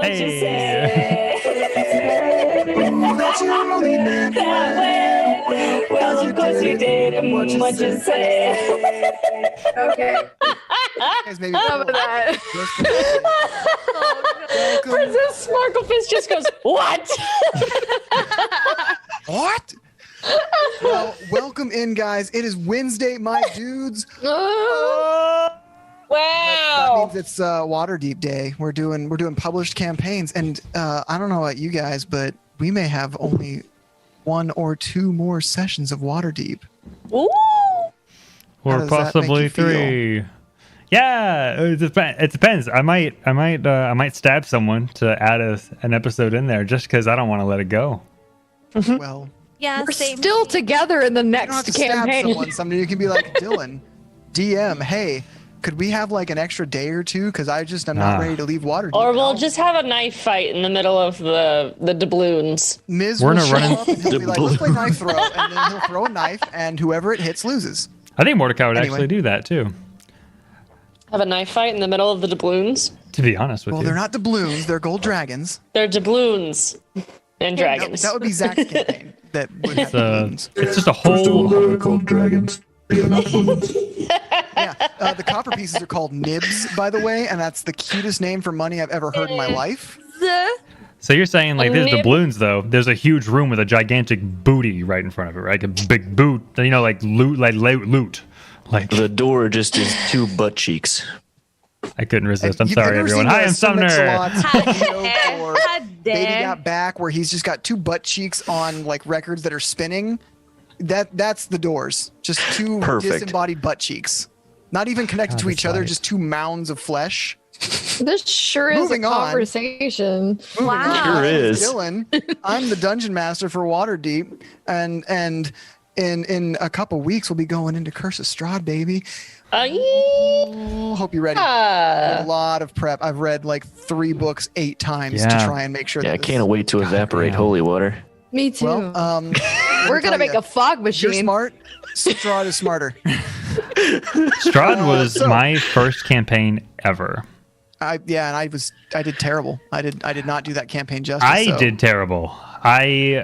What you Hey. say? That you only meant that way. Well, of course you did. And what you say? Okay. Guys, maybe Some of that. Princess Sparklefish just goes, what? What? Well, welcome in, guys. It is Wednesday, my dudes. That Wow. means it's Waterdeep Day. We're doing published campaigns, and I don't know about you guys, but we may have only 1 or 2 more sessions of Waterdeep. Ooh. How Or does that make possibly you feel? 3. Yeah, it depends. I might stab someone to add an episode in there just because I don't want to let it go. Well, Yeah, We're same. still together in the you don't have next to stab campaign. someone. Someday you can be like, Dylan, DM, hey, could we have like an extra day or 2? Because I'm not ready to leave Waterdeep. Or we'll I'll- just have a knife fight in the middle of the doubloons. Miz We're will gonna show run up and he'll be like, let's play knife throw, and then he'll throw a knife, and whoever it hits loses. I think Mordecai would Anyway. actually do that too. Have a knife fight in the middle of the doubloons. To be honest with Well, you, they're not doubloons, they're gold dragons. They're doubloons and No, dragons. that would be Zach's campaign. That would have doubloons. It's just a First of all, whole. they're called dragons. They are not balloons. Yeah, the copper pieces are called nibs, by the way, and that's the cutest name for money I've ever heard in my life. So you're saying like A there's nib- doubloons though? There's a huge room with a gigantic booty right in front of it, right? Like a big boot, you know, like loot, Like The door just is 2 butt cheeks. I couldn't resist. I'm You've sorry, never everyone. seen Hi, the I'm Sumner. Mix-a-Lot's video for How Baby dare. Got Back, where he's just got 2 butt cheeks on like records that are spinning. That's the doors. Just 2 Perfect. disembodied butt cheeks. Not even connected God, to this each other, light. just 2 mounds of flesh. This sure is Moving a on. conversation. Moving Wow. on, Sure my name is. Dylan. I'm the dungeon master for Waterdeep, and in a couple weeks we'll be going into Curse of Strahd, baby. Oh, hope you're ready. A lot of prep. I've read like 3 books 8 times to Yeah. try and make sure. Yeah, I that this- can't wait to evaporate damn. holy water. Me too. Well, We're gonna make a fog You're machine. smart. Strahd is smarter. Strahd was so- my first campaign ever. And I did terrible. I did not do that campaign justice. I so- did terrible. You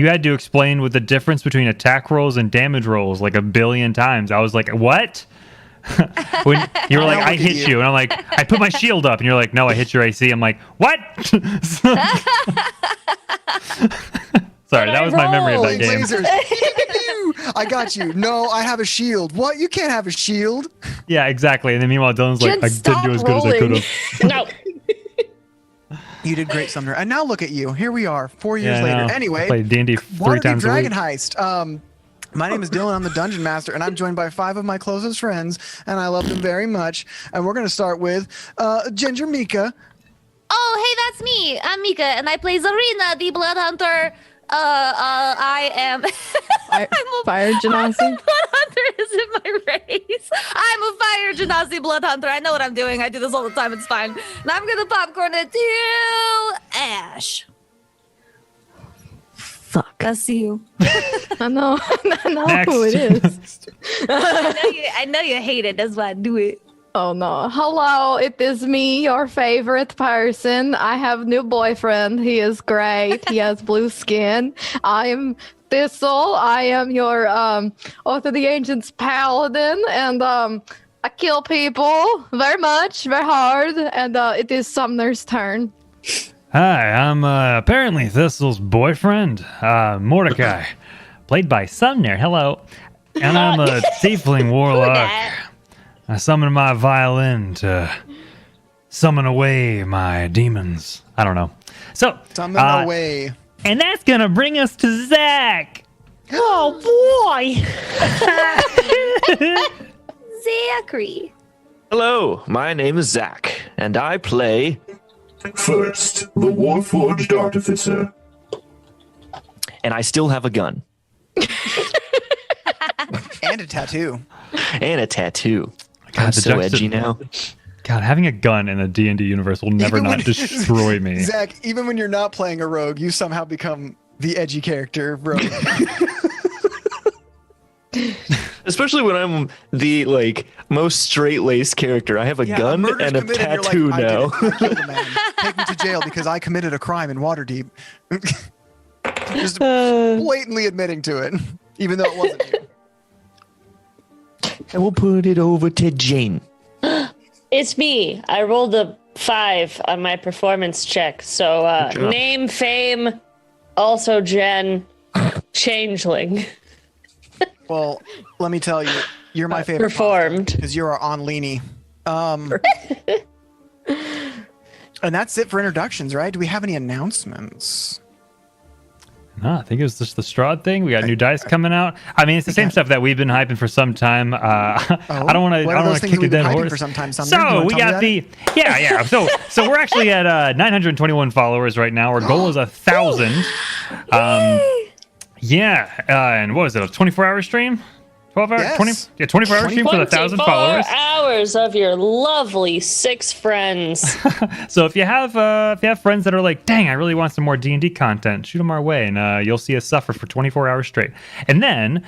had to explain what the difference between attack rolls and damage rolls like a billion times. I was like, what? When you were like, Look I at hit you. you, and I'm like, I put my shield up, and you're like, no, I hit your AC. I'm like, what? Sorry, that was my memory of that Like game. lasers. I got you. No, I have a shield. What? You can't have a shield. Yeah, exactly. And then meanwhile, Dylan's like, Jen, I didn't do as good as I could rolling. have. No. You did great, Sumner. And now look at you. Here we are, 4 years Yeah, I later. know. Anyway, I played D&D 3 Waterdeep times a week. Dragonheist. My name is Dylan. I'm the Dungeon Master, and I'm joined by 5 of my closest friends, and I love them very much. And we're going to start with Ginger Mika. Oh, hey, that's me. I'm Mika, and I play Zarina, the Blood Hunter. I am. Fire Genasi. Blood Hunter isn't my race. I'm a Fire Genasi Blood Hunter. I know what I'm doing. I do this all the time. It's fine. And I'm gonna popcorn it to Ash. Fuck. I see you. I know. I know Next. who it is. I know you hate it. That's why I do it. Oh no. Hello, it is me, your favorite person. I have new boyfriend. He is great. He has blue skin. I am Thistle. I am your Oath of the Ancients paladin, and I kill people very much, very hard, and it is Sumner's turn. Hi, I'm apparently Thistle's boyfriend, Mordecai, played by Sumner. Hello. And I'm a tiefling warlock. that? I summon my violin to summon away my demons. I don't know. So, Summon away. and that's going to bring us to Zach. Oh boy. Zachary. Hello, my name is Zach, and I play. First, the Warforged Artificer. And I still have a gun And a tattoo. and a tattoo. God, I'm the so juxta- edgy now. God, having a gun in a D&D universe will never Even not when- destroy me. Zach, even when you're not playing a rogue, you somehow become the edgy character rogue. Especially when I'm the most straight-laced character. I have a gun and a tattoo now. I killed a man. Take me to jail because I committed a crime in Waterdeep. Just blatantly admitting to it, even though it wasn't you. And we'll put it over to Jane. It's me. I rolled a 5 on my performance check. So name, fame, also Jen, changeling. Well, let me tell you, you're my favorite. Performed. Because you are on Leany. And that's it for introductions, right? Do we have any announcements? No, I think it was just the Strahd thing. We got new dice coming out. I mean, it's the same stuff that we've been hyping for some time. I don't want to kick a dead horse. For some time, so we got the So we're actually at 921 followers right now. Our goal is 1,000. And what was it? A 24-hour stream? 12 hours? Yes. 24-hour stream for 1,000 followers. 24 hours of your lovely 6 friends. So if you have friends that are like, dang, I really want some more D&D content, shoot them our way, and you'll see us suffer for 24 hours straight. And then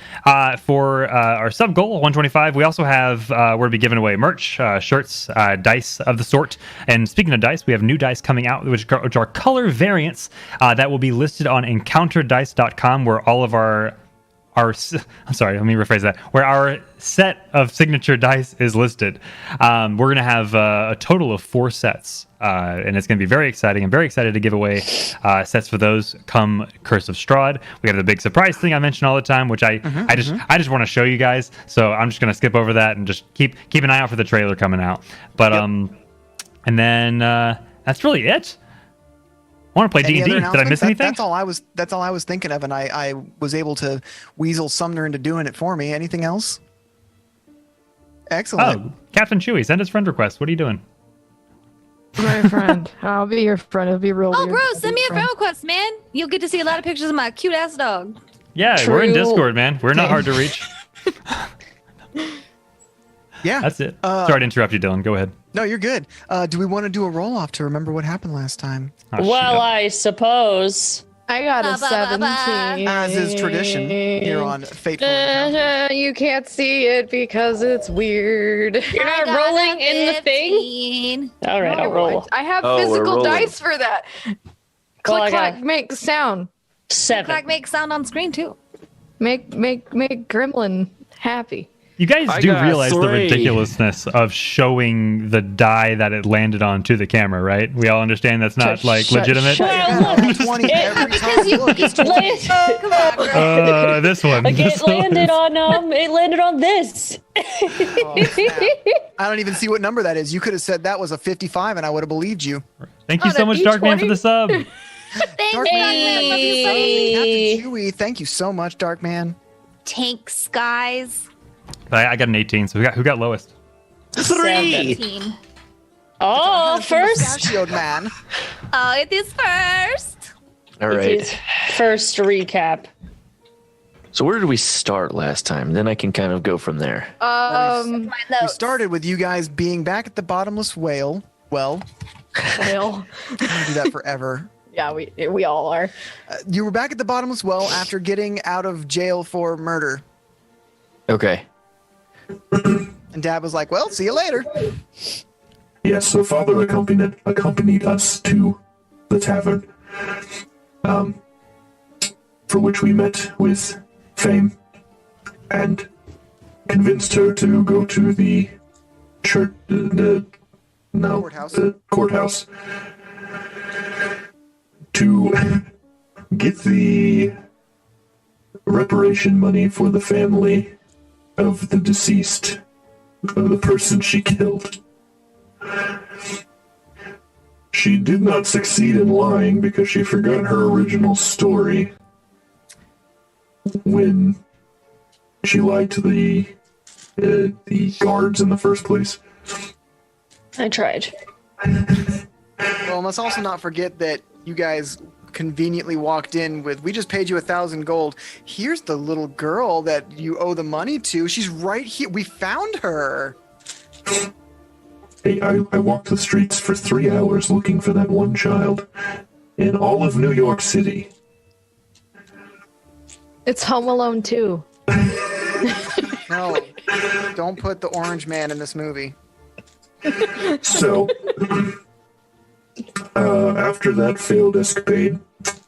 for our sub goal, 125, we also have we're going to be giving away merch, shirts, dice of the sort. And speaking of dice, we have new dice coming out, which are color variants that will be listed on encounterdice.com, where all of our let me rephrase that. Where our set of signature dice is listed. We're going to have a total of 4 sets, and it's going to be very exciting. I'm very excited to give away sets for those come Curse of Strahd. We have the big surprise thing I mention all the time, which I just want to show you guys. So I'm just going to skip over that and just keep an eye out for the trailer coming out. But and then that's really it. I want to play D&D. Did I miss anything? That's all I was thinking of, and I was able to weasel Sumner into doing it for me. Anything else? Excellent. Oh, Captain Chewie, send us friend request. What are you doing? My friend. I'll be your friend. It'll be real Oh, weird. bro, send me a friend request, man. You'll get to see a lot of pictures of my cute ass dog. Yeah, True. We're in Discord, man. We're not hard to reach. Yeah. That's it. Sorry to interrupt you, Dylan. Go ahead. No, you're good. Do we want to do a roll-off to remember what happened last time? Oh, Well, I suppose. I got a Ba, ba, ba, ba. 17. As is tradition here on Fateful Encounter. You can't see it because it's weird. You're not rolling in the thing? All right, I'll roll. I have Oh, we're physical rolling. dice for that. Well, Click I clack, got- make sound. 7. Crack make sound on screen too. Make Gremlin happy. You guys I do got realize the 3. ridiculousness of showing the die that it landed on to the camera, right? We all understand that's not legitimate. Well, look, 20 every time. Look, it's This one. Like it landed on this. Oh, snap. I don't even see what number that is. You could have said that was a 55 and I would have believed you. Thank you Oh, so that much, Darkman, for the sub. Thank Darkman, you. Captain Chewie, thank you so much, Darkman. Tanks, guys. I got an 18, so who got lowest? 3. 17. Oh, first. Mustachioed man. Oh, it is first. All It right. is First recap. So where did we start last time? Then I can kind of go from there. We started with you guys being back at the bottomless whale. Well, Well, I'm gonna do that forever. yeah, we all are. You were back at the bottomless well after getting out of jail for murder. Okay. And Dad was like, well, see you later. Yes, so Father accompanied us to the tavern, for which we met with Fame, and convinced her to go to the church, Courthouse. the courthouse, to get the reparation money for the family of the deceased, of the person she killed. She did not succeed in lying because she forgot her original story when she lied to the guards in the first place. I tried. Well, let's also not forget that you guys conveniently walked in with, we just paid you 1,000 gold. Here's the little girl that you owe the money to. She's right here. We found her. Hey, I walked the streets for 3 hours looking for that one child in all of New York City. It's Home Alone 2. No, don't put the orange man in this movie. So, after that failed escapade,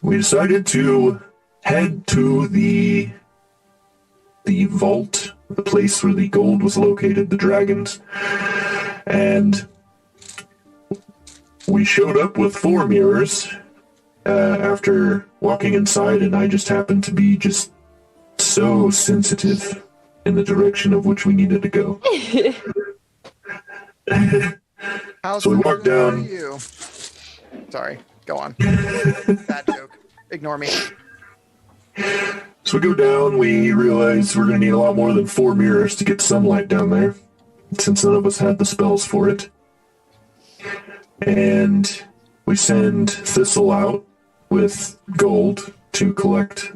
we decided to head to the vault, the place where the gold was located, the dragons, and we showed up with 4 mirrors after walking inside, and I just happened to be just so sensitive in the direction of which we needed to go. How's So we walked down. You? Sorry, go on. Bad joke. Ignore me. So we go down, we realize we're going to need a lot more than 4 mirrors to get sunlight down there, since none of us had the spells for it. And we send Thistle out with gold to collect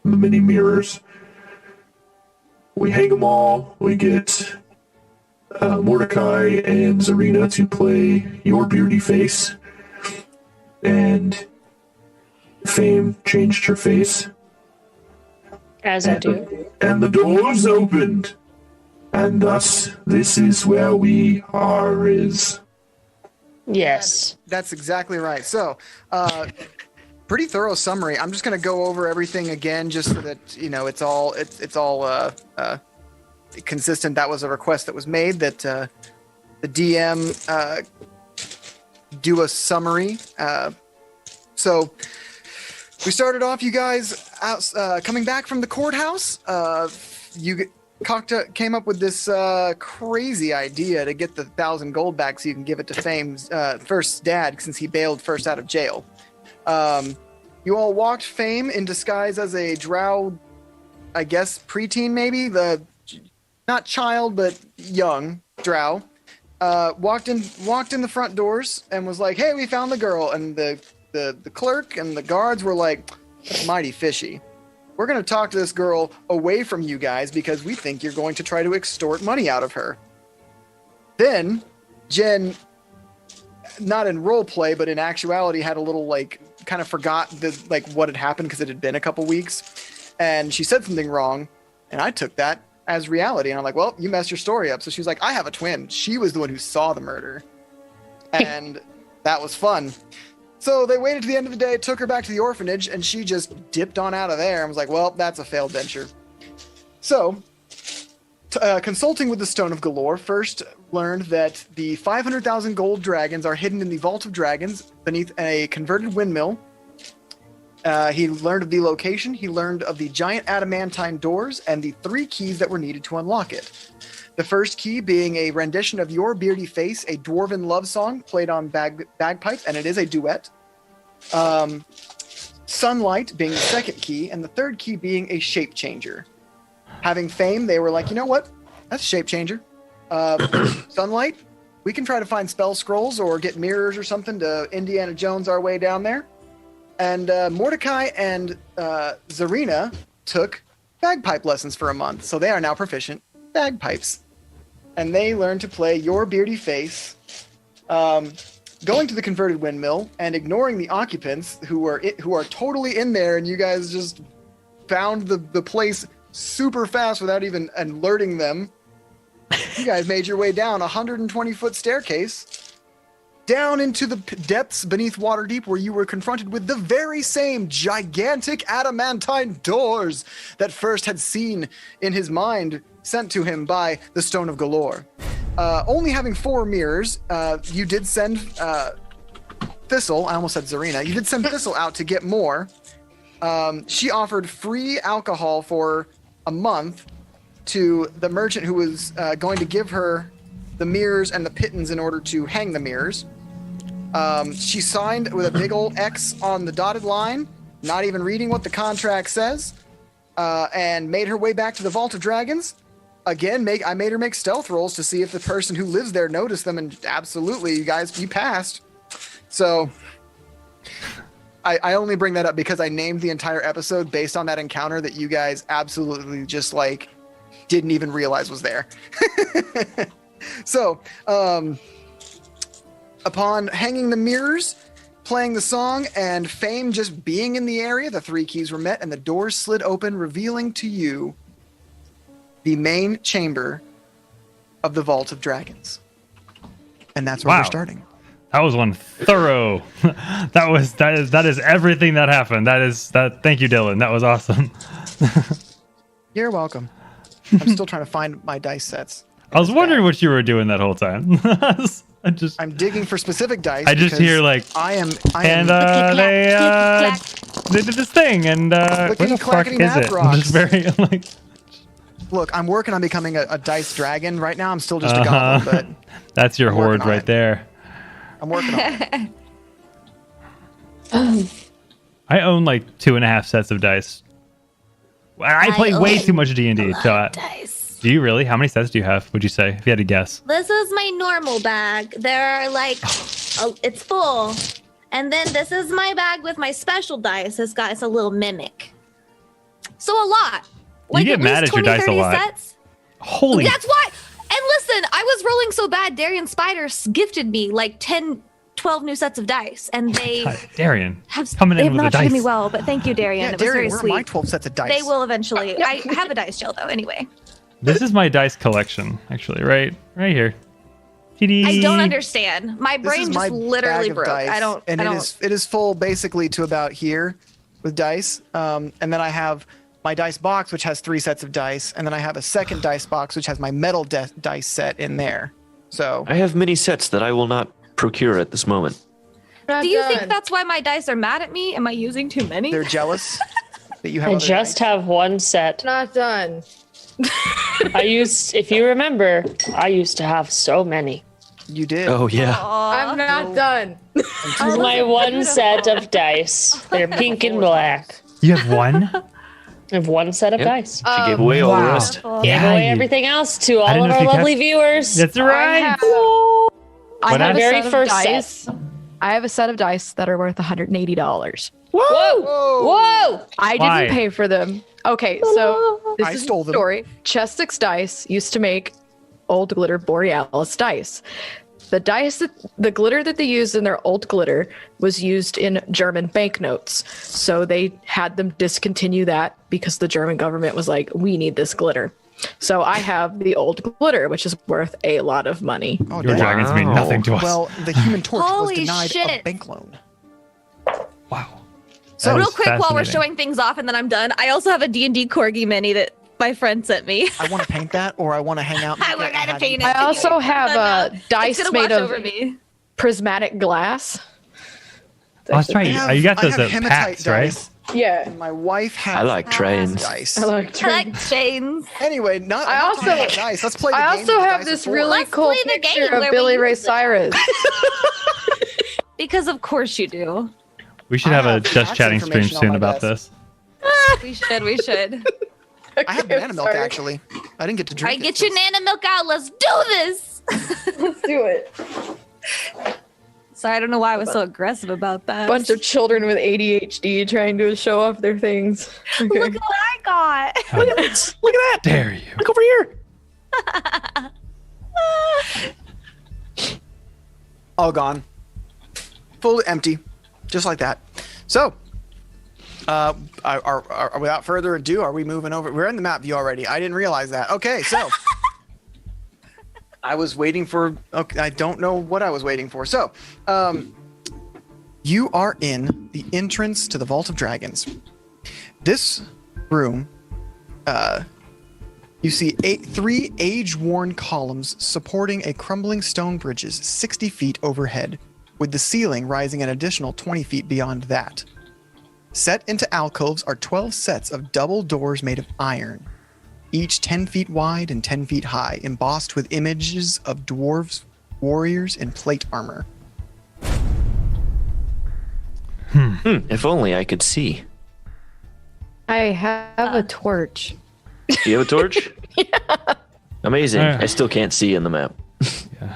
the mini mirrors. We hang them all, we get Mordecai and Zarina to play Your Beardy Face, and Fame changed her face. As I do. And the doors opened, and thus this is where we are is. Yes. That's exactly right. So, pretty thorough summary. I'm just going to go over everything again, just so that it's all consistent. That was a request that was made that the DM do a summary. So we started off, you guys, coming back from the courthouse. Cocta came up with this crazy idea to get the 1,000 gold back so you can give it to Fame's first dad, since he bailed first out of jail. You all walked Fame in disguise as a drow, I guess preteen maybe, not child but young drow. Walked in the front doors and was like, "Hey, we found the girl." And the clerk and the guards were like, "That's mighty fishy. We're going to talk to this girl away from you guys because we think you're going to try to extort money out of her." Then Jen, not in role play, but in actuality, had a little kind of forgot what had happened because it had been a couple weeks, and she said something wrong, and I took that as reality, and I'm like, "Well, you messed your story up." So she was like, "I have a twin. She was the one who saw the murder," and that was fun. So they waited to the end of the day, took her back to the orphanage, and she just dipped on out of there and was like, "Well, that's a failed venture." So, consulting with the Stone of Galore, first learned that the 500,000 gold dragons are hidden in the Vault of Dragons beneath a converted windmill. He learned of the location, he learned of the giant adamantine doors, and the 3 keys that were needed to unlock it. The first key being a rendition of Your Beardy Face, a dwarven love song played on bagpipes, and it is a duet. Sunlight being the second key, and the third key being a shape changer. Having Fame, they were like, "You know what? That's a shape changer. Sunlight, we can try to find spell scrolls or get mirrors or something to Indiana Jones our way down there." And Mordecai and Zarina took bagpipe lessons for a month, so they are now proficient bagpipes. And they learned to play Your Beardy Face, going to the converted windmill and ignoring the occupants who are totally in there, and you guys just found the place super fast without even alerting them. You guys made your way down a 120-foot staircase down into the depths beneath Waterdeep, where you were confronted with the very same gigantic adamantine doors that First had seen in his mind, sent to him by the Stone of Galore. Only having 4 mirrors, you did send Thistle, I almost said Zarina, you did send Thistle out to get more. She offered free alcohol for a month to the merchant who was going to give her the mirrors and the pittance in order to hang the mirrors. She signed with a big old X on the dotted line, not even reading what the contract says, and made her way back to the Vault of Dragons. Again, I made her make stealth rolls to see if the person who lives there noticed them, and absolutely, you guys, you passed. So, I only bring that up because I named the entire episode based on that encounter that you guys absolutely just didn't even realize was there. So, upon hanging the mirrors, playing the song, and Fame just being in the area, the 3 keys were met and the doors slid open, revealing to you the main chamber of the Vault of Dragons. And that's where Wow. we're starting. That was one thorough. that is everything that happened. Thank you, Dylan. That was awesome. You're welcome. I'm still trying to find my dice sets. I was wondering what you were doing that whole time. I'm digging for specific dice. I just because hear like, I am they did this thing, and where the fuck clackety is math it? I'm rocks. just very like. Look, I'm working on becoming a dice dragon. Right now, I'm still just a goblin, but That's your I'm horde working on right it. there. I'm working on it. I own like 2.5 sets of dice. I play way too much D&D. Dice. Do you really? How many sets do you have? Would you say if you had to guess? This is my normal bag. There are like, it's full. And then this is my bag with my special dice. It's a little mimic. So a lot. Like get at mad least at your 20, dice a 30 lot. sets. Holy. That's why. And listen, I was rolling so bad. Darian Spiders gifted me like 10, 12 new sets of dice, and they God, Darian have coming they in have with not the treated me dice. well. But thank you, Darian. Yeah, It was Darian, very where are sweet. my 12 sets of dice? They will eventually. I have a dice jail though. Anyway, This is my dice collection, actually, right here. TD. I don't understand. My This brain is just my literally bag of broke. dice, I don't. And I don't. it is full basically to about here with dice. And then I have my dice box, which has 3 sets of dice, and then I have a second dice box, which has my metal dice set in there. So I have many sets that I will not procure at this moment. Not Do you done. think that's why my dice are mad at me? Am I using too many? they're jealous that you have I other just dice. have one set. Not done. If you remember, I used to have so many. You did. Oh yeah. I'm not done. This is my one set of dice. They're pink and black. You have one? I have one set of Yep. dice. She gave away all the wow. rest. Gave away everything else to I all didn't of know our if you lovely kept- viewers. That's right. I What have happened? a Very set of first set. dice. I have a set of dice that are worth $180. Whoa! Whoa! I Why? didn't pay for them. Okay, so this I is stole the them. story. Chessex Dice used to make old glitter Borealis dice. The glitter that they used in their old glitter was used in German banknotes. So they had them discontinue that because the German government was like, we need this glitter. So I have the old glitter, which is worth a lot of money. Oh, Your dang. dragons mean nothing to us. Well, the Human Torch was Holy denied a shit. bank loan. wow. So That Real is quick, while we're fascinating. showing things off, and then I'm done. I also have a D&D corgi mini that my friend sent me. I want to paint that, or I want to hang out. I and gotta have paint you- it. I also have dice it's gonna made wash of over me. prismatic glass. Oh, that's right. I You got I those have at hematite PAX, right? dice, Yeah. and my wife has. I like trains. dice. I like I like chains. Anyway, not. I I'm not also- talking about dice. Let's play. The I game also that have dice this are for. really Let's cool play the picture game of where we Billy use Ray it. Cyrus. Because of course you do. We should I have a have just tax chatting stream information on soon my about desk. this. We should. We should. I have banana milk Sorry. actually. I didn't get to All drink. right, it get your since- Nana milk out. Let's do this. Let's do it. Sorry, I don't know why I was so aggressive about that. Bunch of children with ADHD trying to show off their things. Okay. Look at what I got. Look at that. Dare you? Look over here. All gone. Full empty, just like that. So, without further ado, are we moving over? We're in the map view already. I didn't realize that. Okay, so I was waiting for. Okay, I don't know what I was waiting for. So, you are in the entrance to the Vault of Dragons. This room, you see 3 age-worn columns supporting a crumbling stone bridges 60 feet overhead, with the ceiling rising an additional 20 feet beyond that. Set into alcoves are 12 sets of double doors made of iron, each 10 feet wide and 10 feet high, embossed with images of dwarves, warriors, and plate armor. If only I could see. I have a torch. Do you have a torch? Yeah. Amazing. I still can't see in the map.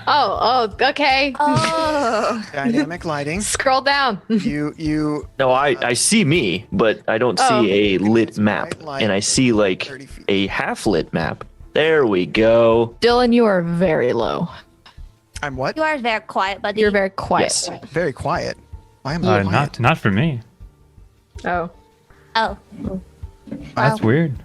Oh, okay. Oh. Dynamic lighting. Scroll down. You No, I see me, but I don't Oh. see a lit map. bright light, And I see like 30 feet. a half lit map. There we go. Dylan, you are very low. I'm what? You are very quiet, buddy. You're very quiet. Yes. Very quiet. Why am I quiet? Not for me. Oh. Oh. That's weird.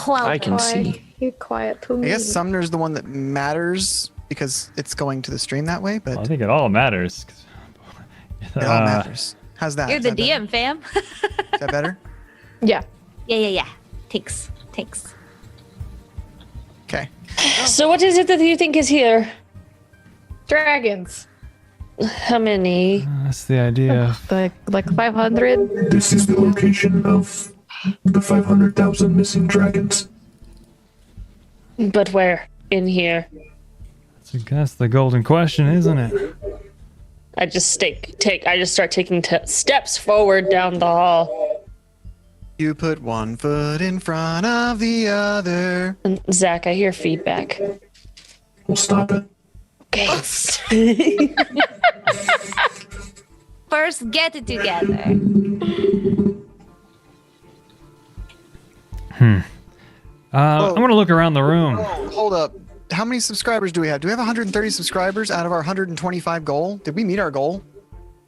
Well, I can see. You're quiet to me. I guess Sumner's the one that matters because it's going to the stream that way, but Well, I think it all matters. it all matters. How's that? You're Is the that better? DM, fam. Is that better? Yeah. Yeah. Takes. Okay. So what is it that you think is here? Dragons. How many? That's the idea. Like 500. This is the location of the 500,000 missing dragons. But where? In here. That's the golden question, isn't it? I just start taking steps forward down the hall. You put one foot in front of the other. And Zach, I hear feedback. We'll stop it. Okay. First, get it together. I'm gonna look around the room. Oh, hold up. How many subscribers do we have? Do we have 130 subscribers out of our 125 goal? Did we meet our goal?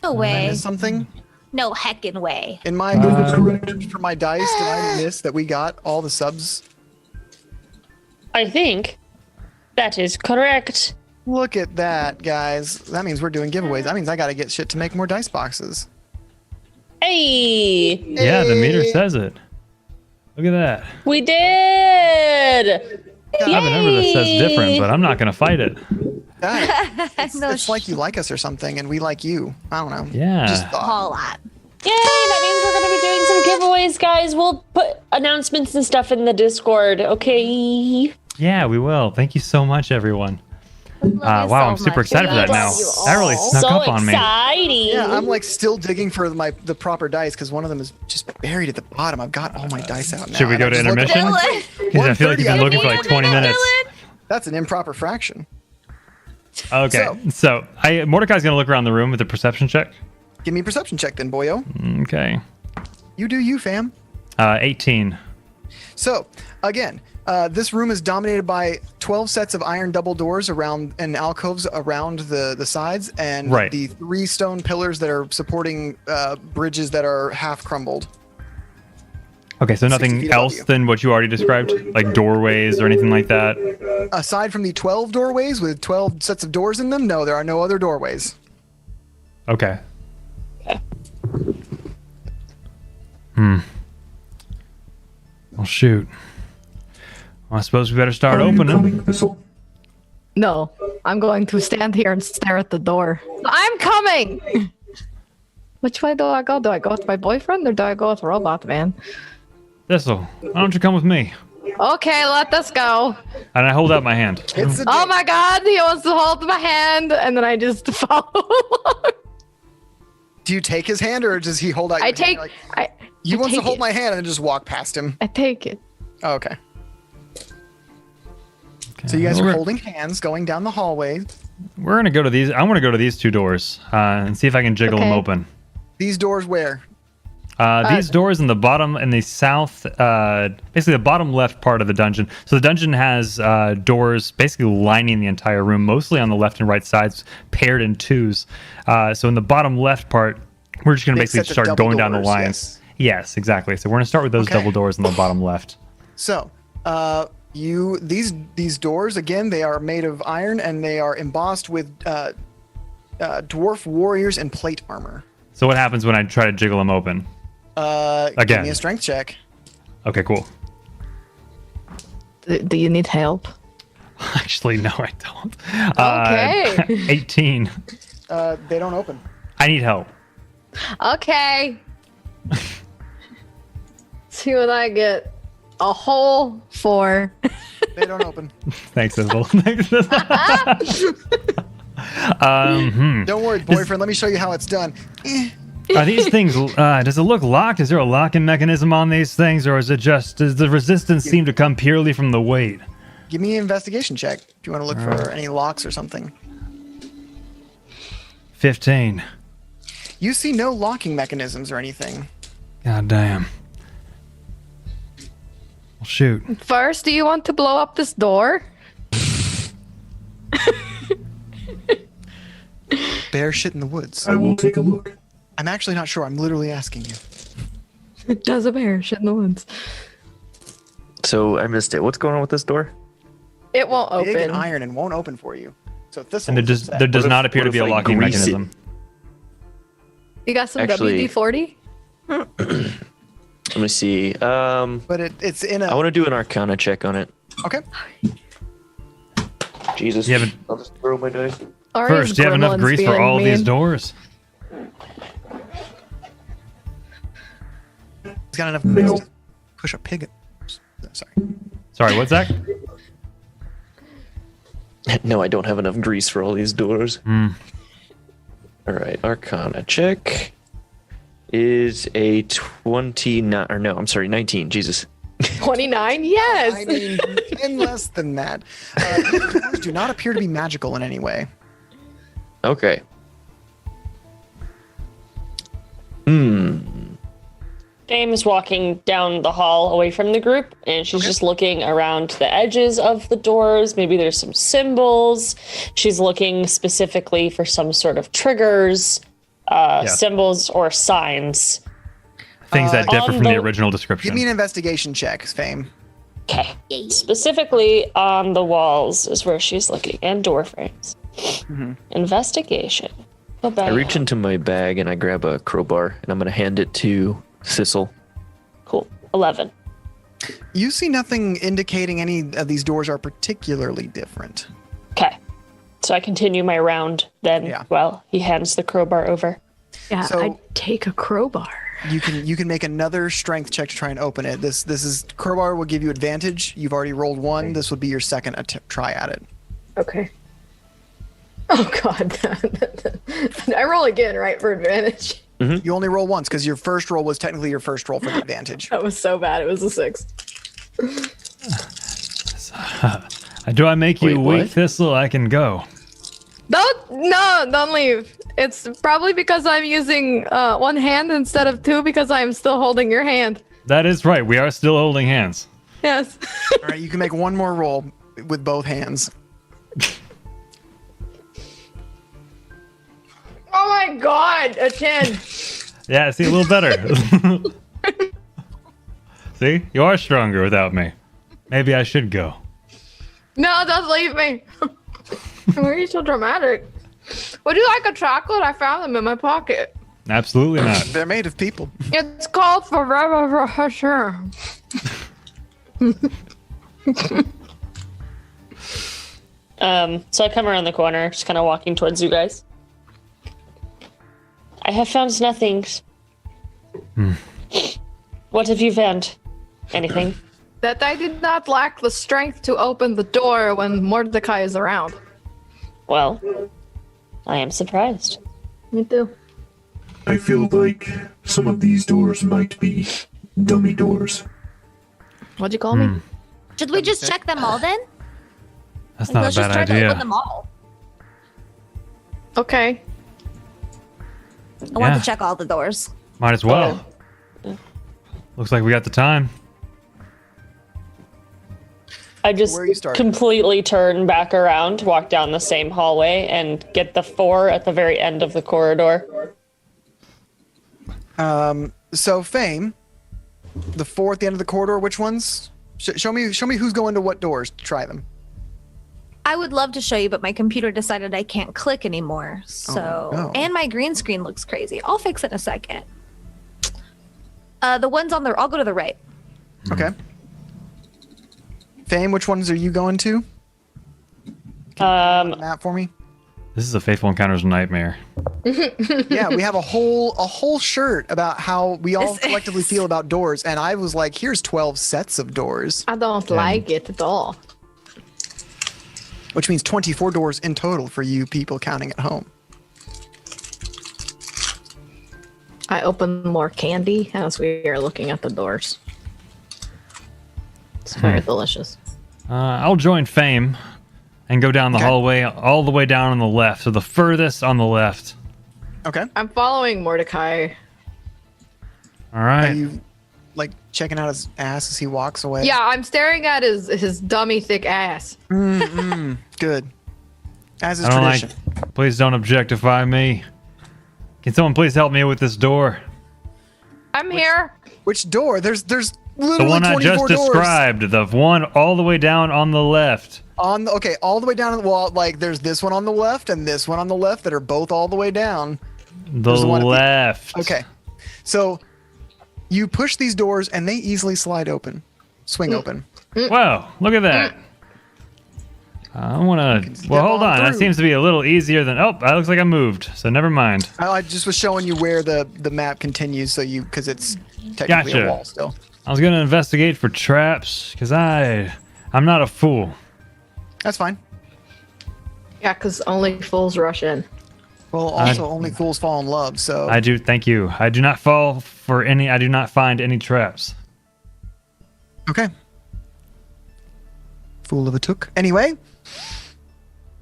No Did I way. miss something? No heckin' way. In my That is correct. for my dice, did I miss that we got all the subs? I think that is correct. Look at that, guys. That means we're doing giveaways. That means I gotta get shit to make more dice boxes. Hey, Yeah, the meter says it. Look at that. we did. I have a number that says different, but I'm not gonna fight it. It's, No it's like you like us or something, and we like you. I don't know. Yeah. Just thought. Whole lot. Yay, that means we're going to be doing some giveaways, guys. We'll put announcements and stuff in the Discord, okay? Yeah, we will. Thank you so much, everyone. Love you Wow, so I'm super much. excited for that We now. love you That really all. snuck So up on me. exciting. Yeah, I'm like still digging for the proper dice because one of them is just buried at the bottom. I've got all my dice out now. Should we and go I'm to just looking- intermission? Dylan, Because I feel like you've been 1:30 looking for like 20 minutes. That's an improper fraction. Okay, so Mordecai's gonna look around the room with a perception check. Give me a perception check then, boyo. Okay. You do you, fam. 18. So, again, this room is dominated by 12 sets of iron double doors around and alcoves around the sides, and Right. the 3 stone pillars that are supporting bridges that are half crumbled. Okay, so 60 nothing feet above else you. than what you already described? Like doorways or anything like that? Aside from the 12 doorways with 12 sets of doors in them, no, there are no other doorways. Okay. Well, shoot. Well, I suppose we better start Are you opening. coming, Thistle? No, I'm going to stand here and stare at the door. I'm coming! Which way do I go? Do I go with my boyfriend or do I go with Robot Man? Thistle, why don't you come with me? Okay, let us go. And I hold out my hand. It's a Oh my god, he wants to hold my hand, and then I just follow along. Do you take his hand or does he hold out your I hand? take, Like, I he wants to take hold it. my hand and then just walk past him. I take it. Oh, okay. So you guys are We're- holding hands going down the hallway. We're gonna go to these. I want to go to these 2 doors and see if I can jiggle them Okay. open. These doors where? These doors in the bottom, in the south, basically the bottom left part of the dungeon. So the dungeon has doors basically lining the entire room, mostly on the left and right sides, paired in 2s. So in the bottom left part, we're just gonna Big basically sets of start double going down the doors, lines. Yes, exactly. So we're gonna start with those Okay. double doors in the bottom left. So, these doors again, they are made of iron and they are embossed with dwarf warriors and plate armor. So what happens when I try to jiggle them open? Give Again. me a strength check. Okay, cool. Do you need help? Actually, no, I don't. Okay. 18. They don't open. I need help. Okay. See what I get. A whole 4. They don't open. Thanks, Isabel. Thanks, Isabel. Don't worry, boyfriend. Let me show you how it's done. Are these things, does it look locked? Is there a locking mechanism on these things, or is it just, does the resistance seem to come purely from the weight? Give me an investigation check if you want to look for any locks or something. 15. You see no locking mechanisms or anything. God damn. Well, shoot. First, do you want to blow up this door? Bear shit in the woods. I will take a look. I'm actually not sure. I'm literally asking you. Does a bear shit in the woods? So I missed it. What's going on with this door? It won't Big and open. iron and won't open for you. So Thistle. And there does not appear to be a locking grease it? mechanism. You got some Actually- WD-40? Let me see. But it's in I a. want to do an Arcana check on it. Okay. Jesus. You haven't- I'll just throw my dice. First, do you have enough grease for all these doors? He's got enough grease to push a pig. Sorry. Sorry, what's that? No, I don't have enough grease for all these doors. Hmm. All right, Arcana check is a 29. Or no, I'm sorry, 19. Jesus. 29? Yes. I mean, and less than that. These doors do not appear to be magical in any way. Okay. Dame is walking down the hall away from the group, and she's just looking around the edges of the doors. Maybe there's some symbols. She's looking specifically for some sort of triggers, symbols, or signs. Things that differ on from the the- original description. Give me an investigation check, Fame. Okay. Specifically on the walls is where she's looking, and door frames. Investigation. I reach into my bag and I grab a crowbar and I'm going to hand it to Sissel. Cool. 11. You see nothing indicating any of these doors are particularly different. Okay. So I continue my round then. Yeah. Well, he hands the crowbar over. Yeah, So- I'd take a crowbar. You can make another strength check to try and open it. This is crowbar will give you advantage. You've already rolled one. This would be your second try at it. Okay. Oh god. I roll again, right, for advantage. You only roll once because your first roll was technically your first roll for the advantage. That was so bad. It was a 6. Do I make you Wait, weak, what? Thistle? I can go. Don't leave. It's probably because I'm using one hand instead of two because I'm still holding your hand. That is right. We are still holding hands. Yes. All right, you can make one more roll with both hands. Oh my god, a 10. Yeah, see, a little better. See, you are stronger without me. Maybe I should go. No, don't leave me. Why are you so dramatic? Would you like a chocolate? I found them in my pocket. Absolutely not. They're made of people. It's called Forever Sure. So I come around the corner, just kind of walking towards you guys. I have found nothing. What have you found? Anything? That I did not lack the strength to open the door when Mordecai is around. Well, I am surprised. Me too. I feel like some of these doors might be dummy doors. What'd you call me? Should we just check them all then? That's Like, not a let's just bad try to idea. open them all. Okay. I want Yeah. to check all the doors. Might as well. Looks like we got the time. I just Where are you starting? completely turn back around, walk down the same hallway, and get the 4 at the very end of the corridor. So Fame, the 4 at the end of the corridor. Which ones? Show me who's going to what doors to try them. I would love to show you, but my computer decided I can't click anymore. So, no. and my green screen looks crazy. I'll fix it in a second. The ones on the, I'll go to the right. Okay. Fame, which ones are you going to? Map for me. This is a Faithful Encounters nightmare. Yeah, we have a whole shirt about how we all collectively feel about doors, and I was like, here's 12 sets of doors, I don't like it at all. which means 24 doors in total for you people counting at home. I open more candy as we are looking at the doors. It's very delicious. I'll join Fame and go down the Okay. hallway all the way down on the left. So the furthest on the left. Okay. I'm following Mordecai. All Are right. you like checking out his ass as he walks away? Yeah, I'm staring at his dummy thick ass. Good. As is I don't tradition. like. Please don't objectify me. Can someone please help me with this door? I'm here. Which door? There's literally The one I 24 just doors. described. The one all the way down on the left. Okay, all the way down on the wall. Like there's this one on the left and this one on the left that are both all the way down. The There's one at the- left. Okay, so you push these doors and they easily slide open, swing open. Wow, look at that. I want to. Well, hold on. That through. seems to be a little easier than. Oh, that looks like I moved. So never mind. I just was showing you where the map continues, so you because it's technically Gotcha. a wall still. I was gonna investigate for traps because I'm not a fool. That's fine. Yeah, because only fools rush in. Well, also only fools fall in love. So I do. Thank you. I do not fall for any. I do not find any traps. okay. Fool of a took. Anyway,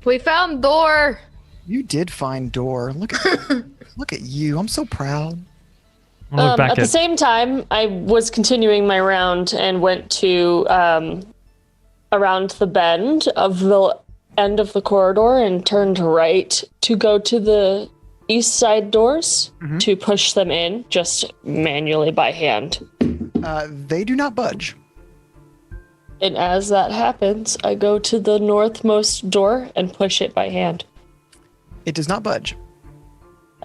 We found door. you did find door. Look at look at you. I'm so proud. I'll look back At the same time, I was continuing my round and went to around the bend of the end of the corridor and turned right to go to the east side doors to push them in, just manually by hand. They do not budge. And as that happens, I go to the northmost door and push it by hand. It does not budge.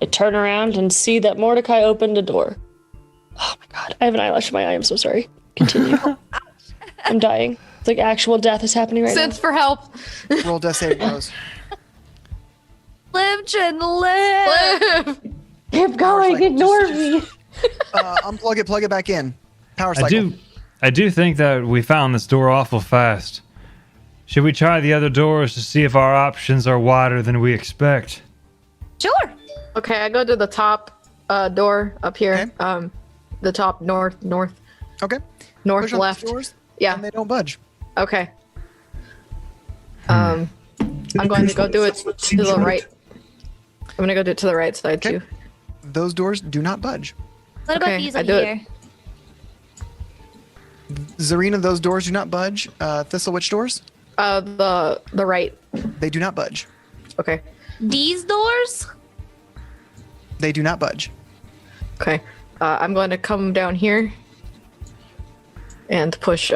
I turn around and see that Mordecai opened a door. Oh my god, I have an eyelash in my eye. I'm so sorry. Continue. I'm dying. It's like actual death is happening right Sends for help. Roll death save throws. Live, Jen, live. Keep going. cycle. Ignore me. Unplug it. Plug it back in. Power cycle. I do think that we found this door awful fast. Should we try the other doors to see if our options are wider than we expect? Sure. Okay, I go to the top door up here. Okay. The top north, Okay. north, Push on left. these doors, Yeah. and they don't budge. Okay. I'm going to go do it to the right. I'm gonna go do it to the right side Okay. too. Those doors do not budge. What Okay, about these I up do it. here? Zarina, those doors do not budge. Thistle, which doors? The right. They do not budge. Okay. These doors? They do not budge. Okay. I'm going to come down here and push.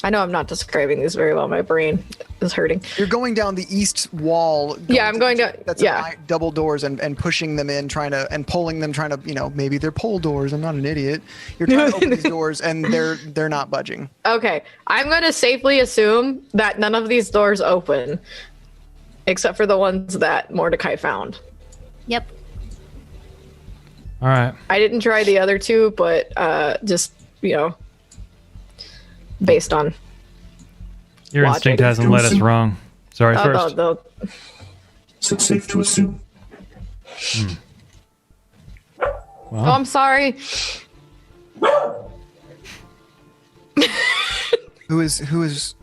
I know I'm not describing these very well. My brain is hurting. You're going down the east wall. Yeah, I'm going down. That's Yeah. double doors and pushing them in, and pulling them, trying to, maybe they're pole doors. I'm not an idiot. You're trying to open these doors and they're not budging. Okay. I'm going to safely assume that none of these doors open, except for the ones that Mordecai found. Yep. All right. I didn't try the other two, but just based on Your Logic. instinct hasn't led us wrong. Sorry, first. the Is it safe to assume? Oh, I'm sorry. Who are they? Who's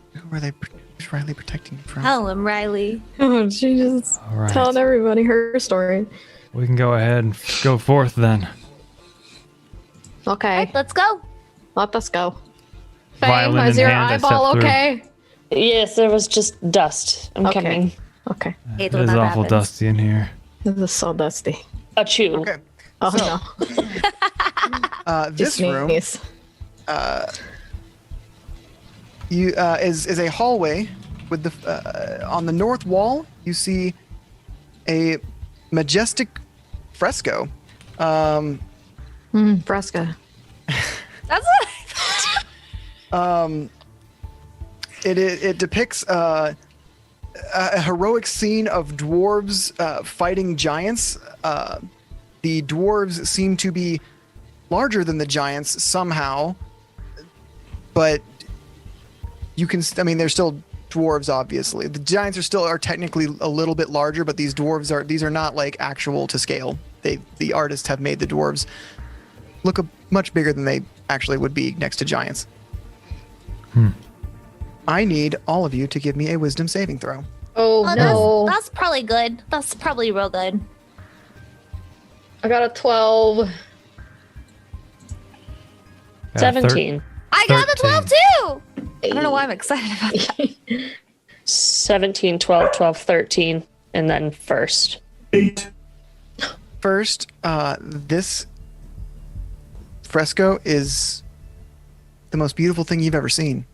Riley protecting you from? Tell him, Riley. Oh, she's just All right. telling everybody her story. We can go ahead and go forth then. Okay, Let's go. let us go. Fame, Violin is in your hand, I eyeball step through. okay? Yes, there was just dust. I'm Okay. coming. Okay. Hate It when is that awful happens. dusty in here. This is so dusty. A chew. Okay. Oh So, no. This room Sneeze. is a hallway with the on the north wall. You see a majestic fresco. Fresca. That's what I thought. It depicts a heroic scene of dwarves fighting giants. The dwarves seem to be larger than the giants somehow, but you can. I mean, they're still dwarves, obviously. The giants are technically a little bit larger, but these dwarves are. These are not like actual to scale. The artists have made the dwarves look much bigger than they actually would be next to giants. I need all of you to give me a wisdom saving throw. Oh, Oh, no. that's probably good. That's probably real good. I got a 12. 17. I got the 12 too. I don't know why I'm excited about that. 17, 12, 12, 13, and then first. 8. First, this fresco is the most beautiful thing you've ever seen.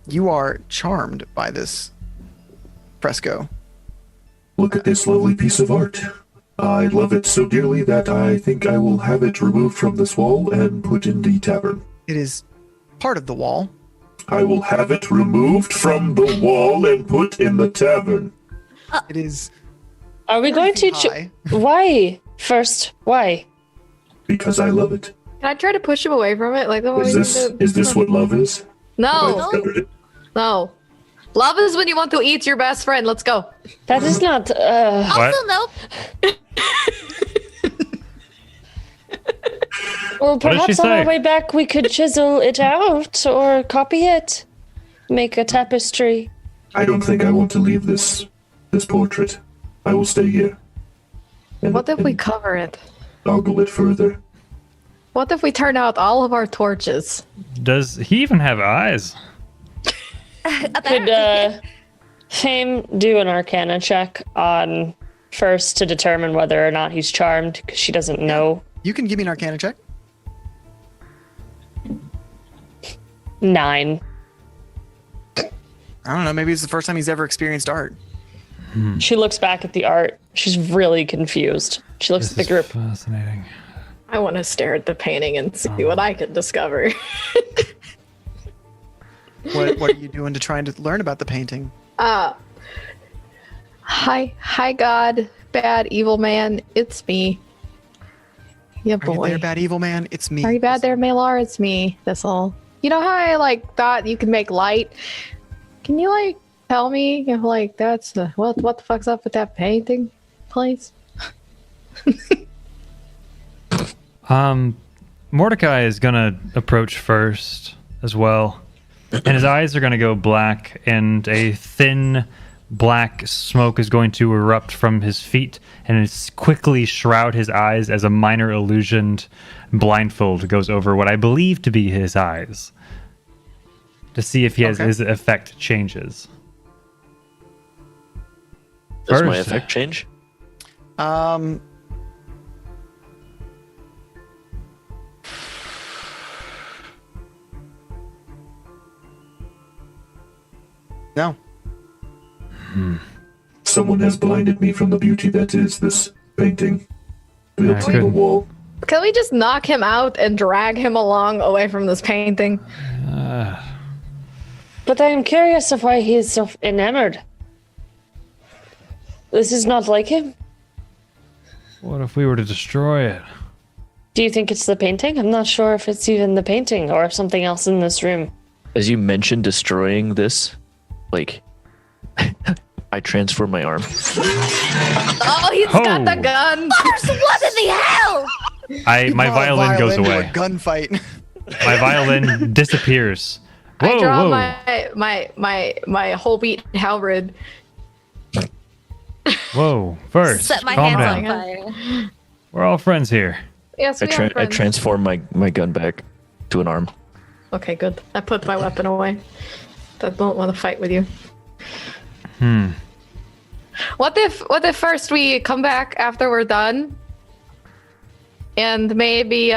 You are charmed by this fresco. Look at this lovely piece of art. I love it so dearly that I think I will have it removed from this wall and put in the tavern. It is part of the wall. I will have it removed from the wall and put in the tavern. It is. Are we going to? high. Why? First, why? Because I love it. Can I try to push him away from it? Like, Is this what love is? Have I No, discovered it? no. Love is when you want to eat your best friend. Let's go. That is not. Also, nope. Well, did she perhaps on our say? way back we could chisel it out or copy it, make a tapestry. I don't think I want to leave this portrait. I will stay here. And, What if we and cover it? ogle it further. What if we turn out all of our torches? Does he even have eyes? Could Fame do an Arcana check on first to determine whether or not he's charmed because she doesn't know. You can give me an Arcana check. 9. I don't know. Maybe it's the first time he's ever experienced art. She looks back at the art. She's really confused. She looks at the group. Fascinating. I want to stare at the painting and see what I can discover. What are you doing to try and learn about the painting? Hi, God, bad evil man, it's me. Yeah, Are you boy. there, bad evil man? It's me. Are you bad there, Malar? It's me. That's all. You know how I thought you could make light? Can you tell me if that's what the fuck's up with that painting, please? Mordecai is gonna approach first as well, and his eyes are gonna go black, and a thin black smoke is going to erupt from his feet, and it's quickly shroud his eyes as a minor illusioned blindfold goes over what I believe to be his eyes, to see if his effect changes. Does my First- effect change? No. Someone has blinded me from the beauty that is this painting built Alright, on the good. wall. Can we just knock him out and drag him along away from this painting? But I am curious of why he is so enamored. This is not like him. What if we were to destroy it? Do you think it's the painting? I'm not sure if it's even the painting or something else in this room. As you mentioned destroying this, I transform my arm. Oh, he's got the Oh. gun. What in the hell? My Brought a violin goes to a away. gunfight. My violin disappears. Whoa, I draw whoa, my whole beat halberd. whoa! First, Set my calm hands down. on fire. We're all friends here. Yes, we are I friends. transform my gun back to an arm. Okay, good. I put my weapon away. I don't want to fight with you. What if first we come back after we're done, and maybe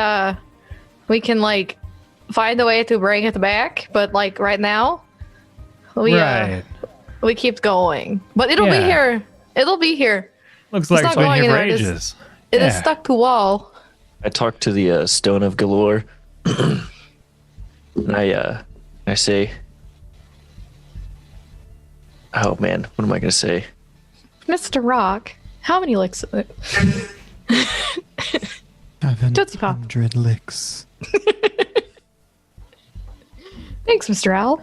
we can find a way to bring it back, but right now Right. we keep going. But it'll be Yeah. here. It'll be here. Looks like not it's been going here for anywhere. It is- ages. It is Yeah. stuck to wall. I talk to the Stone of Galore, and I say, "Oh man, what am I gonna say?" Mr. Rock, how many licks? Tootsie Pop. 700 licks. Thanks, Mr. Owl.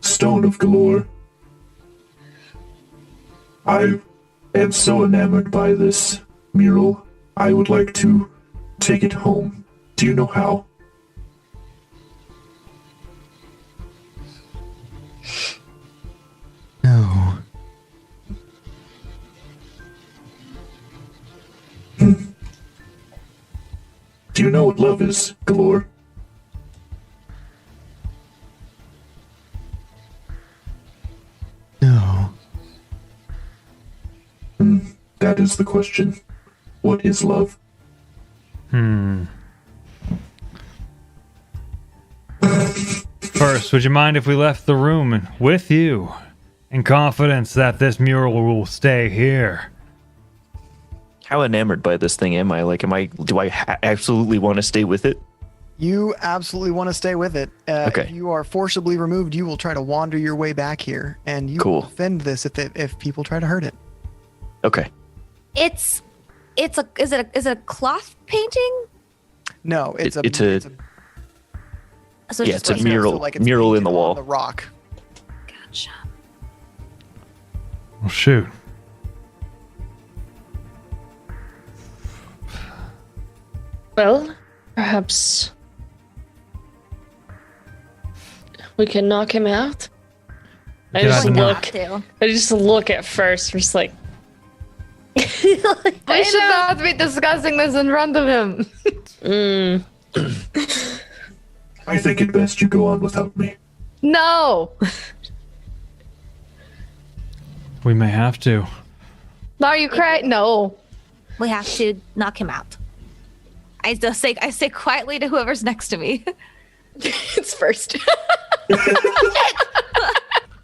Stone of Galore. I am so enamored by this mural. I would like to take it home. Do you know how? No. Do you know what love is, Galore? No. That is the question. What is love? First, would you mind if we left the room with you in confidence that this mural will stay here? How enamored by this thing am I? Like, do I absolutely want to stay with it? You absolutely want to stay with it. Okay. If you are forcibly removed, you will try to wander your way back here, and you Cool. will defend this if people try to hurt it. Okay. Is it a cloth painting? No, it's So yeah, just it's a like- mural. like it's Mural in the painted on wall. the rock. Gotcha. Well, shoot. Well, perhaps we can knock him out. I Get just out of look. To. I just look at first, just like. We should not be discussing this in front of him. I think it best you go on without me. No. We may have to. Are you crying? No. We have to knock him out. I say quietly to whoever's next to me. It's first.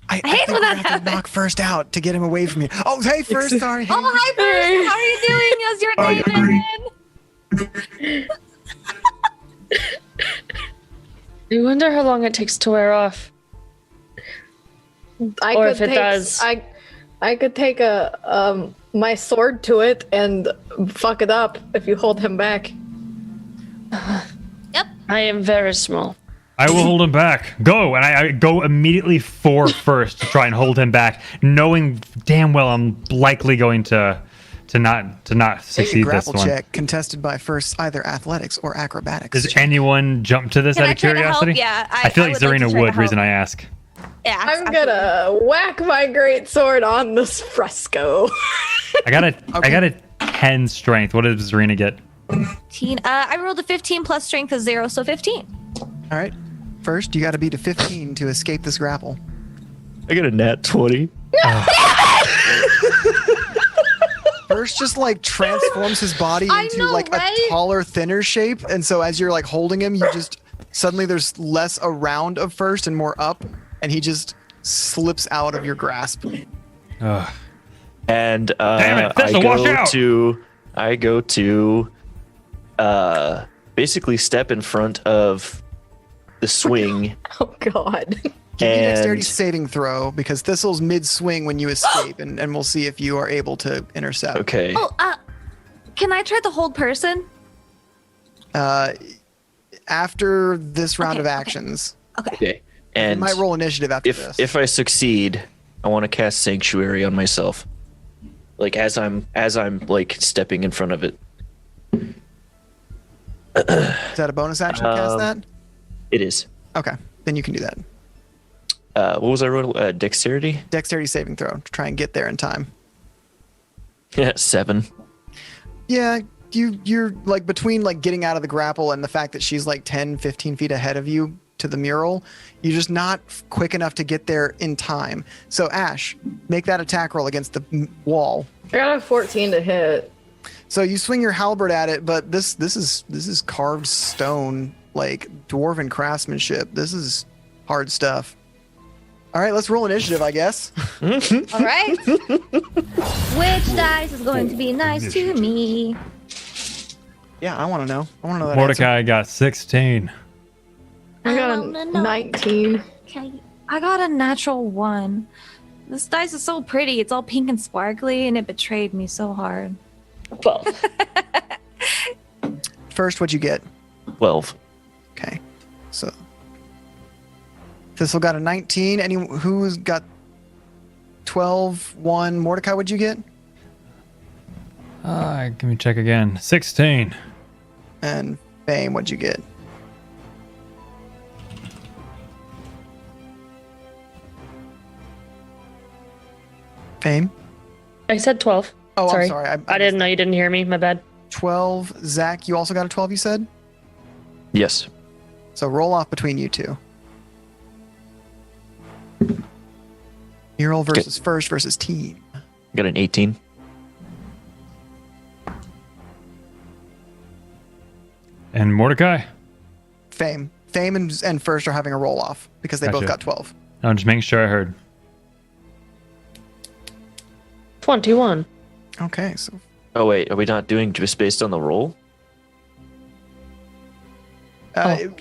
I hate think when we're that gonna have to knock First out to get him away from you. Oh, hey, First, sorry. Oh, hi, Bruce. How are you doing? How's your I day agree. been? I wonder how long it takes to wear off. I Or could if it take, does. I could take my sword to it and fuck it up if you hold him back. Yep. I am very small. I will hold him back. Go, and I go immediately for First to try and hold him back, knowing damn well I'm likely going to not Take a succeed this grapple one. check contested by First either athletics or acrobatics. Does anyone jump to this Can out I of try to help? curiosity? Yeah, I feel like would like to Zarina try to would. Reason help. I ask. Yeah, I'm gonna whack my great sword on this fresco. I got a 10 strength. What does Zarina get? 15. I rolled a 15 plus strength is 0, so 15. All right. First, you got to beat a 15 to escape this grapple. I got a nat 20. First just like transforms his body I into know, like right? a taller, thinner shape. And so as you're like holding him, you just suddenly there's less around of First and more up. And he just slips out of your grasp. Ugh. And Damn it, Thistle, watch out! I go to basically step in front of the swing. Oh God. Give me a dexterity And saving throw because Thistle's mid-swing when you escape, and we'll see if you are able to intercept. okay. Oh, can I try the hold person? After this round of Okay, actions, Okay. you And might roll initiative after if this. if I succeed, I want to cast Sanctuary on myself. Like as I'm like stepping in front of it. Is that a bonus action to cast that? It is. Okay, then you can do that. What was I roll? Dexterity? Dexterity saving throw to try and get there in time. Yeah, 7. Yeah, you're like between like getting out of the grapple and the fact that she's like 10, 15 feet ahead of you to the mural, you're just not quick enough to get there in time. So Ash, make that attack roll against the wall. I got a 14 to hit. So you swing your halberd at it, but this is carved stone, like dwarven craftsmanship. This is hard stuff. All right, let's roll initiative, I guess. All right. Which dice is going to be nice to me? Yeah, I want to know. I want to know that. Mordecai got 16. I got wanna a know. 19. Okay. I got a natural 1. This dice is so pretty. It's all pink and sparkly, and it betrayed me so hard. 12. First, what'd you get? 12. Okay, so Thistle got a 19. Who's got 12? 1. Mordecai, what'd you get? Give me check again. 16. And Fame, what'd you get? Fame? I said 12. Oh, sorry. I'm sorry. I didn't know you didn't hear me. My bad. 12. Zach, you also got a 12, you said? Yes. So roll off between you two. Mural versus First versus team. Got an 18. And Mordecai? Fame. Fame and First are having a roll off because they both Gotcha. got 12. I'm just making sure I heard. 21. Okay, so Oh wait, are we not doing just based on the roll?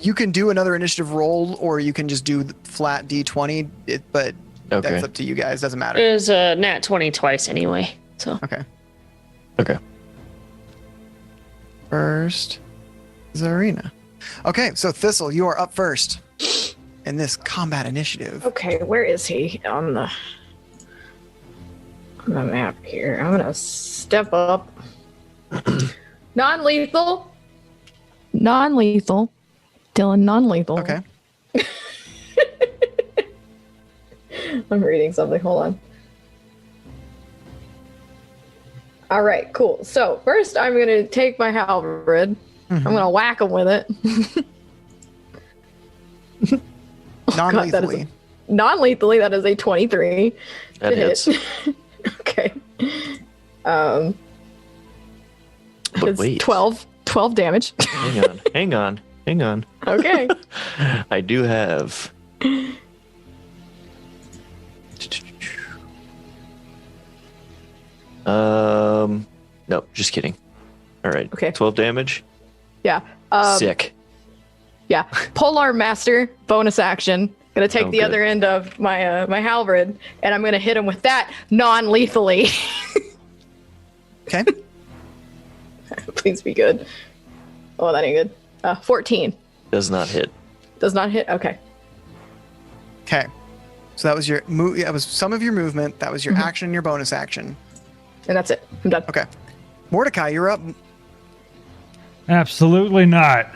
you can do another initiative roll, or you can just do the flat D20. But Okay. that's up to you guys. Doesn't matter. It was a nat 20 twice anyway. So Okay. Okay. First, Zarina. Okay, so Thistle, you are up first in this combat initiative. Okay, where is he on the map here? I'm gonna step up. Non-lethal. Non-lethal. Dylan, non-lethal. Okay. I'm reading something. Hold on. All right, cool. So first, I'm gonna take my halberd. I'm gonna whack him with it. Non-lethally. Non-lethally, that is a 23. That to hits. hit. Okay. But It's wait. 12 damage. Hang on. Okay. I do have. No, just kidding. All right. Okay. 12 damage. Yeah. Sick. Yeah. Polearm Master, bonus action. Gonna take Oh, the good. other end of my my halberd, and I'm gonna hit him with that non-lethally. Okay. Please be good. Oh, that ain't good. 14. Does not hit. Does not hit. Okay. Okay. So that was your move. That was some of your movement. That was your action and your bonus action. And that's it. I'm done. Okay. Mordecai, you're up. Absolutely not.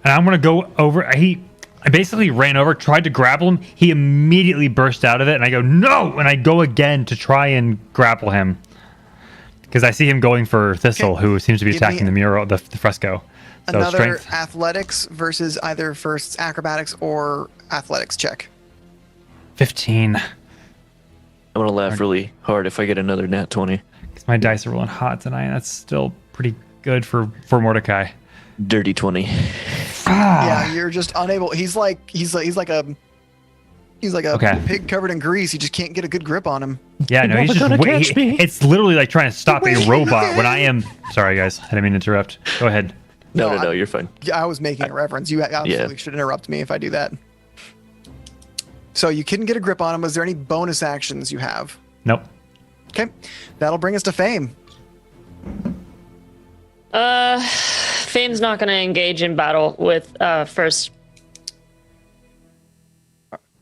And I'm gonna go over. I basically ran over, tried to grapple him. He immediately burst out of it, and I go no, and I go again to try and grapple him because I see him going for Thistle, Okay. who seems to be Give me attacking the mural, the fresco. So Another strength. athletics versus either first acrobatics or athletics check. 15. I'm going to laugh really hard if I get another nat 20. 'Cause my dice are rolling hot tonight. That's still pretty good for Mordecai. Dirty 20. Yeah, you're just unable. He's like a Okay. pig covered in grease. You just can't get a good grip on him. Yeah, no, he's never just gonna catch me. It's literally like trying to stop Wait, a robot wait. when I am. Sorry, guys. I didn't mean to interrupt. Go ahead. No, you're fine. Yeah, I was making a reference. You absolutely should interrupt me if I do that. So you couldn't get a grip on him. Was there any bonus actions you have? Nope. Okay, that'll bring us to Fame. Fame's not going to engage in battle with first.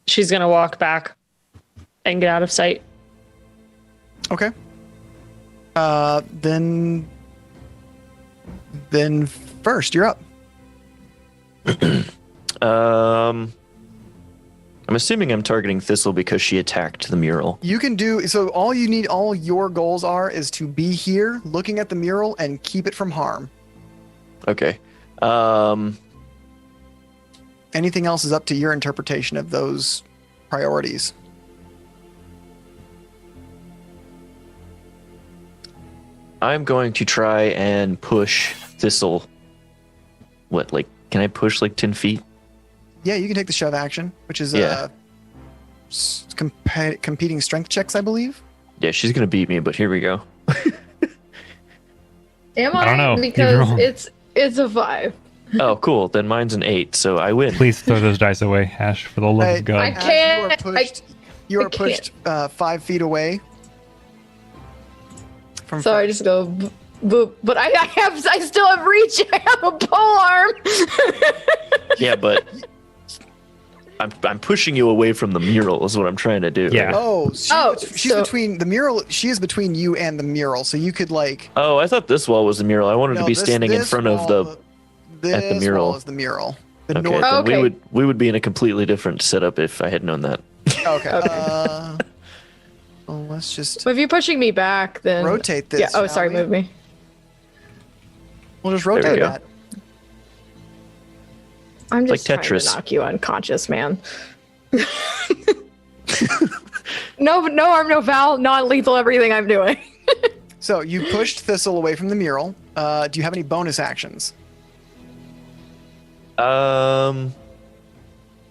She's going to walk back and get out of sight. Okay. Then first, you're up. I'm assuming I'm targeting Thistle because she attacked the mural. You can do so. All your goals is to be here, looking at the mural, and keep it from harm. Okay. Anything else is up to your interpretation of those priorities. I'm going to try and push Thistle. What, like, can I push like 10 feet? Yeah, you can take the shove action, which is Yeah. competing strength checks, I believe. Yeah, she's going to beat me, but here we go. Am I don't know. You're Because wrong. it's a 5. Oh, cool. Then mine's an 8, so I win. Please throw those dice away, Ash, for the love Hey, of God. I As can't- you are I pushed 5 feet away. From So I just go boop, boop. But I still have reach. I have a pole arm. Yeah, but I'm pushing you away from the mural is what I'm trying to do. Yeah. She's so- between the mural. She is between you and the mural, so you could like. Oh, I thought this wall was the mural. I wanted No, to be this- standing in this front of the. wall- at the this mural. wall is the mural. The Okay, north. then Okay. we would be in a completely different setup if I had known that. Okay. Well, let's just So if you're pushing me back, then rotate this. Yeah. Oh, shall sorry. we? Move me. We'll just we rotate go. that. I'm like just trying Tetris. to knock you unconscious, man. No arm, no foul, non-lethal. Everything I'm doing. So you pushed Thistle away from the mural. Do you have any bonus actions?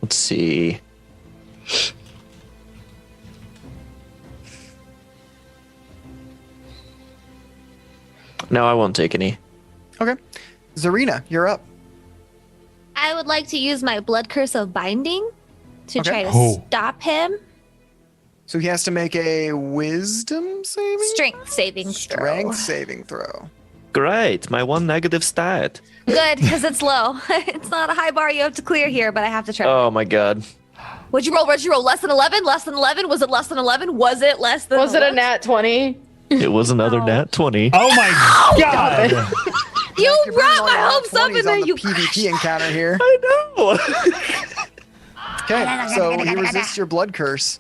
Let's see. No, I won't take any. Okay. Zarina, you're up. I would like to use my blood curse of binding to Okay. try to Oh. stop him. So he has to make a wisdom saving? Strength saving throw. Strength saving throw. Great, my one negative stat. Good, because it's low. It's not a high bar you have to clear here, but I have to try. Oh my god. What'd you roll? What'd you roll? Less than 11? Less than 11? Was it less than 11? Was it less than Was it a 11? nat 20? It was another nat 20. Oh my god! You You're bringing brought all my your hopes up 20s and then on the you PvP encounter here. I know. Okay, so he resists your blood curse.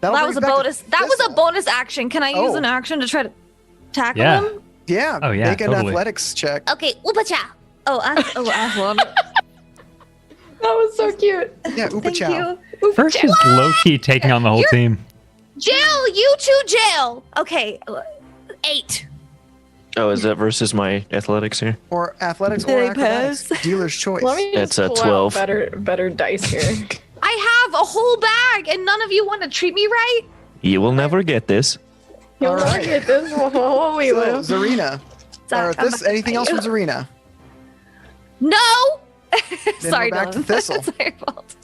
That'll That bring was us a back to bonus. That was a Thistle. bonus action. Can I use Oh. an action to try to tackle Yeah. him? Yeah. Oh, yeah, Make an totally. athletics check. Okay, Upacha. Oh, I love it. That was so cute. Yeah, Thank Upachow. you. First is low key taking on the whole team. Jail, you two jail. Okay, 8. Oh, is that versus my athletics here? Or athletics Did or I acrobatics. pass? Dealer's choice. Let me It's just a pull 12. out better dice here. I have a whole bag, and none of you want to treat me right. You will never get this. You'll All never right. get this. Oh, we So, will. Zarina. Zach, Or I'm this, not anything gonna else fight from Zarina? No. Sorry, we're back to Dylan. Thistle. It's my fault.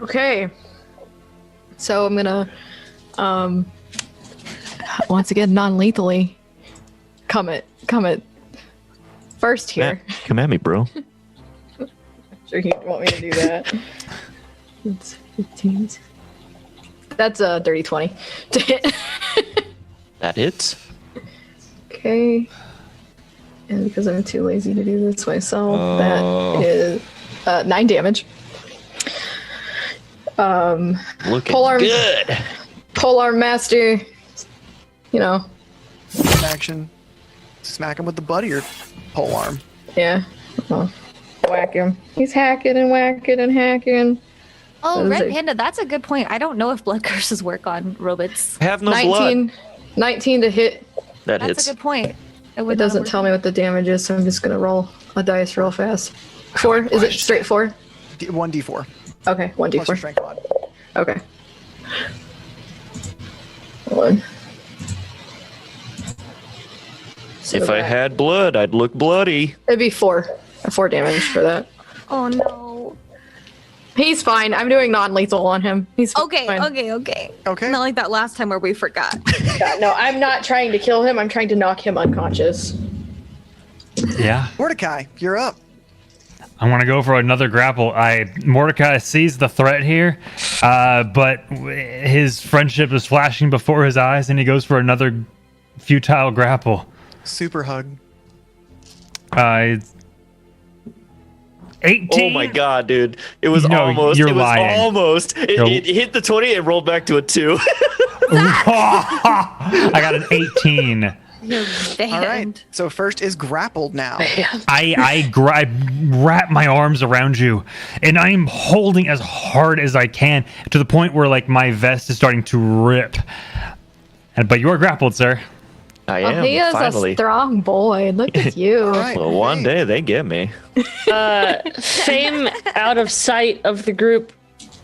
Okay. So I'm gonna once again non-lethally come at first here. Come at me, bro. Sure you want me to do that. It's 15. That's a dirty 20 to hit. That hits. Okay. And because I'm too lazy to do this myself, Oh. that is 9 damage. Looking Polearm. good. Polearm Master, you know, Action. Smack him with the butt of your pole arm. yeah. Well, whack him. He's hacking and whacking and hacking. Oh, What is Red it? Panda, that's a good point. I don't know if blood curses work on robots. I have no blood. 19 to hit. That That's hits. a good point. It doesn't tell me what the damage is, so I'm just gonna roll a dice real fast. 4? Is it straight 4? 1d4. Okay, Plus your 1d4. strength mod. Okay. 1. So If I that- had blood, I'd look bloody. It'd be 4. 4 damage for that. Oh no. He's fine. I'm doing non-lethal on him. He's Okay, fine. okay. Okay. Not like that last time where we forgot. Yeah, no, I'm not trying to kill him. I'm trying to knock him unconscious. Yeah. Mordecai, you're up. I want to go for another grapple. Mordecai sees the threat here, but his friendship is flashing before his eyes, and he goes for another futile grapple. Super hug. 18. Oh my god, dude. It was No, almost. you're It was lying. almost. It hit the 20 and rolled back to a 2. I got an 18. All right. So first is grappled now. I wrap my arms around you, and I'm holding as hard as I can to the point where like my vest is starting to rip. But you are grappled, sir. I Oh, am, he is finally. a strong boy. Look at you. All right. Well, one hey. day they get me. Fame out of sight of the group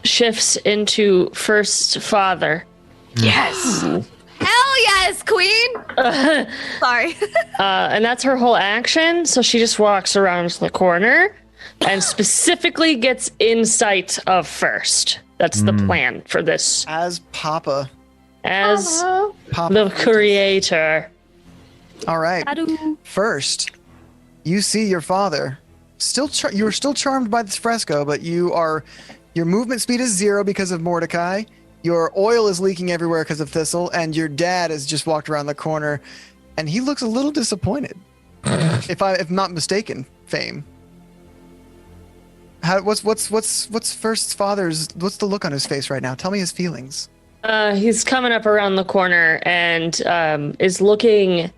shifts into first father. Yes. Hell yes, queen! Sorry. And that's her whole action. So she just walks around the corner and specifically gets in sight of first. That's the plan for this. As Papa. As Papa. the creator. All right. Adu. First, you see your father. You are still charmed by this fresco, but your movement speed is 0 because of Mordecai. Your oil is leaking everywhere because of Thistle, and your dad has just walked around the corner, and he looks a little disappointed. if not mistaken, Fame. What's First's father's? What's the look on his face right now? Tell me his feelings. He's coming up around the corner and is looking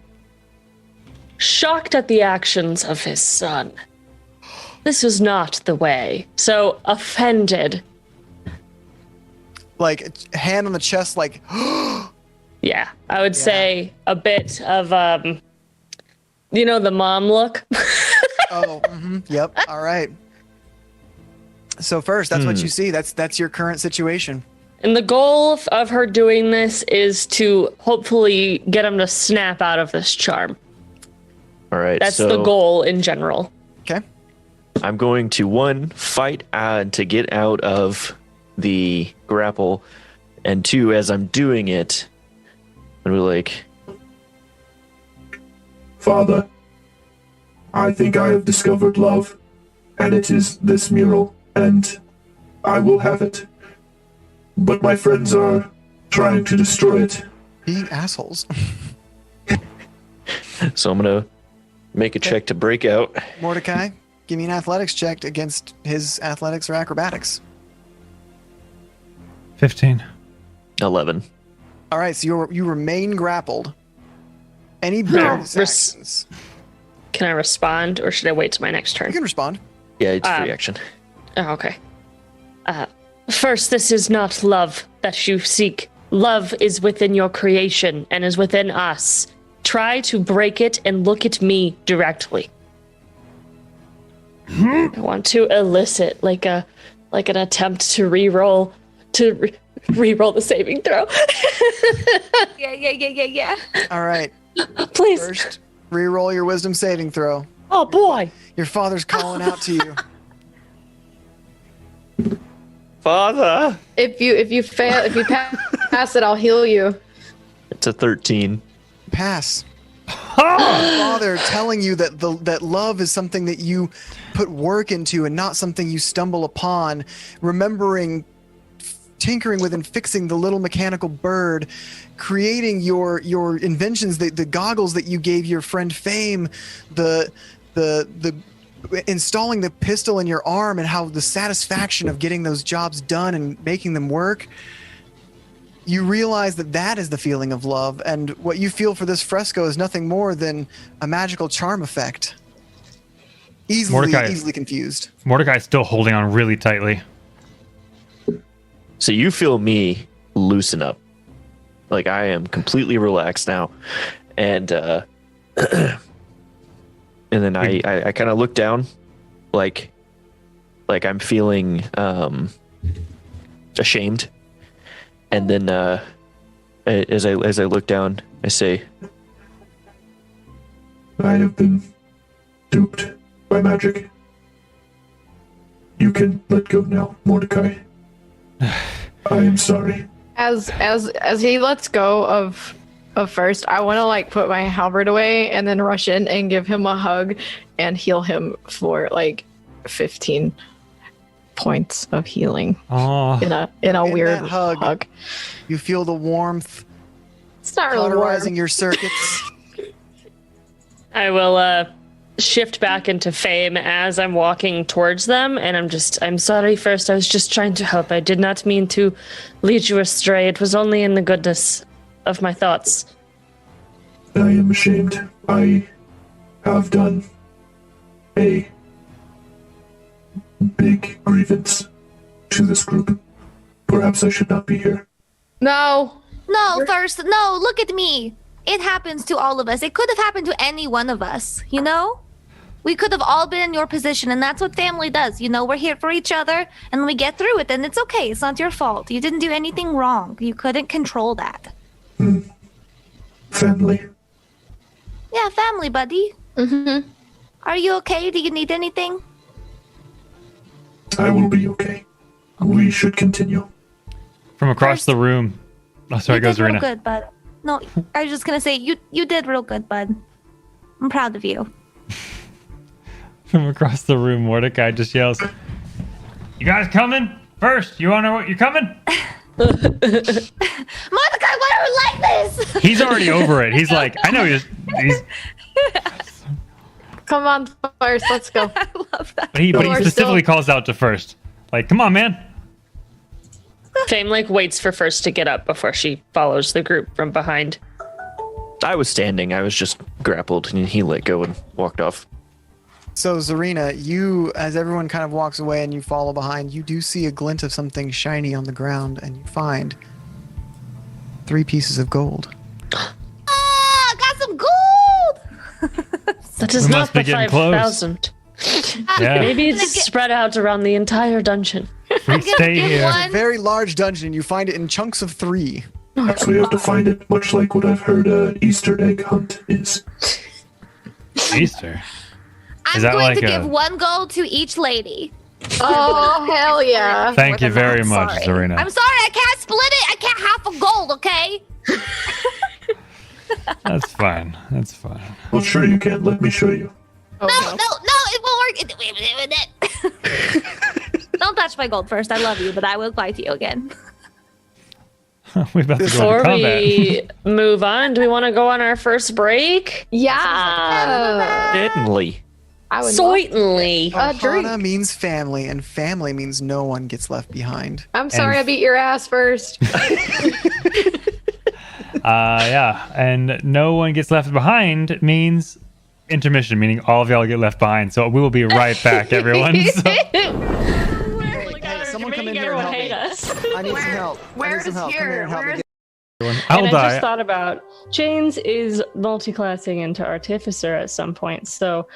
shocked at the actions of his son. This was not the way. So offended. Like hand on the chest, like. Yeah, I would say a bit of, the mom look. Oh, yep. All right. So first, that's what you see. That's your current situation. And the goal of her doing this is to hopefully get him to snap out of this charm. All right. That's the goal in general. Okay. I'm going to fight to get out of the grapple, and 2, as I'm doing it, I'm like, Father, I think I have discovered love, and it is this mural, and I will have it. But my friends are trying to destroy it. Being assholes. So I'm gonna make a check to break out. Mordecai, give me an athletics check against his athletics or acrobatics. 15. 11. All right, so you remain grappled. Any bonus actions? Can I respond, or should I wait till my next turn? You can respond. Yeah, it's free action. Oh, okay. First, this is not love that you seek. Love is within your creation and is within us. Try to break it and look at me directly. I want to elicit like an attempt to re-roll the saving throw. Yeah. All right. Please. First, re-roll your wisdom saving throw. Oh boy. Your father's calling out to you. Father! If you pass it, I'll heal you. It's a 13. Pass. Father telling you that love is something that you put work into and not something you stumble upon. Remembering, tinkering with and fixing the little mechanical bird, creating your inventions, the goggles that you gave your friend Fame, the installing the pistol in your arm, and how the satisfaction of getting those jobs done and making them work. You realize that is the feeling of love, and what you feel for this fresco is nothing more than a magical charm effect. Easily confused. Mordecai's still holding on really tightly. So you feel me loosen up. Like I am completely relaxed now. And and then I kind of look down like I'm feeling ashamed. And then as I look down, I say, I have been duped by magic. You can let go now, Mordecai. I am sorry. As he lets go of first, I want to like put my halberd away and then rush in and give him a hug and heal him for like 15 points of healing. Oh. In a weird hug. You feel the warmth. It's not really cauterizing warm. your circuits. I will shift back into Fame as I'm walking towards them, and I'm sorry first. I was just trying to help. I did not mean to lead you astray. It was only in the goodness of my thoughts. I am ashamed. I have done a big grievance to this group. Perhaps I should not be here. No, First, look at me. It happens to all of us. It could have happened to any one of us, you know? We could have all been in your position, and that's what family does. You know, we're here for each other, and we get through it, and it's okay. It's not your fault. You didn't do anything wrong. You couldn't control that. Family. Yeah, family, buddy. Mm-hmm. Are you okay? Do you need anything? I will be okay. We should continue. From across the room. Oh, sorry, you goes did real Arena. good, bud. No, I was just gonna say you did real good, bud. I'm proud of you. From across the room, Mordecai just yells, "You guys coming? First, you wanna know what you're coming?" Mordecai, why are we like this? He's already over it. He's like, I know he's come on first, let's go. I love that. but he We're specifically still- calls out to First. Like, come on, man. Fame like waits for First to get up before she follows the group from behind. I was standing. I was just grappled, and he let go and walked off. So, Zarina, you, as everyone kind of walks away and you follow behind, you do see a glint of something shiny on the ground, and you find 3 pieces of gold. Ah, got some gold! That is We not must be the getting close. 5,000. Yeah. Maybe it's spread out around the entire dungeon. We stay give here. one- A very large dungeon. You find it in chunks of 3. So you have to find it, much like what I've heard Easter egg hunt is. Easter. I'm that going like to give a- 1 gold to each lady. Oh, hell yeah. Thank you very I'm much, sorry. Serena. I'm sorry, I can't split it. I can't half a gold, okay? That's fine. That's fine. Well, sure you can. Let me show you. No, it won't work. Don't touch my gold first. I love you, but I will fight you again. We're about to go Before into combat. we move on, do we want to go on our first break? Yeah. Certainly. I would Certainly. drink. Ohana means family, and family means no one gets left behind. I'm sorry I beat your ass first. Yeah, and no one gets left behind means intermission, meaning all of y'all get left behind. So we will be right back, everyone. So, Hey, someone come in here and help me. I need some help. where I need some is help. Come here? here and help me. Where is- I'll and I die. just thought about James is multi-classing into artificer at some point, so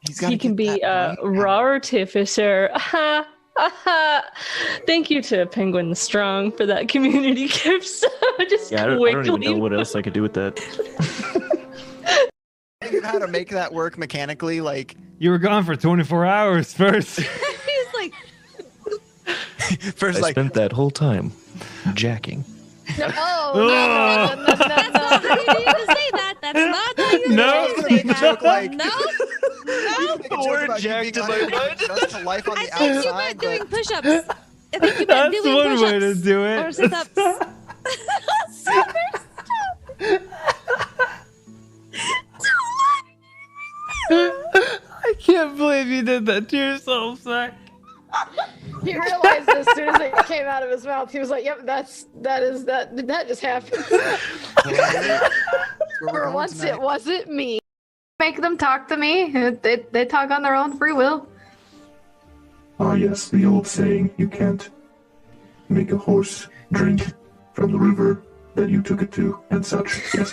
He's gotta he can get be that a brain raw artificer. Thank you to Penguin the Strong for that community gift. So just Yeah, I don't even quickly- know what else I could do with that. Think of how to make that work mechanically, like You were gone for 24 hours first. He's like, first I like spent that whole time jacking. No, Ugh. no. you need to say that. That's not how you No. need to say that. joke like No. make a joke word about you jacked being in my unable to adjust to life on I the think you outside, meant but doing push-ups. I think you meant That's doing one push-ups. way to do Or it. sit-ups. I can't believe you did that to yourself, Zach. He realized as soon as it came out of his mouth, he was like, "Yep, that just happened." For once, it wasn't me. Make them talk to me. They talk on their own free will. Ah, yes, the old saying, you can't make a horse drink from the river that you took it to, and such. Yes.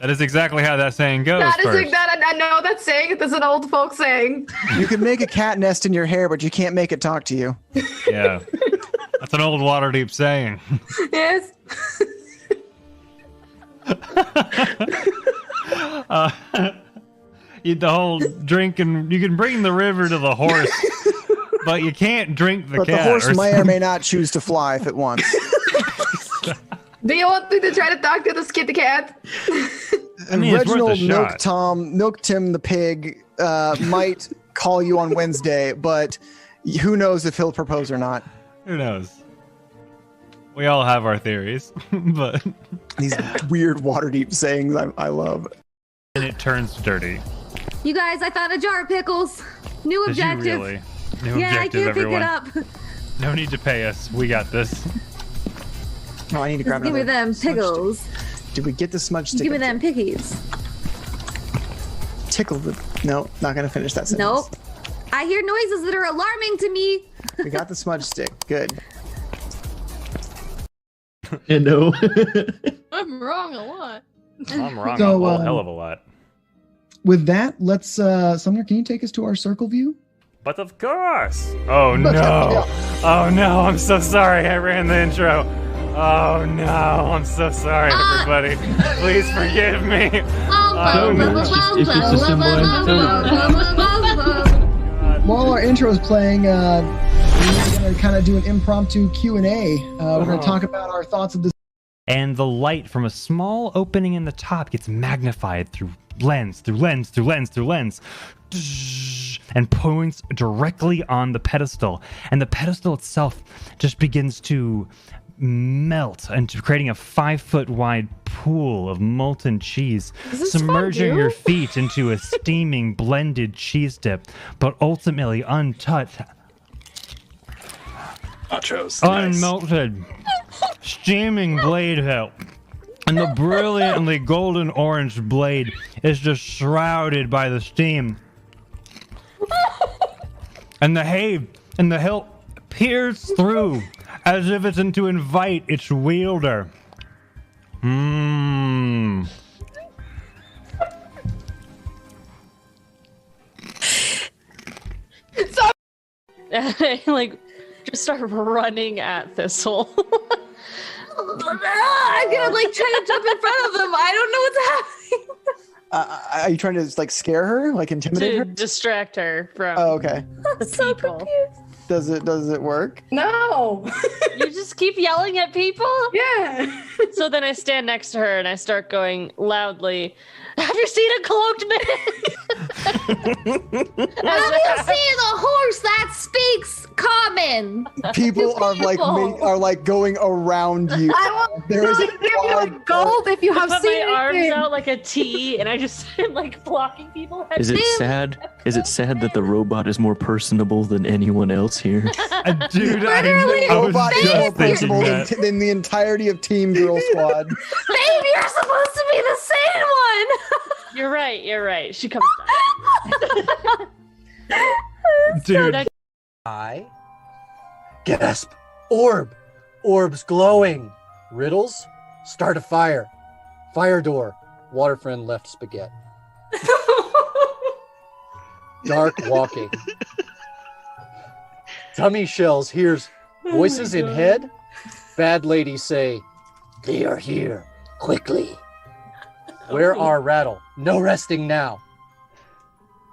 That is exactly how that saying goes. That is first. that. I know that saying. It's an old folk saying. You can make a cat nest in your hair, but you can't make it talk to you. Yeah. That's an old Waterdeep saying. Yes. The whole drinking, you can bring the river to the horse, but you can't drink the But cat. the horse or may or something. may not choose to fly if it wants. Do you want me to try to talk to the kitty cat? I mean, it's worth a Reginald shot. Milk Tim the pig might call you on Wednesday, but who knows if he'll propose or not. Who knows? We all have our theories, but These weird Waterdeep sayings I love. and it turns dirty. You guys, I found a jar of pickles. New Did you objective. really? New Yeah, I objective, can't everyone. pick it up. No need to pay us. We got this. Oh, I need to grab Give me another them smudge pickles. stick. Did we get the smudge stick? Give me them pickies. Tickle the. No, not gonna finish that sentence. Nope. I hear noises that are alarming to me. We got the smudge stick. Good. You know. I'm wrong a lot. I'm wrong So, a whole hell of a lot. With that, let's Sumner, can you take us to our circle view? But of course. Oh no. Yeah. Oh no. I'm so sorry. I ran the intro. Oh no. I'm so sorry, everybody. Please forgive me. If it's a symbol, While our intro is playing, we're going to kind of do an impromptu Q&A. We're going to talk about our thoughts of this. And the light from a small opening in the top gets magnified through lens, and points directly on the pedestal. And the pedestal itself just begins to melt into creating a 5-foot wide pool of molten cheese, submerging your feet into a steaming blended cheese dip, but ultimately untouched, Nachos. unmelted, steaming blade hilt. And the brilliantly golden orange blade is just shrouded by the steam. And the hilt peers through as if it's to invite its wielder. Mmm. and I like just start running at Thistle. I'm gonna like try to jump in front of them. I don't know what's happening. Are you trying to like scare her, like intimidate To her? distract her from Oh, okay. the So people. confused. Does it work? No. You just keep yelling at people? Yeah. So then I stand next to her and I start going loudly, "Have you seen a cloaked man?" Have you seen a horse that speaks common? People are like People. are like going around you. I will There is a give you a quad- gold if you have Put seen my arms anything. out like a T and I just am like blocking people. Is it sad? Is it sad that the robot is more personable than anyone else here? Dude, Literally, I was Robot is more just thinking principled that. than the entirety of Team Girl Squad. Babe, you're supposed to be the sane one. You're right. She comes Dude, back. I gasp. Orb. Orbs glowing. Riddles. Start a fire. Fire door. Water friend left spaghetti. Dark walking. Tummy shells hears voices in head. Bad lady say, "They are here. Quickly." Where are Rattle? No resting now.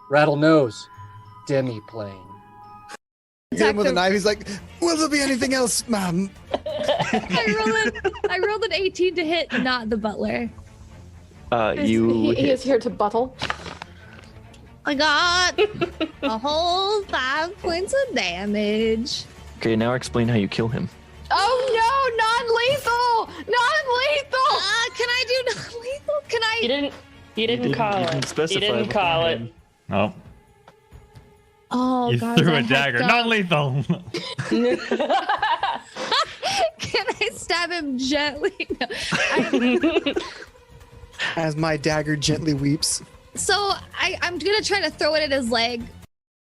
Rattle knows. Demi playing. Hit him with a knife. He's like, "Will there be anything else, Mom?" I rolled an 18 to hit, not the butler. You He is here to buttle. I got a whole 5 points of damage. Okay, now explain how you kill him. Oh no, non-lethal! Can I do non-lethal? Can I? You didn't call you didn't it. specify You didn't call it. oh, Oh, you God, threw I a had dagger. to- Non-lethal. Can I stab him gently? No. As my dagger gently weeps. So I'm gonna try to throw it at his leg.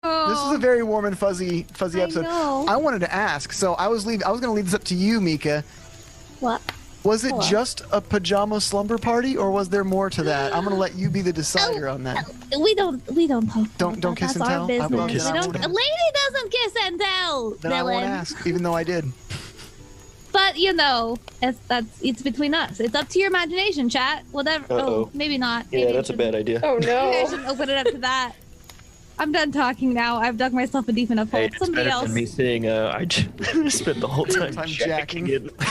This is a very warm and fuzzy episode. know. I wanted to ask. So I was going to leave this up to you, Mika. What? Was it Hello. just a pajama slumber party, or was there more to that? I'm going to let you be the decider on that. We don't talk. Don't about kiss that. and That's tell? our I business. won't We kiss and don't. tell. A lady doesn't kiss and tell. Then I won't Dylan. ask, even though I did. But you know, it's between us. It's up to your imagination, chat. Whatever. Uh-oh. Oh, maybe not. Yeah, Maybe that's a bad idea. Oh Maybe I no. shouldn't open it up to that. I'm done talking now. I've dug myself a deep enough hole. Hey, it's Somebody better else. than me saying I spent the whole time I'm jacking jacking. it.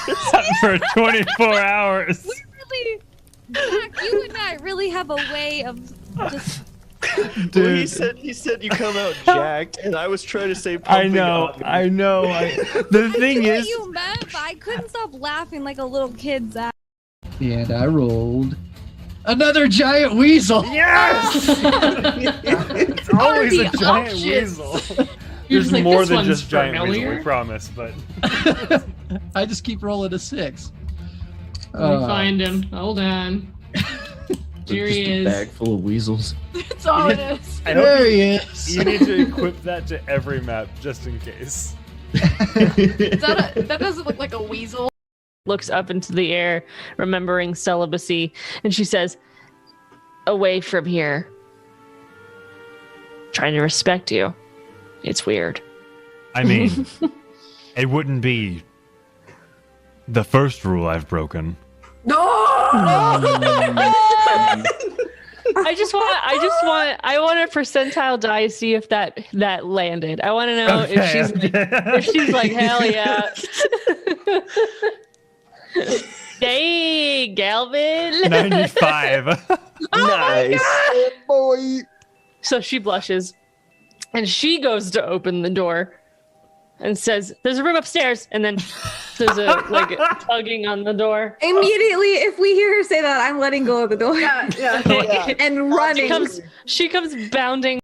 For 24 hours. We really, Jack, you and I really have a way of just. Well, he Dude, said you come out jacked, and I was trying to say I pumping know. up. The thing I knew is, what you meant, but I couldn't stop laughing like a little kid. Zach. And I rolled another giant weasel. it's always a the giant options. weasel. You're There's just like, more "This than one's just giant weasel, familiar." we promise. But I just keep rolling a 6. Let me find him. Hold on. Here he Just a is. bag full of weasels. That's all it is. I hope There he is. you need to equip that to every map just in case. That doesn't look like a weasel. Looks up into the air, remembering celibacy, and she says, "Away from here. Trying to respect you. It's weird." I mean, it wouldn't be the first rule I've broken. I want a percentile die to see if that landed. I want to know if she's like, hell yeah. Hey, Galvin. 95. Nice. Boy. So she blushes and she goes to open the door and says, "There's a room upstairs." And then there's a tugging on the door. Immediately, if we hear her say that, I'm letting go of the door Yeah. and running. She comes bounding.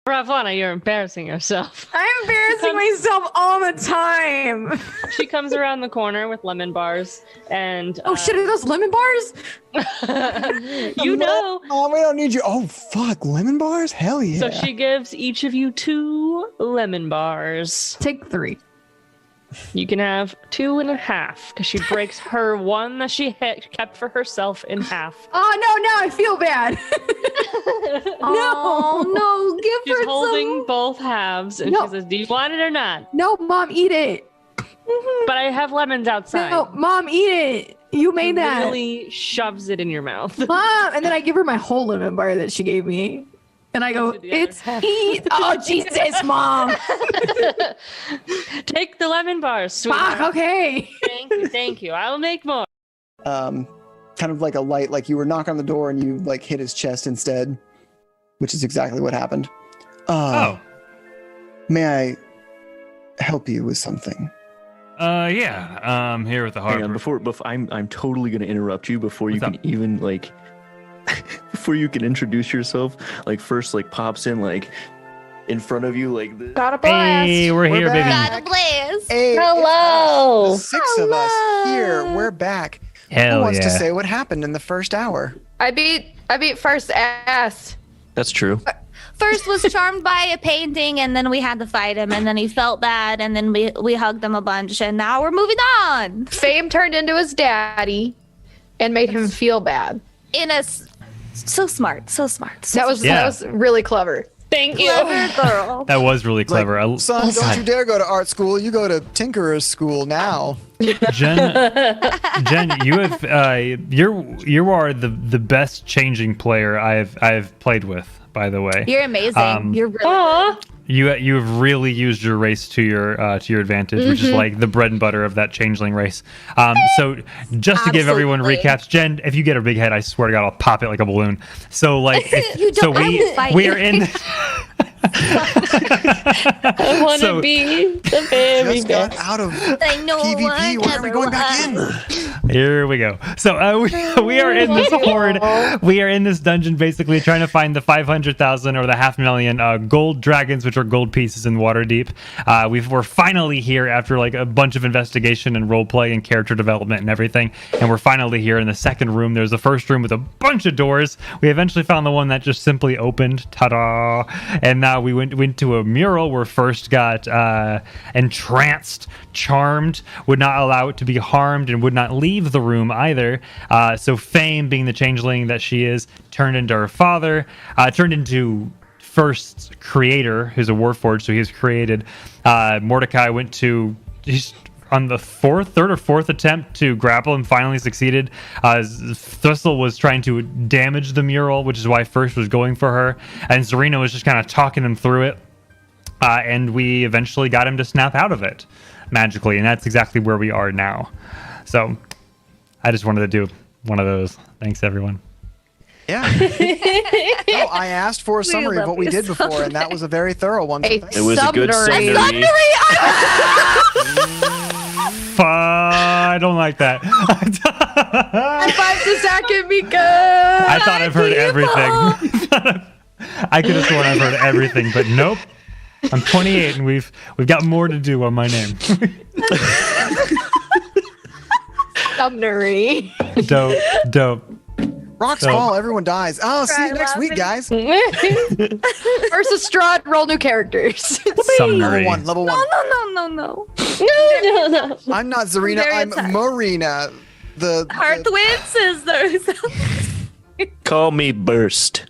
Ravana, you're embarrassing yourself. I'm embarrassing myself all the time. She comes around the corner with lemon bars and Oh shit, are those lemon bars? you know. Mom, we don't need you. Oh, fuck. Lemon bars? Hell yeah. So she gives each of you 2 lemon bars. Take 3. You can have 2.5 because she breaks her one that she kept for herself in half. Oh no, now I feel bad. No, give She's her holding some. both halves, and No. she says, "Do you want it or not?" No, Mom, eat it. But I have lemons outside. No, Mom, eat it. You made that. Really shoves it in your mouth. Mom, and then I give her my whole lemon bar that she gave me. And I go, it's eat. Oh, Jesus, Mom. Take the lemon bars, sweetheart. Fuck, okay. Thank you. I'll make more. Kind of like a light, like you were knocking on the door and you like hit his chest instead, which is exactly what happened. May I help you with something? Yeah. Here with the Hang hard. on, before I'm totally gonna interrupt you before you What's can even like before you can introduce yourself. Like first, like pops in like in front of you like this. Got a blast. Hey, we're here, baby. God bless. Hey, Hello. it's us, the 6 of us here. We're back. Hell Who wants to yeah. say what happened in the first hour? I beat first ass. That's true. First was charmed by a painting, and then we had to fight him, and then he felt bad, and then we hugged him a bunch, and now we're moving on. Fame turned into his daddy and made him feel bad. So smart. That was Yeah. that was really clever. Thank you. Clever girl. That was really clever. Son, don't you dare go to art school. You go to tinkerer's school now. Jen, you have you are the best changing player I've played with. By the way, You're amazing. You're really Aw. you've really used your race to your advantage, which is like the bread and butter of that changeling race. So just to give everyone Absolutely. recaps, Jen, if you get a big head, I swear to God, I'll pop it like a balloon. So like, You don't have to fight. we are in. I want to So- be the very Just got best. out of I know PvP. Why are we going back in? Here we go. So we are in this horde. We are in this dungeon, basically trying to find the 500,000 or the 500,000 gold dragons, which are gold pieces in Waterdeep. We're finally here after like a bunch of investigation and role play and character development and everything, and we're finally here in the second room. There's the first room with a bunch of doors. We eventually found the one that just simply opened. Ta-da! And now we went to a mural where first got entranced, charmed, would not allow it to be harmed, and would not leave the room either. So Fame, being the changeling that she is, turned into her father, turned into first creator, who's a warforged, so he's created. Mordecai went to... He's on the third or fourth attempt to grapple and finally succeeded. Thistle was trying to damage the mural, which is why First was going for her. And Zarina was just kind of talking him through it. And we eventually got him to snap out of it magically. And that's exactly where we are now. So I just wanted to do one of those. Thanks, everyone. Yeah. No, I asked for a summary of love what we you did so before, and that was a very thorough one. So A thanks. It was a good Summary. summary. I don't like that. High five to Zach and Mika. I thought I've heard everything. I could have sworn I've heard everything, but nope. I'm 28 and we've got more to do on my name. Summary. Dope. Rocks So- fall, everyone dies. Oh, see you Right, next week, laughing. guys. Versus Strahd, roll new characters. Summary. Level one. No. No. I'm not Zarina, Very I'm attacked. Marina. Heart wins is there. Call me Burst.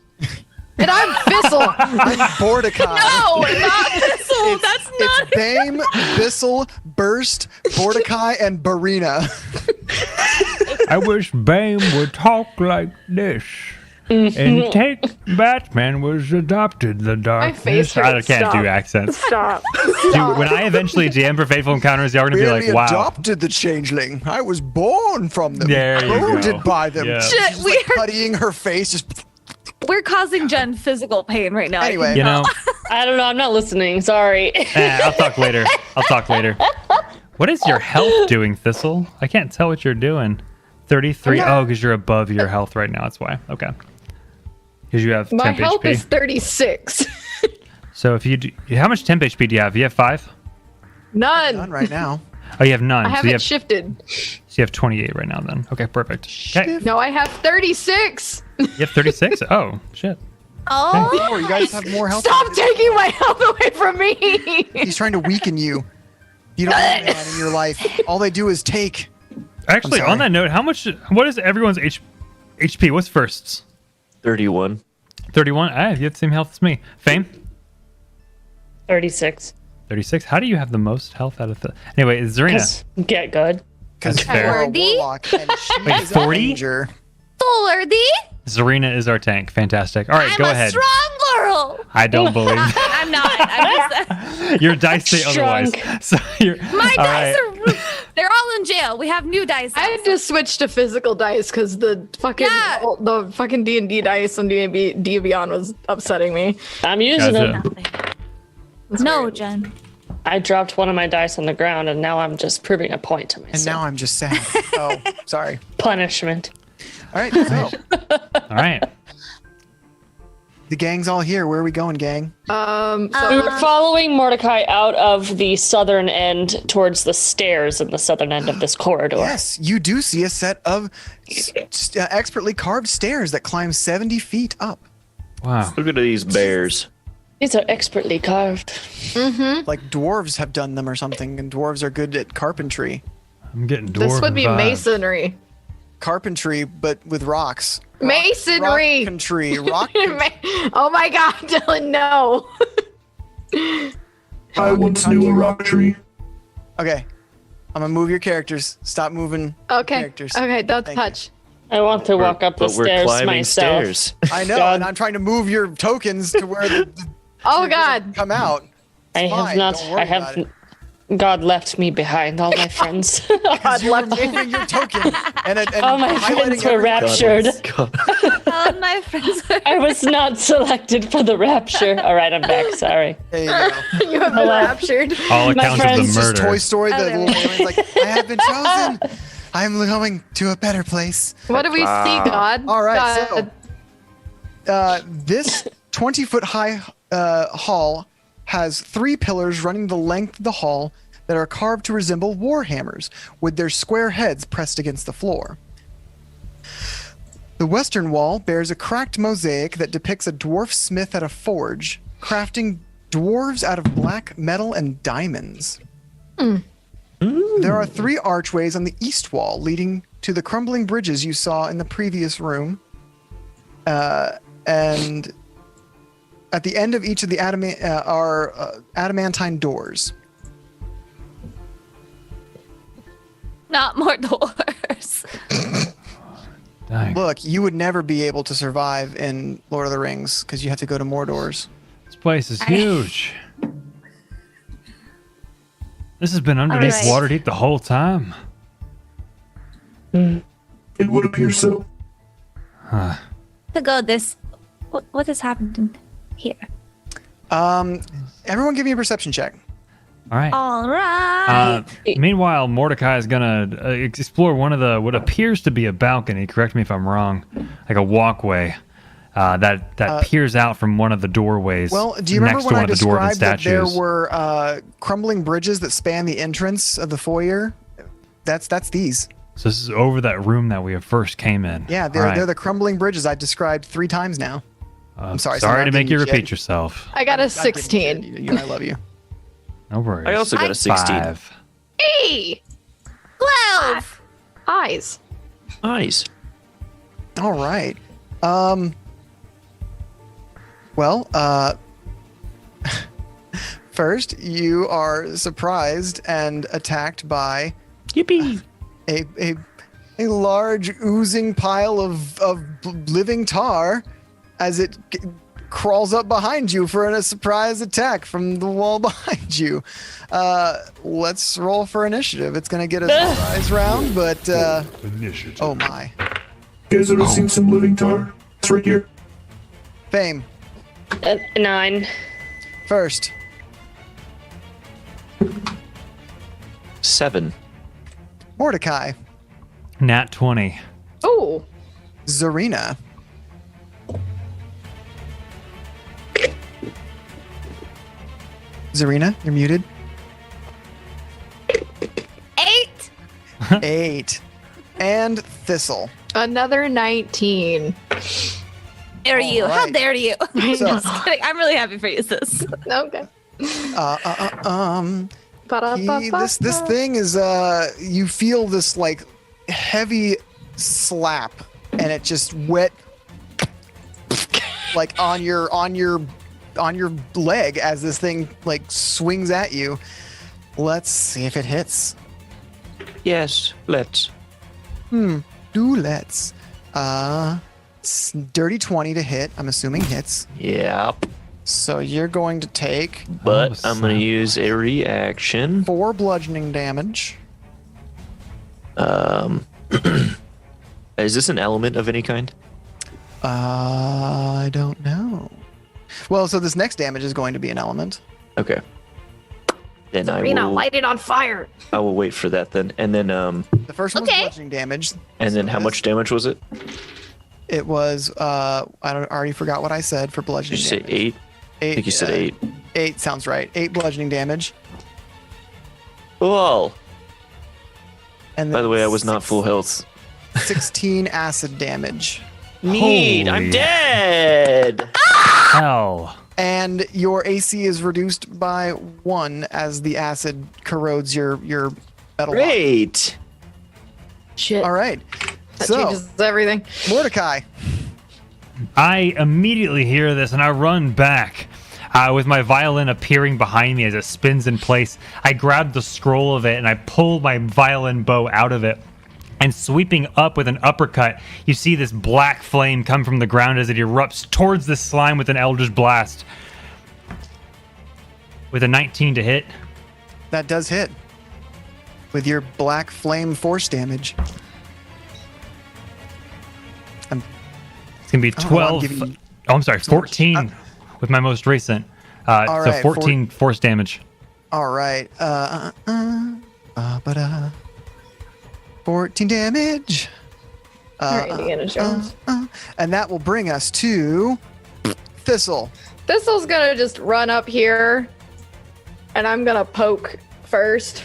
And I'm Thistle. I'm Mordecai. No, not Thistle. That's not It's Bame, Bissell, Burst, Mordecai, and Barina. I wish Bame would talk like this. And take Batman was adopted the darkness. face I hurts. can't Stop. do accents. Stop. Dude, when I eventually DM for Faithful Encounters, y'all are gonna be Really like, wow. adopted the changeling. I was born from them. There you go. Molded by them. Yeah. Shit, Just like puttying her face. Just We're causing Jen physical pain right now. Anyway. You know, I don't know. I'm not listening. Sorry. I'll talk later. What is your health doing, Thistle? I can't tell what you're doing. 33. Oh, because you're above your health right now. That's why. Okay. Because you have My temp health HP. is 36. So if you do, how much temp HP do you have? You have 5? done None. right now. Oh, you have none. I So you haven't have, shifted. so you have 28 right now then. Okay, perfect. Okay. No, I have 36. You have 36? Oh, shit. Oh, More, you guys have more health. Stop taking my health away from me. He's trying to weaken you. You don't want man in your life. All they do is take. Actually, on that note, what is everyone's HP? What's firsts? 31. 31? You have the same health as me. Fame? 36. 36? How do you have the most health out of the... Anyway, Zarina. Get good. That's fair. Worthy? Wait, 40? 40? Zarina is our tank. Fantastic. All right, I'm go a ahead. strong girl. I don't believe I'm not. I'm just, your dice say otherwise. So my dice are. They're all in jail. We have new dice. I had to switch to physical dice because the fucking D&D dice on D&D Beyond was upsetting me. I'm using them. No, Jen. I dropped one of my dice on the ground, and now I'm just proving a point to myself. And now I'm just sad. Oh, sorry. Punishment. All right, so. All right. The gang's all here. Where are we going, gang? We were following Mordecai out of the southern end towards the stairs in the southern end of this corridor. Yes, you do see a set of expertly carved stairs that climb 70 feet up. Wow. Look at these bears. These are expertly carved. Mm-hmm. Like dwarves have done them or something, and dwarves are good at carpentry. I'm getting dwarf This would be vibes. masonry. Carpentry, but with rocks. Masonry. Rock. Oh my God, Dylan, no. I once knew a rock tree. Okay, I'm gonna move your characters. Stop moving. Okay. Characters. Okay, don't Thank touch. I want to walk up the But we're stairs climbing myself. stairs. I know, God. and I'm trying to move your tokens to where the Oh God. come out. I It's have fine, not. don't worry I about have. God left me behind. All my friends. God left me. Moving your token and All my highlighting friends were every- raptured. All my friends are. I was not selected for the rapture. All right, I'm back. Sorry. There you go. You have been raptured. All My accounts of friends the It's just murder. Toy Story. The Oh, there little we go. alien's like, I have been chosen. I'm going to a better place. What do we see, God? All right, God. This 20-foot high hall has 3 pillars running the length of the hall that are carved to resemble war hammers, with their square heads pressed against the floor. The western wall bears a cracked mosaic that depicts a dwarf smith at a forge, crafting dwarves out of black metal and diamonds. There are 3 archways on the east wall leading to the crumbling bridges you saw in the previous room. And at the end of each of the adamantine doors. Not more doors. Dang. Look, you would never be able to survive in Lord of the Rings because you have to go to more doors. This place is huge. This has been underneath All Waterdeep the whole time. It would appear so. To go this. What is happening here? Everyone give me a perception check. All right. All right. Meanwhile, Mordecai is gonna explore one of the what appears to be a balcony. Correct me if I'm wrong. Like a walkway that peers out from one of the doorways. Well, do you remember next when to I one of the dwarven described that there statues. were crumbling bridges that span the entrance of the foyer? That's these. So this is over that room that we first came in. Yeah, they're the crumbling bridges I've described 3 times now. I'm sorry. Sorry I'm to make getting you shit. repeat yourself. I got a I'm getting 16. shit. You know I love you. No worries. I also got a 16. 5. Hey! 12. Eyes. Nice. All right. Well, first you are surprised and attacked by Yippee. a large oozing pile of living tar as it crawls up behind you for a surprise attack from the wall behind you. Let's roll for initiative. It's going to get a surprise round, but Initiative. oh my. You guys ever seen some living tar? It's right here. Fame, 9. first. 7. Mordecai, Nat 20. Oh, Zarina, Zarina, you're muted. 8. 8. And Thistle. another 19. Dare you? All How right. dare you? So, Just kidding. I'm really happy for you, sis. Okay. This thing is you feel this like heavy slap, and it just wet like on your leg as this thing like swings at you. Let's see if it hits. Yes, let's. Let's. It's dirty 20 to hit. I'm assuming hits. Yep. So you're going to take But I'm going to use a reaction. 4 bludgeoning damage. Is this an element of any kind? I don't know. Well, so this next damage is going to be an element. Okay. Then Serena, light it on fire. I will wait for that then. And then The first one was bludgeoning damage. and then how much damage was it? It was I already forgot what I said for bludgeoning Did you say damage. 8? I think you said 8. 8 sounds right. 8 bludgeoning damage. Whoa. And By then the way, I was not full health. 16 acid damage. Neat. I'm Holy dead. Hell. And your AC is reduced by 1 as the acid corrodes your metal. Great. Shit. All right. That So, changes everything. Mordecai. I immediately hear this and I run back. With my violin appearing behind me as it spins in place, I grab the scroll of it and I pull my violin bow out of it. And sweeping up with an uppercut, you see this black flame come from the ground as it erupts towards the slime with an Eldritch Blast. With a 19 to hit. That does hit. With your black flame force damage. It's going to be 12. Oh, I'm sorry, 14 with my most recent. So right, 14 force damage. All right. 14 damage. All right, Indiana Jones. And that will bring us to Thistle. Thistle's gonna just run up here, and I'm gonna poke first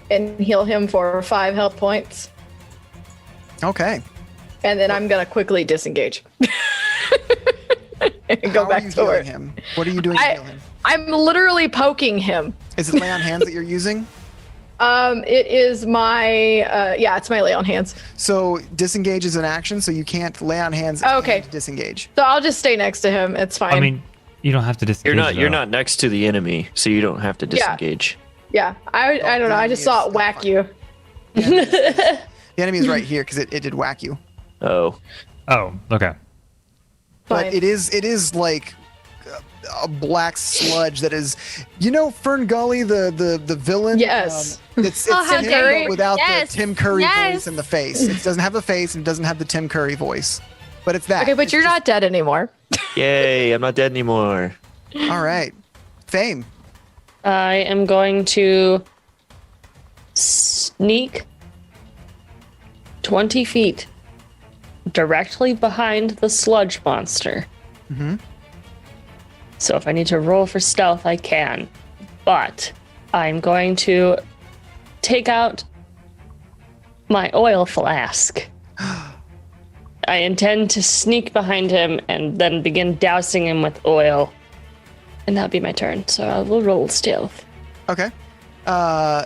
and heal him for 5 health points. Okay. And then I'm gonna quickly disengage. And How go are back you to healing work. him? What are you doing to heal him? I'm literally poking him. Is it lay on hands that you're using? It is my it's my lay on hands. So disengage is an action, so you can't lay on hands Okay. and disengage. So I'll just stay next to him. It's fine. I mean, you don't have to disengage. You're not next to the enemy, so you don't have to disengage. yeah, I don't know. I just saw it whack you. The enemy is right here because it did whack you. Oh. Oh, okay. But Fine. it is like a black sludge that is, Fern Gully, the villain. Yes. It's Oh, how Tim dare Curry you. without Yes. the Tim Curry Yes. voice in the face. It doesn't have the face and it doesn't have the Tim Curry voice. But it's that. Okay, but It's you're just- not dead anymore. Yay, I'm not dead anymore. All right. Fame. I am going to sneak 20 feet directly behind the sludge monster. Mm-hmm. So if I need to roll for stealth, I can. But I'm going to take out my oil flask. I intend to sneak behind him and then begin dousing him with oil. And that'll be my turn. So I will roll stealth. Okay. Oh,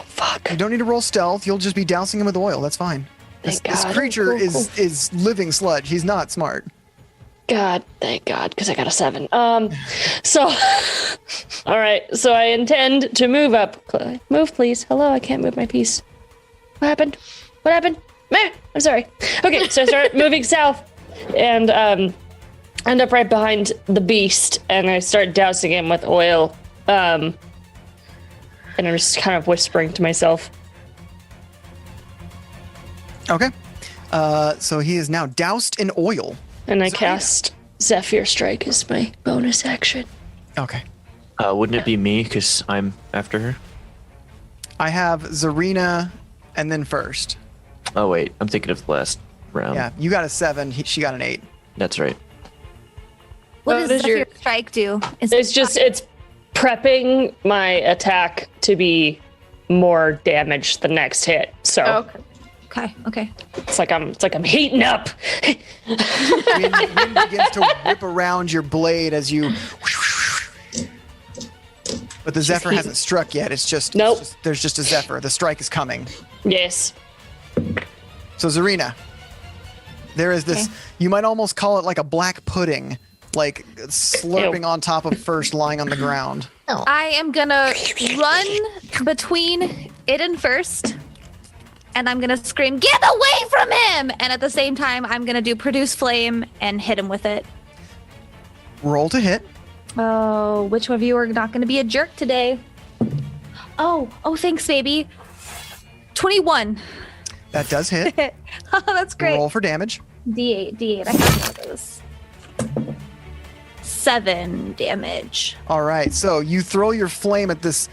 fuck. You don't need to roll stealth. You'll just be dousing him with oil. That's fine. This Thank God. creature Cool. is living sludge. He's not smart. God, thank God, because I got a 7. So, all right. So I intend to move up. Move, please. Hello, I can't move my piece. What happened? What happened? Meh, I'm sorry. Okay, so I start moving south and end up right behind the beast, and I start dousing him with oil. And I'm just kind of whispering to myself. Okay. So he is now doused in oil. And I cast Zephyr Strike as my bonus action. Okay. Wouldn't it be me because I'm after her? I have Zarina and then first. Oh wait, I'm thinking of the last round. Yeah, you got a 7. She got an 8. That's right. What What does is your- Zephyr Strike do? It's prepping my attack to be more damage the next hit. So Okay. it's like I'm heating up. Wind begins to whip around your blade as you. But But the Zephyr hasn't struck yet. It's just, there's just a Zephyr. The strike is coming. Yes. So Zarina, there is this, you might almost call it like a black pudding, like slurping on top of first lying on the ground. I am gonna run between it and first, and I'm gonna scream, "Get away from him!" And at the same time, I'm gonna do produce flame and hit him with it. Roll to hit. Oh, which one of you are not gonna be a jerk today? Oh, thanks, baby. 21. That does hit. Oh, that's great. Roll for damage. D8. I have one of those. 7 damage. All right, so you throw your flame at this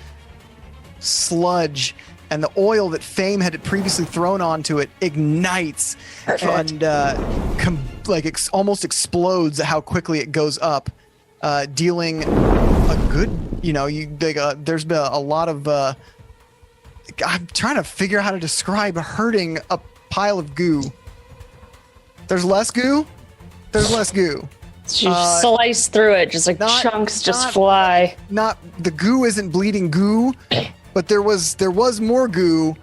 sludge, and the oil that Fame had previously thrown onto it ignites and almost explodes at how quickly it goes up, dealing a good, there's been a lot of, I'm trying to figure out how to describe hurting a pile of goo. There's less goo? There's less goo. You slice through it, just like chunks just fly. Not the goo isn't bleeding goo, but there was more goo,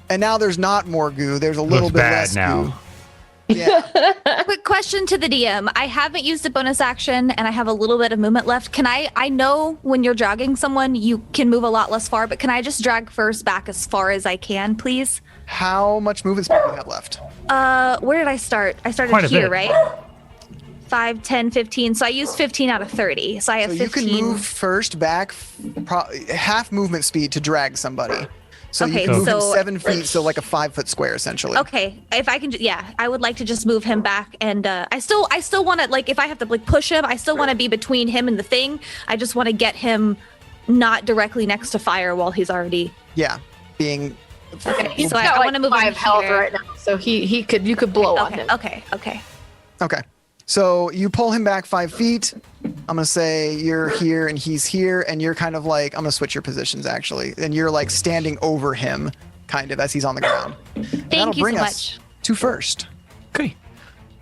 and now there's not more goo. There's a little bit less now. goo. Yeah. Quick question to the DM. I haven't used a bonus action, and I have a little bit of movement left. Can I know when you're dragging someone, you can move a lot less far, but can I just drag first back as far as I can, please? How much movement speed do you have left? Where did I start? I started here, right? 5, 10, 15. So I used 15 out of 30. So I have 15. You can move first back half movement speed to drag somebody. So you can move him 7 feet, so like a 5-foot square, essentially. Okay, if I can, I would like to just move him back, and I still want to, like, if I have to like push him, I still want to be between him and the thing. I just want to get him not directly next to fire while he's already. Yeah, being. He's so got I want to move 5 health here. right now, so you could blow on him. Okay. Okay. So you pull him back 5 feet. I'm gonna say you're here and he's here, and you're kind of like, I'm gonna switch your positions actually, and you're like standing over him, kind of as he's on the ground. Thank you so much. To first. Okay.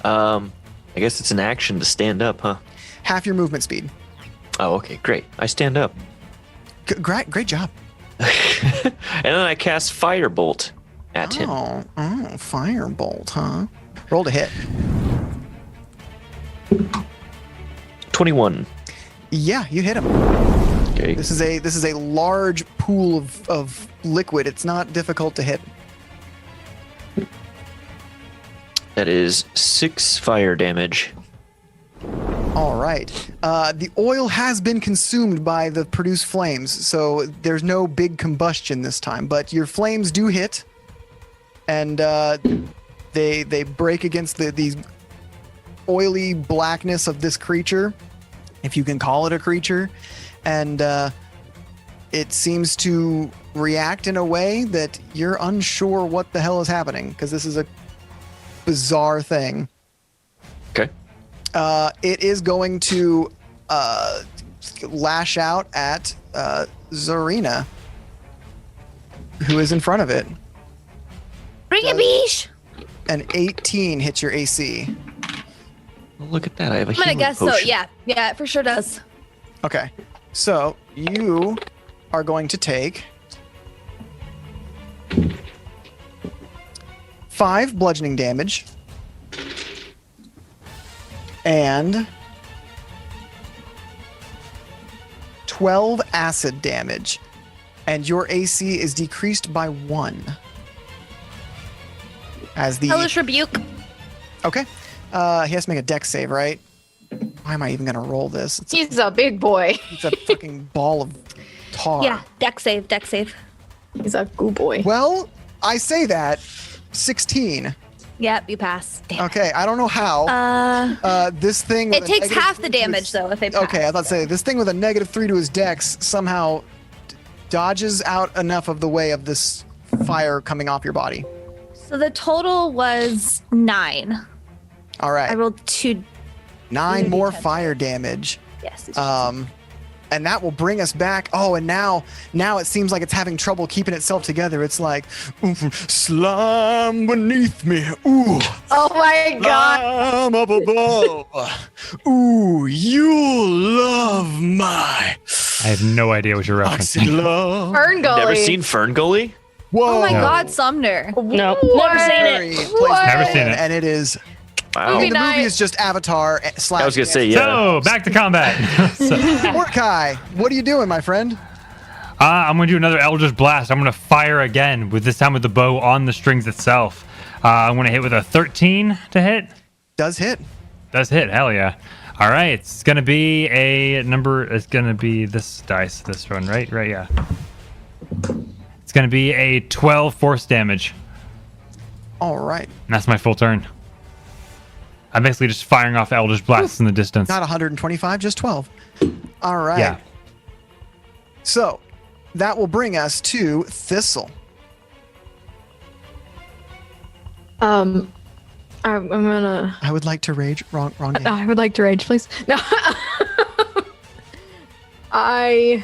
I guess it's an action to stand up, huh? Half your movement speed. Oh, okay, great. I stand up. Great job. And then I cast Firebolt at him. Oh, Firebolt, huh? Roll to hit. 21. Yeah, you hit him. Okay. This is a large pool of liquid. It's not difficult to hit. That is 6 fire damage. All right. The oil has been consumed by the produced flames, so there's no big combustion this time. But your flames do hit, and they break against these oily blackness of this creature, if you can call it a creature, and it seems to react in a way that you're unsure what the hell is happening, because this is a bizarre thing. Okay. It is going to lash out at Zarina, who is in front of it. Bring it, Beesh! An 18 hits your AC. Well, look at that. I have a I'm gonna healing guess potion. so. Yeah, it for sure does. Okay. So you are going to take 5 bludgeoning damage and 12 acid damage, and your AC is decreased by 1. As the Hellish Rebuke. Okay. He has to make a dex save, right? Why am I even gonna roll this? He's a big boy. It's a fucking ball of tar. Yeah, dex save. He's a goo boy. Well, I say that 16. Yep, you pass. Damn. Okay, I don't know how. This thing. with It a takes negative half the 3 to damage his- though if they pass. Okay, I thought to say this thing with a -3 to his dex somehow dodges out enough of the way of this fire coming off your body. So the total was 9. All right. I rolled 2. 9 more fire damage. Yes. And that will bring us back. Oh, and now it seems like it's having trouble keeping itself together. It's like, slime beneath me. Ooh. Oh my god. I'm up above. Ooh, you'll love my I have no idea what you're referencing. Love. Fern Gully. Never seen Fern Gully? Whoa. Oh my No. God, Sumner. No, What? never seen it. What? Never seen it. And it is. Wow. I mean, the night. movie is just Avatar / I was gonna say, yeah. So, back to combat. Mordecai, what are you doing, my friend? I'm going to do another Eldritch Blast. I'm going to fire again, with this time with the bow on the strings itself. I'm going to hit with a 13 to hit. Does hit. Does hit. Hell yeah. All right. It's going to be a number. It's going to be this dice, this one, right? Right, yeah. It's going to be a 12 force damage. All right. And that's my full turn. I'm basically just firing off Eldritch Blasts in the distance. Not 125, just 12. All right. Yeah. So that will bring us to Thistle. I'm gonna. I would like to rage. Wrong game. I would like to rage, please. No. I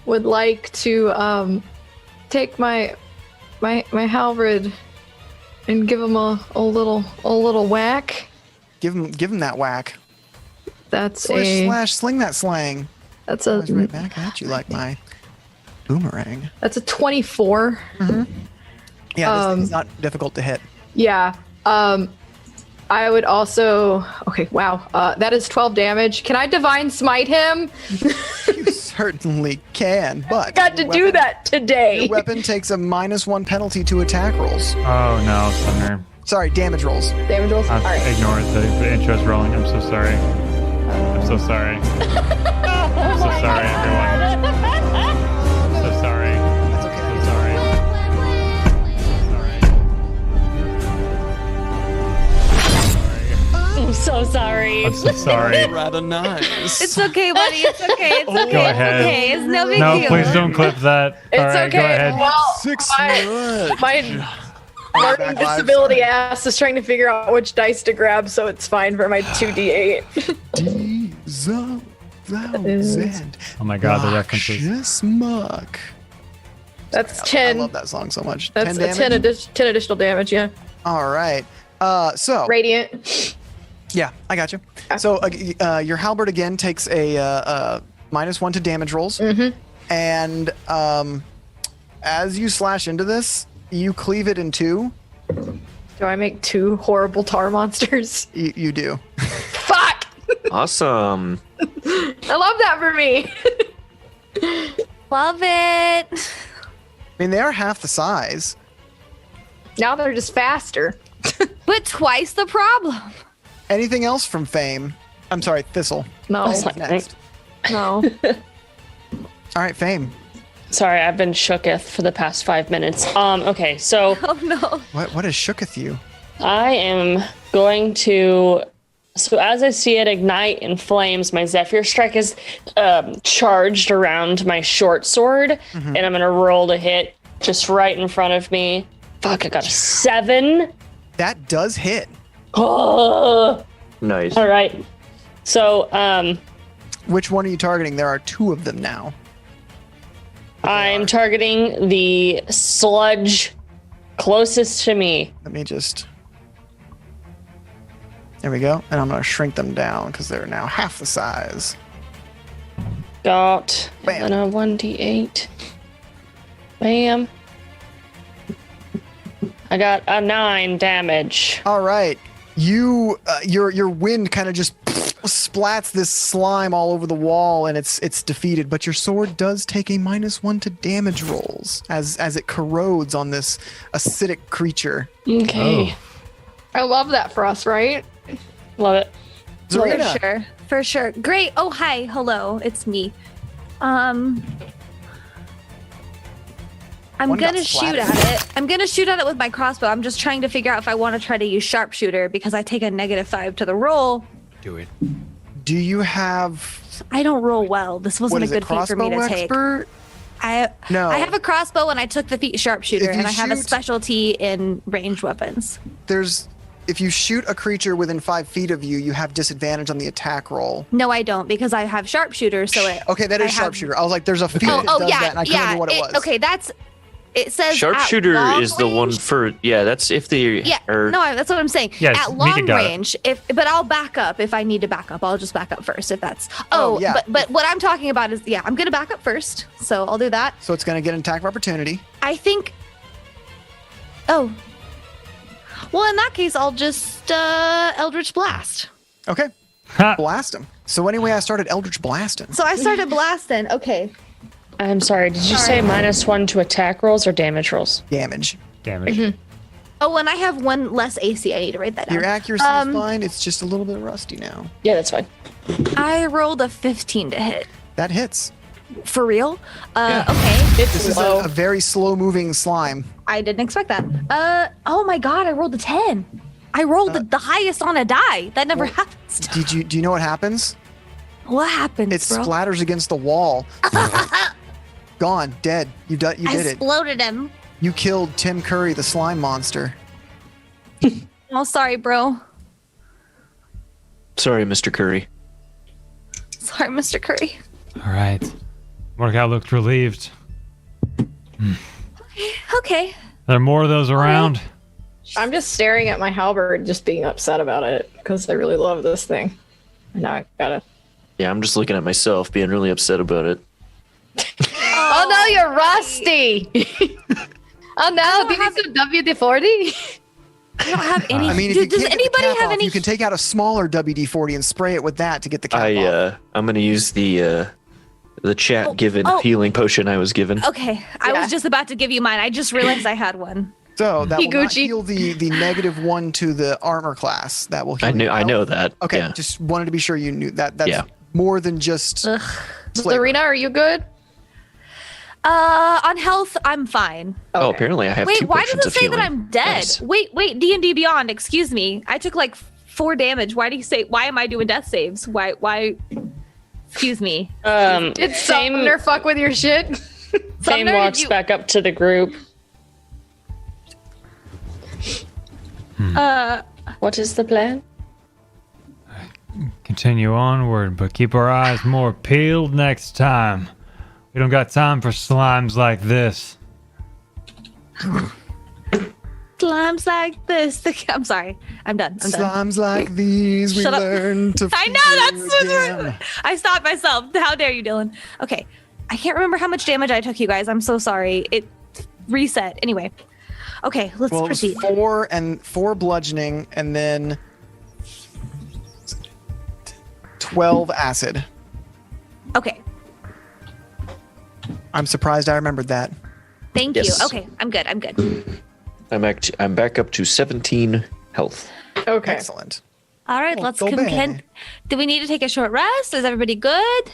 would like to take my halberd and give him a little whack. Give him that whack. That's Sling that slang. That's I was right back at you like my boomerang. That's a 24. Yeah, this thing's not difficult to hit. Yeah. I would also. Okay. Wow. That is 12 damage. Can I divine smite him? You certainly can, but Got to do that today. Your weapon takes a -1 penalty to attack rolls. Oh, no, Sumner. Sorry, damage rolls. Damage rolls. All right. Ignore it. The intro's rolling. I'm so sorry. I'm so sorry. I'm so sorry, everyone. I'm so sorry. That's okay. I'm sorry. I'm so sorry. I'm so sorry. Rather nice. It's okay, buddy. It's okay. It's okay. Go It's ahead. okay. It's no big No, deal. please don't clip that. It's All right, okay. go ahead. Well, 6 my learning disability ass is trying to figure out which dice to grab, so it's fine for my 2d8. Oh my god, the references. Muck. That's I 10. love that song so much. That's 10 a damage? 10 additional damage. Yeah. All right. So Radiant. yeah, I got you. So your halberd again takes a -1 to damage rolls, and as you slash into this, you cleave it in two. Do I make 2 horrible tar monsters? You do. Fuck! Awesome. I love that for me. Love it. I mean, they are half the size. Now they're just faster. But twice the problem. Anything else from Fame? I'm sorry, Thistle. No. That's not Next. No. All right, Fame. Sorry, I've been shooketh for the past 5 minutes. Okay, so Oh no. What has shooketh you? I am going to. So as I see it ignite in flames, my Zephyr Strike is charged around my short sword, and I'm gonna roll to hit just right in front of me. Fuck, I got a 7. That does hit. Oh, Nice. all right. So Which one are you targeting? There are 2 of them now. I'm targeting the sludge closest to me. Let me just. There we go. And I'm going to shrink them down because they're now half the size. Got Bam. and a 1d8. Bam. I got a 9 damage. All right. You, your wind kind of just splats this slime all over the wall, and it's defeated. But your sword does take a -1 to damage rolls as it corrodes on this acidic creature. Okay. I love that for us, right? Love it. Zarina. For sure. For sure. Great. Oh, hi. Hello. It's me. I'm One got gonna shoot splattered. at it. I'm gonna shoot at it with my crossbow. I'm just trying to figure out if I want to try to use sharpshooter because I take a -5 to the roll. Do it. Do you have I don't roll well. This wasn't what a is good it, feat for me crossbow to take. expert? I have a crossbow and I took the feat sharpshooter, If you and I have a shoot- specialty in ranged weapons. If you shoot a creature within 5 feet of you, you have disadvantage on the attack roll. No, I don't because I have sharpshooter. So it. Okay, that is I have- sharpshooter. I was like, there's a feat that does that, and I couldn't remember what it was. Okay, that's. It says Sharpshooter at long is the one range- for that's if they Yeah, are no, that's what I'm saying. Yes, At Mika long got it. range, but I'll back up if I need to back up. I'll just back up first if that's. Oh, yeah. But what I'm talking about is I'm gonna back up first, so I'll do that. So it's going to get an attack of opportunity. I think. Oh. Well, in that case, I'll just Eldritch Blast. Okay. Ha. Blast him. So anyway, I started Eldritch Blasting. So I started blasting. Okay. I'm sorry. Did you say -1 to attack rolls or damage rolls? Damage. Damage. Oh, and I have one less AC. I need to write that down. Your accuracy is fine. It's just a little bit rusty now. Yeah, that's fine. I rolled a 15 to hit. That hits. For real? Yeah. Okay. It's This is low. a very slow-moving slime. I didn't expect that. Oh my god, I rolled a 10. I rolled the highest on a die. That never happens. Do you know what happens? What happened, It bro? splatters against the wall. Gone. Dead. You did I it. exploded him. You killed Tim Curry, the slime monster. Oh, sorry, bro. sorry, Mr. Curry. Sorry, Mr. Curry. All right. Mordecai looked relieved. Okay. There are more of those around. I'm just staring at my halberd, just being upset about it because I really love this thing. And now I gotta. Yeah, I'm just looking at myself, being really upset about it. Oh no, you're rusty. Oh no, do you need some WD-40? I don't have any. I mean, if Dude, you does can't get the anybody cap have off, any? you can take out a smaller WD-40 and spray it with that to get the cap off. I'm gonna use the chat given healing potion I was given. Okay, I was just about to give you mine. I just realized I had one. So that will not Higuchi. heal the -1 to the armor class. That will heal. I know that. Okay, Yeah. just wanted to be sure you knew that. That's more than just. flavor. Serena, are you good? On health, I'm fine. Oh, apparently I have Wait, two why potions does it of say healing. that I'm dead? Nice. Wait, D&D Beyond, excuse me. I took like 4 damage. Why do you say, why am I doing death saves? Why, excuse me. Did Same- Summoner fuck with your shit? Fame Summoner, walks back up to the group. What is the plan? Continue onward, but keep our eyes more peeled next time. We don't got time for slimes like this. Slimes like this. I'm sorry. I'm done. Slimes like these, we Shut up. learn to. I know, that's fear again. I stopped myself. How dare you, Dylan? Okay. I can't remember how much damage I took, you guys. I'm so sorry. It reset. Anyway. Okay, let's Well, it was proceed. 4 bludgeoning, and then 12 acid. Okay. I'm surprised I remembered that. Thank Yes. you. Okay, I'm good. I'm back up to 17 health. Okay. Excellent. All right, Oh, let's go can. Do we need to take a short rest? Is everybody good?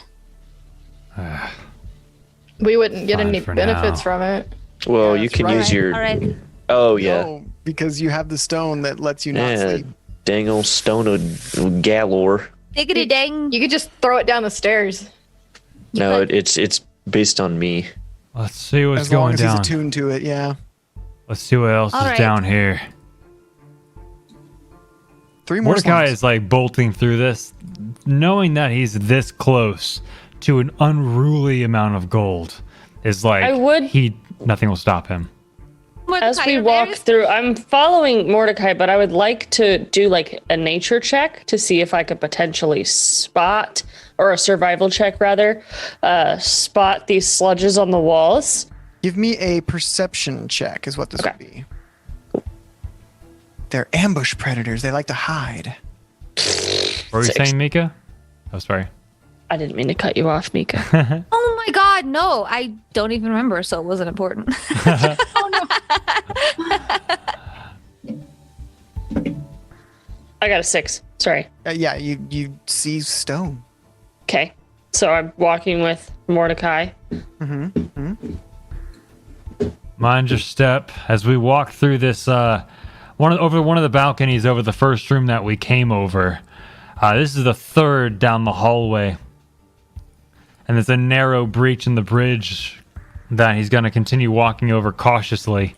We wouldn't get Fine any for benefits now. from it. Well, Yeah, you that's can right. use your. All right. Oh yeah, No, because you have the stone that lets you not yeah. sleep. Dang old stone of galore. Diggity dang. You could just throw it down the stairs. No, it's based on me. Let's see what's As long going as down. he's attuned to it, yeah. Let's see what else All is right. down here. 3 more Mordecai slimes. is like bolting through this, knowing that he's this close to an unruly amount of gold. Is like nothing will stop him. As Mordecai, we you're walk very- through, I'm following Mordecai, but I would like to do like a nature check to see if I could potentially spot, or a survival check rather, spot these sludges on the walls. Give me a perception check, is what this would be. They're ambush predators. They like to hide. What were you 6. saying, Mika? Oh, sorry. I didn't mean to cut you off, Mika. Oh my god, no. I don't even remember, so it wasn't important. I got a 6. Sorry. Yeah, you see stone. Okay. So I'm walking with Mordecai. Mind your step as we walk through this over one of the balconies over the first room that we came over. This is the third down the hallway. And there's a narrow breach in the bridge that he's going to continue walking over cautiously.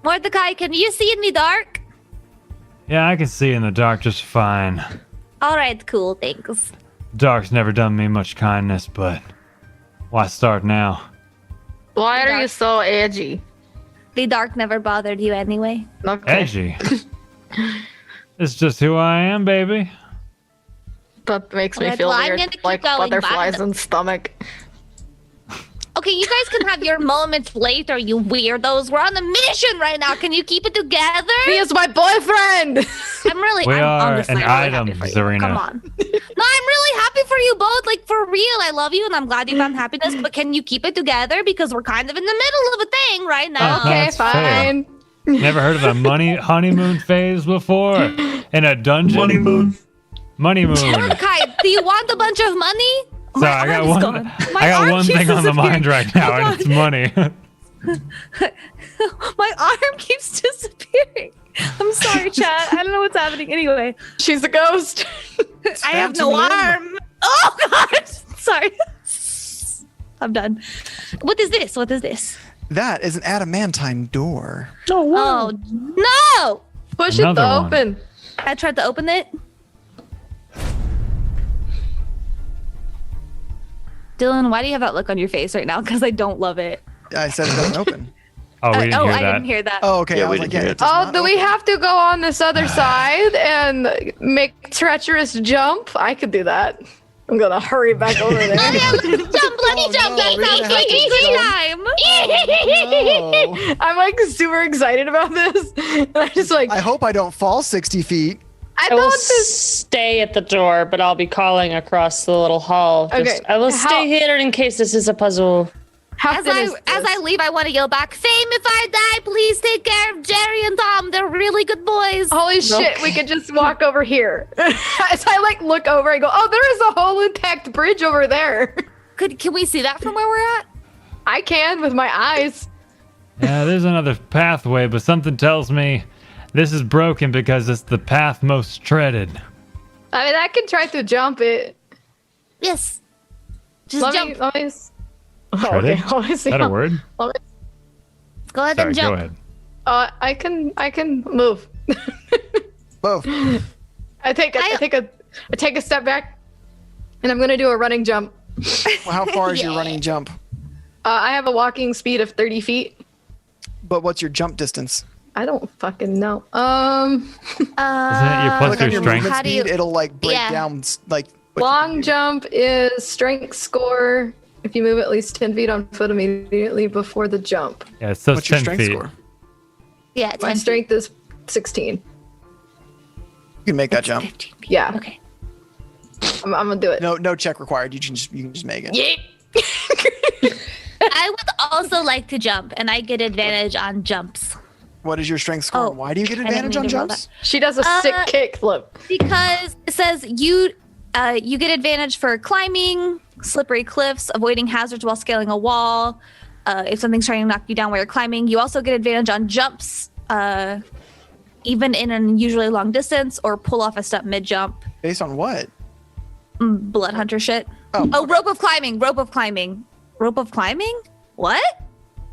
Mordecai, can you see in the dark? Yeah, I can see in the dark just fine. All right, cool. Thanks. Dark's never done me much kindness, but Why start now? Why are you so edgy? The dark never bothered you anyway. Okay. Edgy. It's just who I am, baby. That makes me Alright, feel well, I'm weird, gonna keep like going. butterflies in stomach. Okay, you guys can have your moments later, you weirdos. We're on a mission right now. Can you keep it together? He is my boyfriend. We are honestly an really item, happy for you. Zarina. Come on. No, I'm really happy for you both. Like, for real, I love you and I'm glad you found happiness. But can you keep it together? Because we're kind of in the middle of a thing right now. Okay, that's fine. Never heard of a honeymoon phase before? In a dungeon? Money moon. Mordecai, do you want a bunch of money? Sorry, I got one thing on the mind right now, and it's money. My arm keeps disappearing. I'm sorry, chat. I don't know what's happening. Anyway, she's a ghost. I have no arm. Oh God! Sorry. I'm done. What is this? What is this? That is an adamantine door. Oh no! Push Another it to one. open. I tried to open it. Dylan, why do you have that look on your face right now? Because I don't love it. I said it doesn't open. Oh, we didn't hear I that. didn't hear that. Oh, okay. Yeah, I we was like, didn't hear it does Oh, not do we open. have to go on this other side and make treacherous jump? I could do that. I'm gonna hurry back over there. Oh yeah, let me jump. Let me jump. no, we're gonna have to Time. I'm like super excited about this. And I just like I hope I don't fall 60 feet. I I will thought this. stay at the door, but I'll be calling across the little hall. Okay, I will how- stay here in case this is a puzzle. How As thin is I this? leave, I want to yell back, Fame, if I die, please take care of Jerry and Tom. They're really good boys. Holy shit, we could just walk over here. As I like look over, I go, oh, there is a whole intact bridge over there. Can we see that from where we're at? I can with my eyes. Yeah, there's another pathway, but something tells me this is broken because it's the path most treaded. I mean, I can try to jump it. Yes. Just Let jump. me. Let me. Oh, Treaded? okay. Let me Is see. that a word? Let me, Go ahead Sorry, and jump. go ahead. I can move. Both. I take a step back, and I'm gonna do a running jump. Well, how far is your running jump? I have a walking speed of 30 feet. But what's your jump distance? I don't fucking know. Isn't it your plus Click on your your strength? movement How do you- speed. It'll like break Yeah. down like. what you Long can do. jump is strength score. If you move at least 10 feet on foot immediately before the jump. Yeah, it says What's your 10 strength feet. score? Yeah, My 10 strength is 16. You can make that jump. 15 feet. Yeah. Okay. I'm gonna do it. No check required. You can just make it. Yeah. I would also like to jump, and I get advantage on jumps. What is your strength score? Oh, and why do you get I didn't advantage on mean to roll jumps? She does a sick kick flip. Because it says you get advantage for climbing, slippery cliffs, avoiding hazards while scaling a wall. If something's trying to knock you down while you're climbing, you also get advantage on jumps, even in an unusually long distance, or pull off a step mid jump. Based on what? Blood hunter shit. Oh, rope of climbing. Rope of climbing. Rope of climbing? What?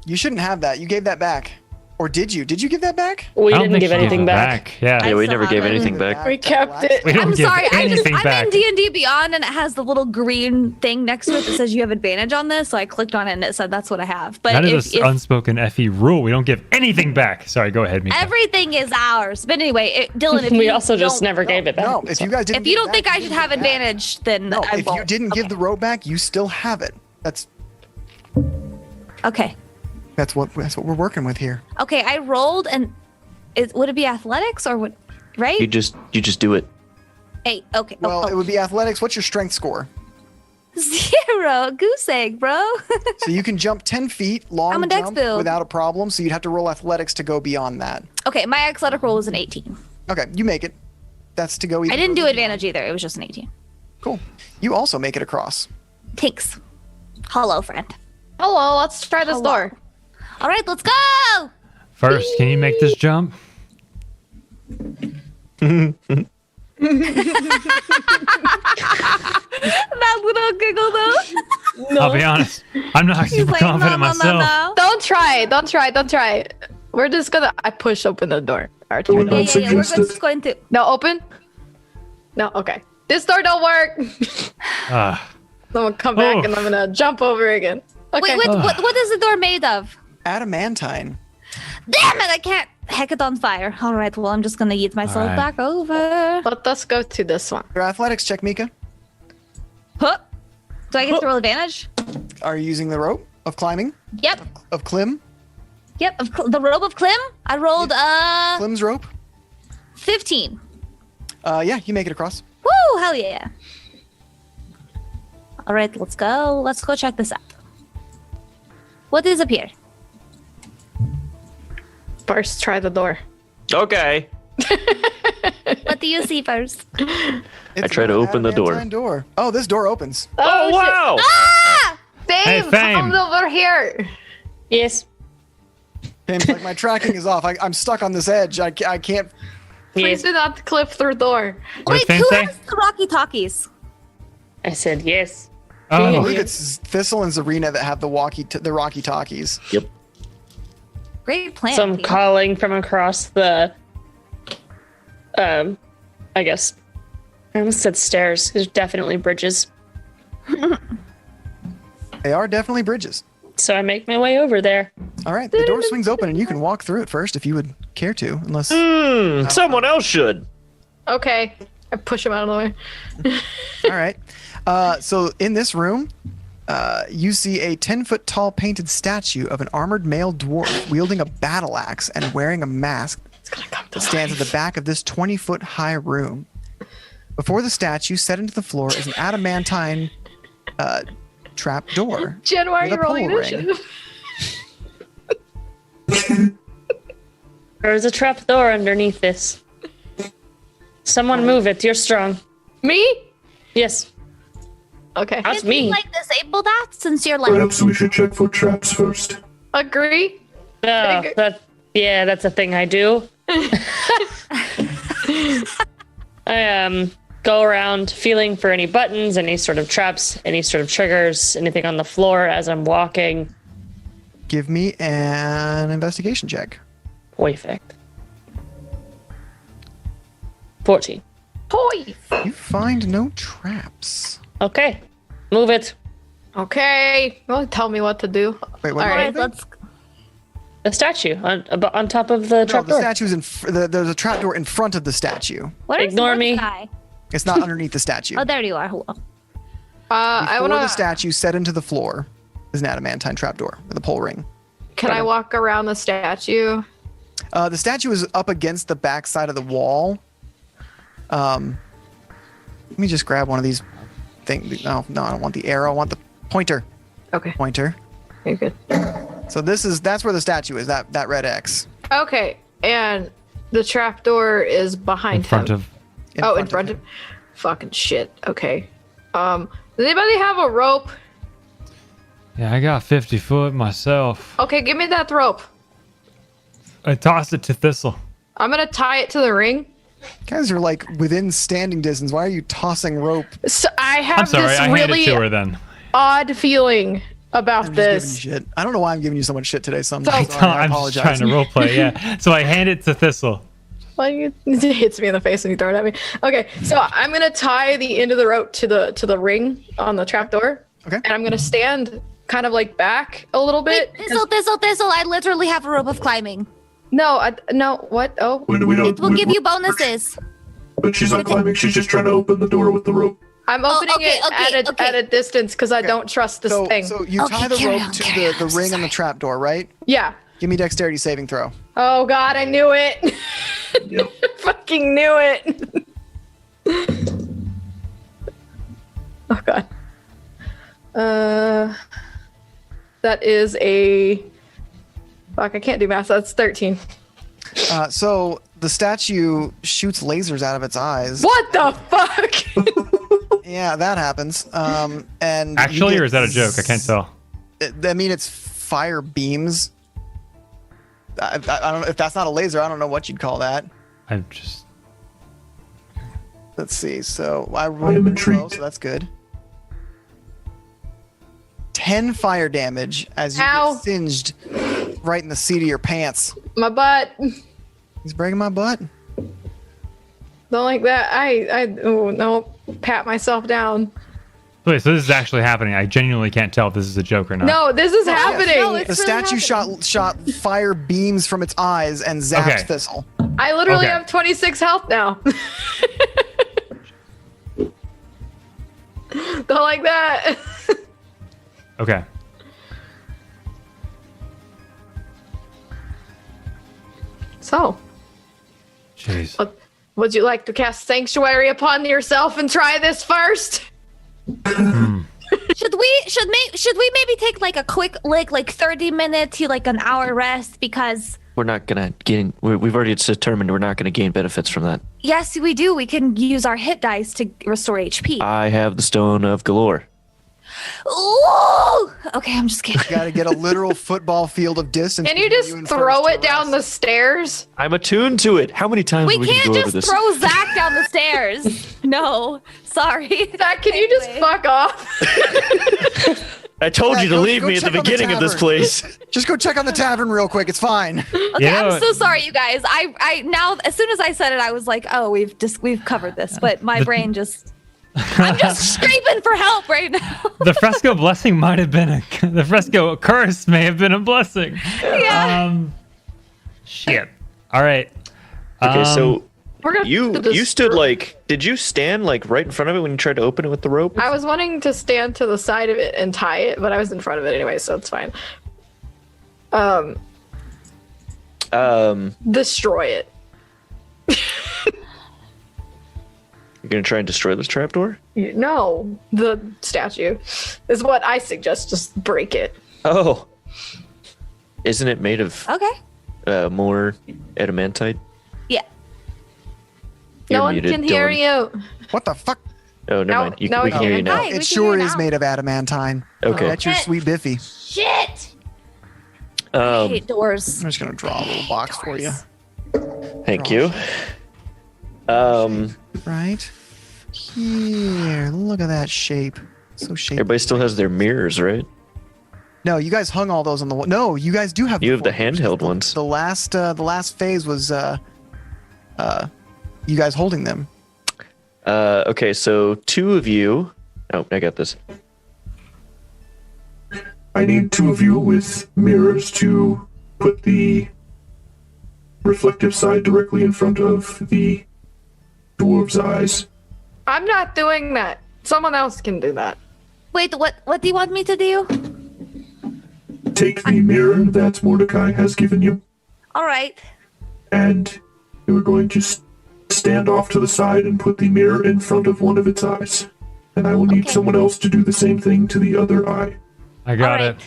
You shouldn't have that. You gave that back. Or did you? Did you give that back? We I don't didn't think give she gave anything it back. Yeah. Yeah, we still never gave have it. anything back. We kept it. We don't I'm give sorry. anything I'm back. in D&D Beyond, and it has the little green thing next to it that says you have advantage on this. So I clicked on it, and it said that's what I have. But That if, is an unspoken FE rule. We don't give anything back. Sorry, go ahead, Mika. everything is ours. But anyway, Dylan, if We you also just don't- never gave it back. No, if you guys didn't. If you give don't it think back, I you should didn't have give it back. advantage, then No, I if won't. you didn't give the rope back, you still have it. That's Okay. what we're working with here. Okay, I rolled, and would it be athletics or what? Right? You just do it. Hey, okay. Well, it would be athletics. What's your strength score? 0. Goose egg, bro. So you can jump 10 feet long I'm a dex jump build. without a problem. So you'd have to roll athletics to go beyond that. Okay, my athletic roll was an 18. Okay, you make it. That's to go. I even didn't do further advantage either. It was just an 18. Cool. You also make it across. Thanks. Hello, friend. Hello, let's try this door. All right, let's go. First, can you make this jump? That little giggle, though. I'll be honest. I'm not super like, confident no, no, myself. no. Don't try it. Don't try it. Don't try it. We're just gonna. I push open the door. Archie. I would Yeah, not yeah, yeah. We're suggest it. just going to. No, open. No, okay. This door don't work. gonna come back and I'm gonna jump over again. Okay. Wait, what is the door made of? Adamantine. Damn it, I can't heck it on fire. All right, well, I'm just gonna eat myself back over. Let us go to this one. Your athletics check, Mika. Huh? Do I get to roll advantage? Are you using the rope of climbing? Yep. Of Clim? Yep, the rope of Clim? I rolled, Clim's rope? 15. Yeah, you make it across. Woo, hell yeah. All right, let's go. Let's go check this out. What is up here? First, try the door. Okay. What do you see first? I try to open the door. Oh, this door opens. Oh, wow! Ah! Fame, Fame. come over here. Yes. Fame's like, my tracking is off. I'm stuck on this edge. I can't. Please do not clip through door. What Wait, did Fame who say? has the Rocky Talkies? I said yes. I Oh, believe it's Thistle and Zarina that have the Rocky Talkies. Yep. Great plan. So I'm team. calling from across the, I guess, I almost said stairs. There's definitely bridges. They are definitely bridges. So I make my way over there. All right, the door swings open and you can walk through it first if you would care to, unless. Someone else should. Okay. I push him out of the way. All right. So in this room, you see a 10-foot tall painted statue of an armored male dwarf wielding a battle axe and wearing a mask that stands at the back of this 20-foot high room. Before the statue, set into the floor, is an adamantine trap door. Jen, why are with you a rolling pull ring. initiative? There's a trap door underneath this. Someone move it. You're strong. Me? Yes. Okay. That's Can we, me. like, disable that since you're, like... Perhaps we should check for traps first. Agree. That's a thing I do. I go around feeling for any buttons, any sort of traps, any sort of triggers, anything on the floor as I'm walking. Give me an investigation check. Perfect. 14. Toy. You find no traps. Okay. Move it. Okay. Don't tell me what to do. Wait, what? All All right, right, let's... The statue on top of the No, trap the door. statue's there's a trap door in front of the statue. Where's Ignore the me. guy? It's not underneath the statue. Oh, there you are. Hello. I Before wanna. the statue set into the floor is an adamantine trapdoor with a pull ring. Can I walk around the statue? The statue is up against the back side of the wall. Let me just grab one of these things. No, I don't want the arrow. I want the pointer. Okay. Pointer. Very good. So that's where the statue is. That red X. Okay, and the trapdoor is behind in front him. of. In front of. Fucking shit. Okay. Does anybody have a rope? Yeah, I got 50 foot myself. Okay, give me that rope. I tossed it to Thistle. I'm gonna tie it to the ring. Guys are like within standing distance. Why are you tossing rope? So I have I'm sorry, this I handed really it to her then. odd feeling about I'm just giving you this. shit. I don't know why I'm giving you so much shit today. So I'm So- sorry. I I'm just apologize. trying to roleplay, yeah. So I hand it to Thistle. Well, it hits me in the face and you throw it at me. Okay, so I'm gonna tie the end of the rope to the ring on the trapdoor. Okay. And I'm gonna stand kind of like back a little bit. Wait, Thistle. I literally have a rope of climbing. No, no, what? Oh, We don't, It will give you bonuses. But she's not climbing. She's just trying to open the door with the rope. I'm opening okay, it at a distance because I don't trust this thing. So you tie the carry rope on, to carry the ring on the trapdoor, right? Yeah. Give me dexterity saving throw. Oh God, I knew it. Yep. Fucking knew it. Oh God. That is a. Fuck, I can't do math. That's 13. So the statue shoots lasers out of its eyes. What the fuck? Yeah, that happens. And you Actually, get or is that a joke? I can't tell. I mean, it's fire beams. I don't know if that's not a laser. I don't know what you'd call that. I'm just. Let's see. So I am rolled intrigued. low, so that's good. 10 fire damage as you Ow. get singed right in the seat of your pants. My butt. He's breaking my butt. Don't like that. Oh no. Pat myself down. Wait, so this is actually happening. I genuinely can't tell if this is a joke or not. No, this is happening. No, it's The statue shot fire beams from its eyes and zapped Okay. Thistle. I literally Okay. have 26 health now. Don't like that. Okay. So, Jeez. would you like to cast Sanctuary upon yourself and try this first? Should we maybe take like a quick like 30 minutes to like an hour rest because We're not gonna gain. We've already determined we're not gonna gain benefits from that. yes, we do. We can use our hit dice to restore HP. I have the Stone of Galore. Ooh! Okay, I'm just kidding. You gotta get a literal football field of distance. Can you between just and throw first it to down the rest. stairs? I'm attuned to it. How many times We we can can't go over just this? throw Zach down the stairs. No, sorry. Zach, can you just fuck off? I told Yeah, you to go- leave go me at the check on the beginning of this tavern. place. Just go check on the tavern real quick. It's fine. Okay, Yeah. I'm so sorry, you guys. I now as soon as I said it, I was like, oh, we've covered this, but my brain just. I'm just screaming for help right now. The fresco blessing might have been the fresco curse may have been a blessing. Yeah. Shit. All right. Okay, so We're gonna you have to stood destroy- like, did you stand like right in front of it when you tried to open it with the rope? I was wanting to stand to the side of it and tie it, but I was in front of it anyway, so it's fine. Destroy it. You're gonna try and destroy this trapdoor? No, the statue is what I suggest. Just break it. Oh, isn't it made of Okay. more adamantite? Yeah. You're No one muted, can hear Dylan. you. What the fuck? Oh, never No, mind. no, We can hear you now. Hi, we It can sure hear you is now. made of adamantine. Okay. That's your sweet Biffy. Shit. I hate doors. I'm just gonna draw a little box for you. Thank you. Right here. Look at that shape. So shapely. Everybody still has their mirrors, right? No, you guys hung all those on the wall. No, you guys do have. You have the four. handheld ones. The last phase was you guys holding them. Okay, so two of you. Oh, I got this. I need two of you with mirrors to put the reflective side directly in front of the dwarves' eyes. I'm not doing that. Someone else can do that. Wait, what do you want me to do? Take the mirror that Mordecai has given you, All right. and you're going to stand off to the side and put the mirror in front of one of its eyes. And I will need Okay. someone else to do the same thing to the other eye. I got All it. right.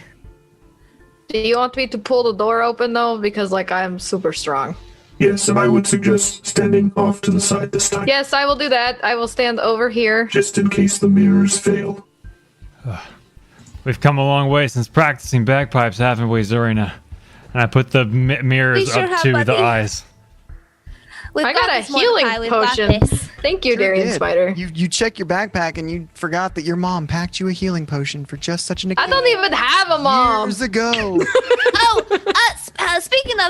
Do you want me to pull the door open though? Because like I'm super strong. Yes, and I would suggest standing off to the side this time, Yes, I will do that. I will stand over here. just in case the mirrors fail. We've come a long way since practicing bagpipes, haven't we, Zorina? And I put the mirrors We sure up have, to the buddy. eyes. We've I got a this, Mordecai. healing We've got potion. this. Thank you, Sure Darian did. Spider. You check your backpack and you forgot that your mom packed you a healing potion for just such an I occasion. don't even have a mom. Years ago. Oh,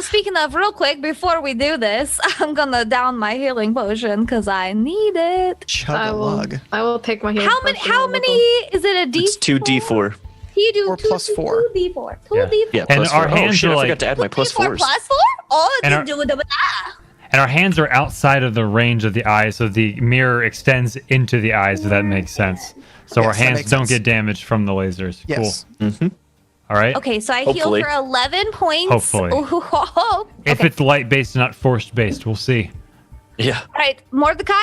speaking of, real quick, before we do this, I'm gonna down my healing potion because I need it. Chug I a will. lug. I will take my healing How many? potion How and many? look Is it a D? It's 2d4. You do Or plus 4. 2d4. 2d4. Yeah, And plus our 4. Oh hands shit! are I like- forgot to add my plus 2d4 4s. plus 4? Oh, And you our- do it. And our hands are outside of the range of the eye, so the mirror extends into the eyes, if that makes sense. So our Yes, that hands makes don't sense. get damaged from the lasers. Yes. Cool. All right. Okay, so I Hopefully. heal for 11 points. Hopefully. Ooh, If it's light based, not forced based, we'll see. Yeah. All right, Mordecai,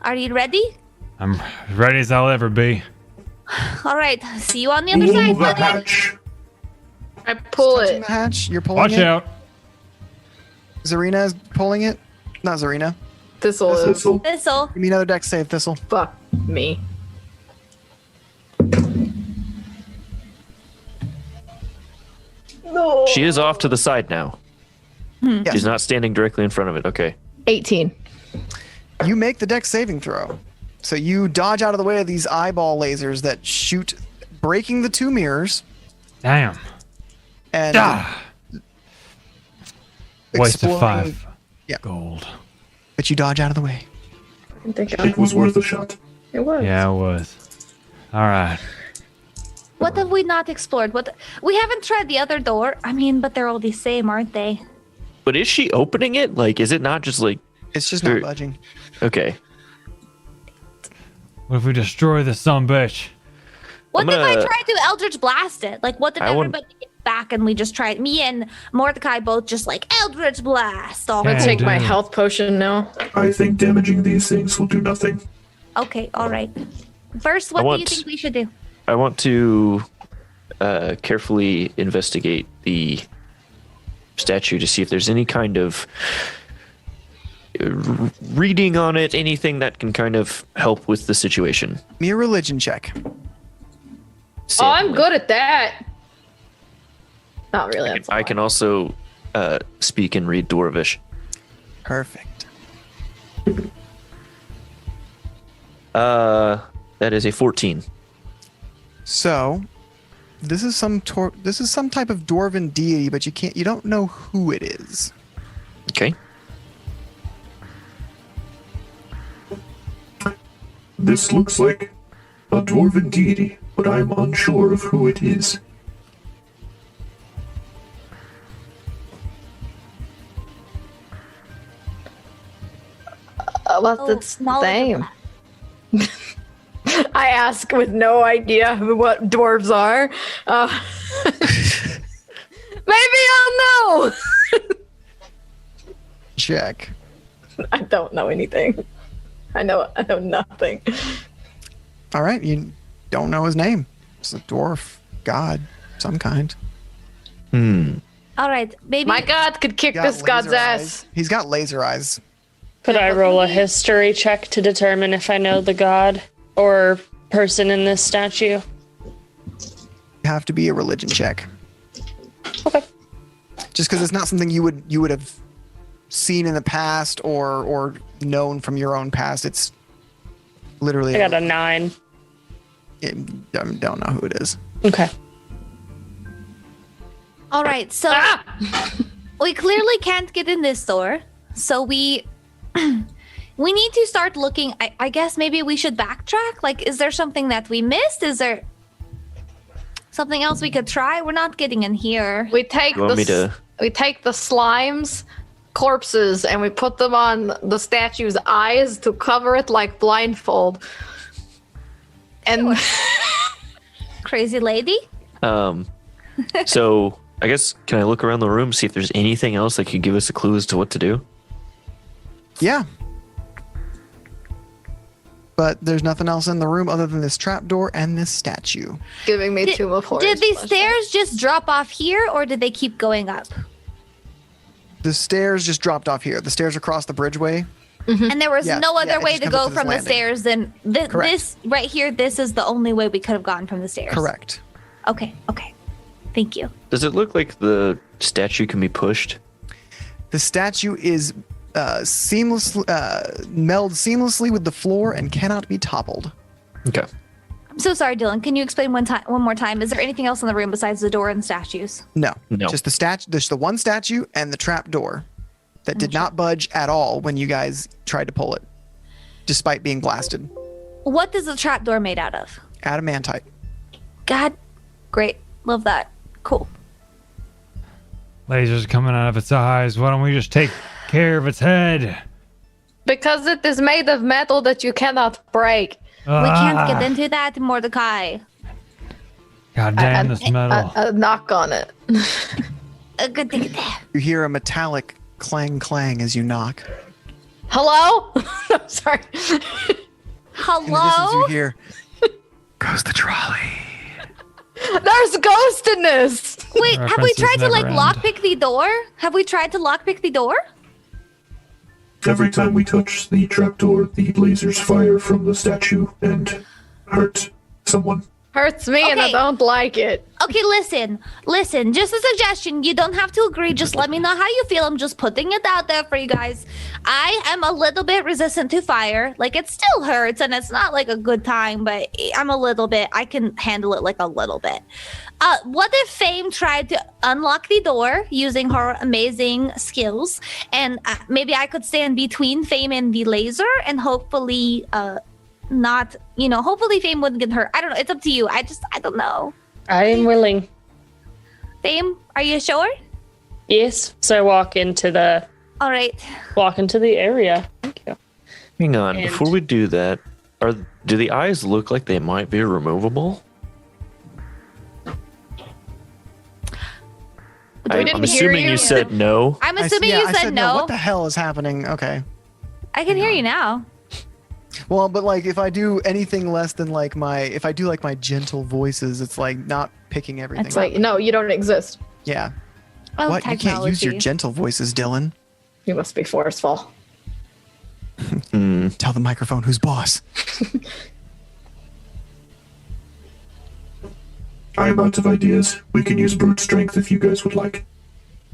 are you ready? I'm ready as I'll ever be. All right, see you on the other Pull side, the buddy. hatch. I pull Touching it. the hatch. You're pulling Watch it. out. Zarina is pulling it. Not Zarina. Thistle is. Thistle. Thistle. Give me another deck save, Thistle. Fuck me. No. She is off to the side now. Yeah. She's not standing directly in front of it. Okay. 18. You make the deck saving throw. So you dodge out of the way of these eyeball lasers that shoot, breaking the two mirrors Damn. and Ah. Wasted exploding- 5 Yeah. gold. But you dodge out of the way. I think It was worth a shot. it was. Yeah, it was. All right. What have we not explored? We haven't tried the other door. I mean, but they're all the same, aren't they? But is she opening it? Like, is it not just like... It's just not budging. Okay. What if we destroy this sumbitch? What if I tried to Eldritch Blast it? Like, what if everybody get back and we just tried... Me and Mordecai both just like, Eldritch Blast. I'm gonna take my health potion now. I think damaging these things will do nothing. Okay, all right. First, what do you think we should do? I want to carefully investigate the statue to see if there's any kind of reading on it, anything that can kind of help with the situation. Me a religion check. Oh, I'm good at that. Not really. I can also speak and read Dwarvish. Perfect. That is a 14. So, this is some type of dwarven deity, but you don't know who it is. Okay. This looks like a dwarven deity, but I'm unsure of who it is. What's its name? I ask with no idea what dwarves are. Maybe I'll know. Check. I don't know anything. I know nothing. All right, you don't know his name. It's a dwarf god, some kind. All right, maybe my god could kick this god's ass. He's got laser eyes. Could I roll a history check to determine if I know the god or person in this statue? You have to be a religion check. Okay. Just because it's not something you would have seen in the past or known from your own past. It's literally. I got a 9. I don't know who it is. Okay. All right, so we clearly can't get in this door, so we need to start looking. I guess maybe we should backtrack. Like, is there something that we missed? Is there something else we could try? We're not getting in here. We take the slimes, corpses, and we put them on the statue's eyes to cover it like blindfold. And crazy lady. So I guess, can I look around the room, see if there's anything else that could give us a clue as to what to do? Yeah. But there's nothing else in the room other than this trapdoor and this statue. Giving me Tomb of Horrors. Did these stairs just drop off here, or did they keep going up? The stairs just dropped off here. The stairs across the bridgeway. And there was no other way just to comes up go to from the this landing. stairs than this right here. This is the only way we could have gone from the stairs. Correct. Okay. Thank you. Does it look like the statue can be pushed? The statue is melds seamlessly with the floor and cannot be toppled. Okay. I'm so sorry, Dylan. Can you explain one more time? Is there anything else in the room besides the door and statues? No. No. Just the statue. There's the one statue and the trap door that did not budge at all when you guys tried to pull it, despite being blasted. What is the trapdoor made out of? Adamantite. God, great. Love that. Cool. Lasers coming out of its eyes. Why don't we just take care of its head? Because it is made of metal that you cannot break. We can't get into that, Mordecai. God damn this metal. A knock on it. Good thing. You hear a metallic clang clang as you knock. Hello? I'm sorry. In the distance Hello? you hear, goes the trolley. There's ghost in this. Wait, have we References tried to never end. lockpick the door? Have we tried to lockpick the door? Every time we touch the trapdoor, the lasers fire from the statue and hurt someone. Hurts me and I Okay. don't like it. Okay, listen. Just a suggestion. You don't have to agree. Just let me know how you feel. I'm just putting it out there for you guys. I am a little bit resistant to fire. Like, it still hurts and it's not like a good time, but I can handle it like a little bit. What if Fame tried to unlock the door using her amazing skills? And maybe I could stand between Fame and the laser and hopefully not, hopefully Fame wouldn't get hurt. I don't know. It's up to you. I don't know. I am willing. Fame, are you sure? Yes. So I walk into the area. Thank you. Hang on. Before we do that, do the eyes look like they might be removable? I'm assuming you said no. I'm assuming you said no. What the hell is happening? Okay. I can hear you now. Well, but like if I do anything less than like if I do like my gentle voices, it's like not picking everything. It's like, no, you don't exist. Yeah. Oh, what? You can't use your gentle voices, Dylan. You must be forceful. Tell the microphone who's boss. I am out of ideas. We can use brute strength if you guys would like.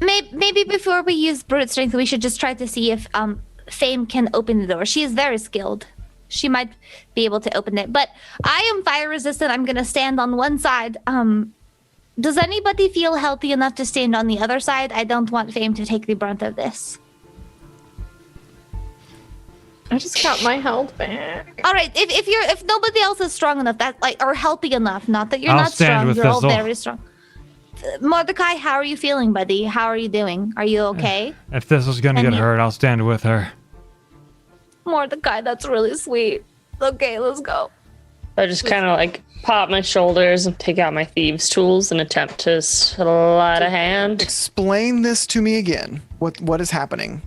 Maybe before we use brute strength, we should just try to see if Fame can open the door. She is very skilled. She might be able to open it. But I am fire resistant. I'm going to stand on one side. Does anybody feel healthy enough to stand on the other side? I don't want Fame to take the brunt of this. I just got my health back. All right, if nobody else is strong enough, or healthy enough, not that you're not strong, you're all very strong. Mordecai, how are you feeling, buddy? How are you doing? Are you okay? If this was gonna get hurt, I'll stand with her. Mordecai, that's really sweet. Okay, let's go. I just kind of like pop my shoulders and take out my thieves' tools and attempt to slide a hand. Explain this to me again. What is happening?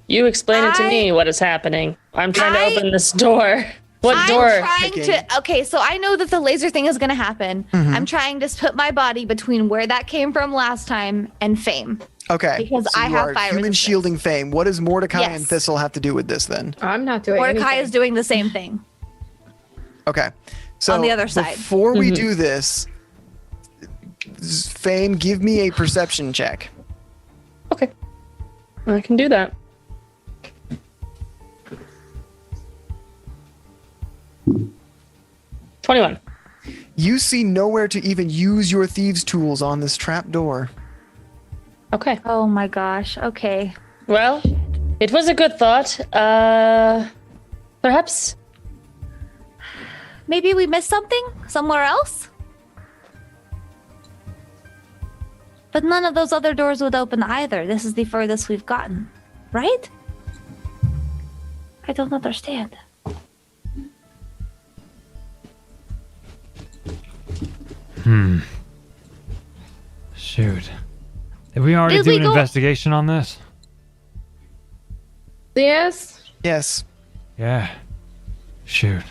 You explain it to me. What is happening? I'm trying to open this door. What door? I'm trying to. Okay, so I know that the laser thing is going to happen. Mm-hmm. I'm trying to put my body between where that came from last time and Fame. Okay. Because so I have fire human resistance. shielding Fame. What does Mordecai and Thistle have to do with this then? I'm not doing Mordecai anything. is doing the same thing. Okay. So on the other side. Before we do this, Fame, give me a perception check. Okay. I can do that. 21. You see nowhere to even use your thieves' tools on this trap door. Okay. Oh my gosh. Okay. Well, it was a good thought. Perhaps. Maybe we missed something somewhere else? But none of those other doors would open either. This is the furthest we've gotten. Right? I don't understand. Shoot. Did we already do an investigation on this? Yes. Yes. Yeah. Shoot.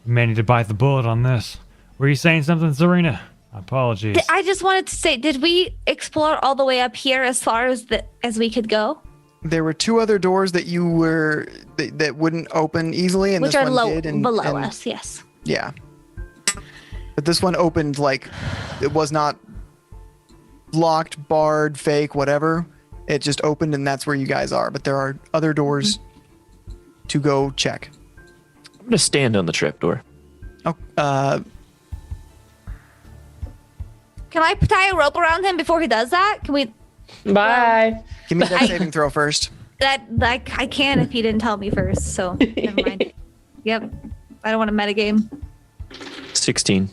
We may need to bite the bullet on this. Were you saying something, Serena? Apologies. I just wanted to say, did we explore all the way up here as far as we could go? There were two other doors that that wouldn't open easily, and which this are one did. Below us, yes. Yeah. But this one opened like it was not locked, barred, fake, whatever. It just opened, and that's where you guys are. But there are other doors to go check. I'm gonna stand on the trapdoor. Oh, can I tie a rope around him before he does that? Can we? Bye. Give me that saving throw first. That I can if he didn't tell me first. So never mind. Yep. I don't want to metagame. 16.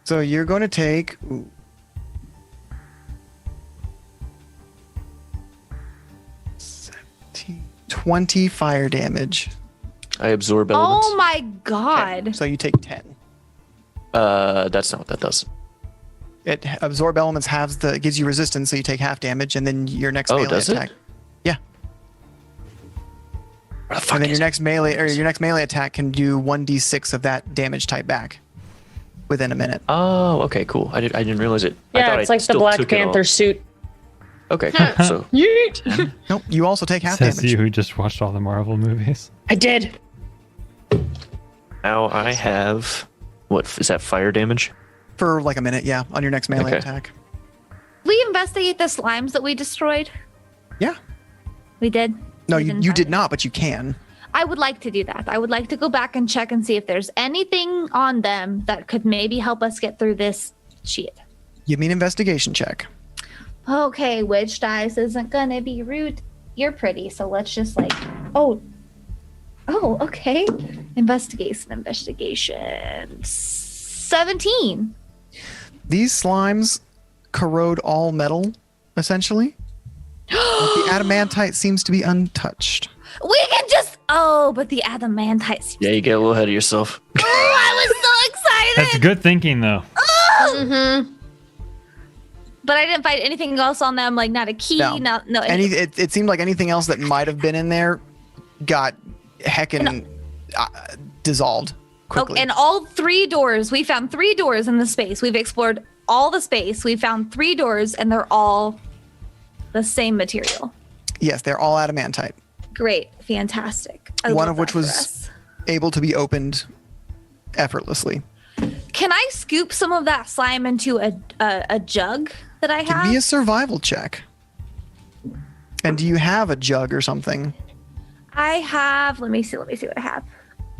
So you're going to take. 20 fire damage. I absorb elements. Oh my god. Okay, so you take 10. That's not what that does. It absorb elements gives you resistance, so you take half damage, and then your next melee does attack. It? Yeah. And then your next melee attack can do 1d6 of that damage type back within a minute. Oh, okay, cool. I didn't realize it. Yeah, it's like the Black Panther suit. Okay, cool. So Yeet. Nope, you also take half Says damage. you who just watched all the Marvel movies. I did. now I have what is that fire damage? For like a minute, yeah, on your next melee attack. We investigate the slimes that we destroyed. Yeah. We did. No, you did not, but you can. I would like to do that. I would like to go back and check and see if there's anything on them that could maybe help us get through this shit. Give me an investigation check. Okay, which dice isn't gonna be rude? You're pretty, so let's just Oh, okay. Investigation. 17. These slimes corrode all metal, essentially. But the adamantite seems to be untouched. We can just. Oh, but the adamantite. Yeah, you get a little ahead of yourself. Oh, I was so excited. That's good thinking, though. Mm-hmm. But I didn't find anything else on them, like not a key, no. It seemed like anything else that might have been in there got heckin' dissolved quickly. Okay, and all 3 doors, we found 3 doors in the space. We've explored all the space. We found 3 doors, and they're all the same material. Yes, they're all adamantite. Great, fantastic. One of which was able to be opened effortlessly. Can I scoop some of that slime into a jug that I have? Give me a survival check. And do you have a jug or something? I have. Let me see what I have.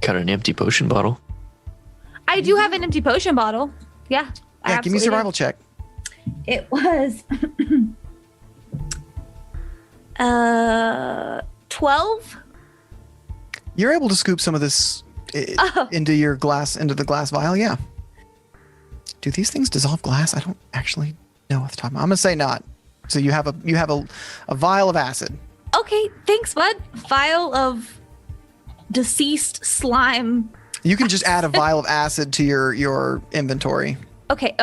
Got an empty potion bottle. I do have an empty potion bottle. Yeah. Yeah, give me a survival check. It was 12. You're able to scoop some of this into the glass vial, yeah. Do these things dissolve glass? I don't actually know off the top. I'm gonna say not. So you have a vial of acid. Okay, thanks, bud. Vial of deceased slime. You can just add a vial of acid to your inventory. Okay.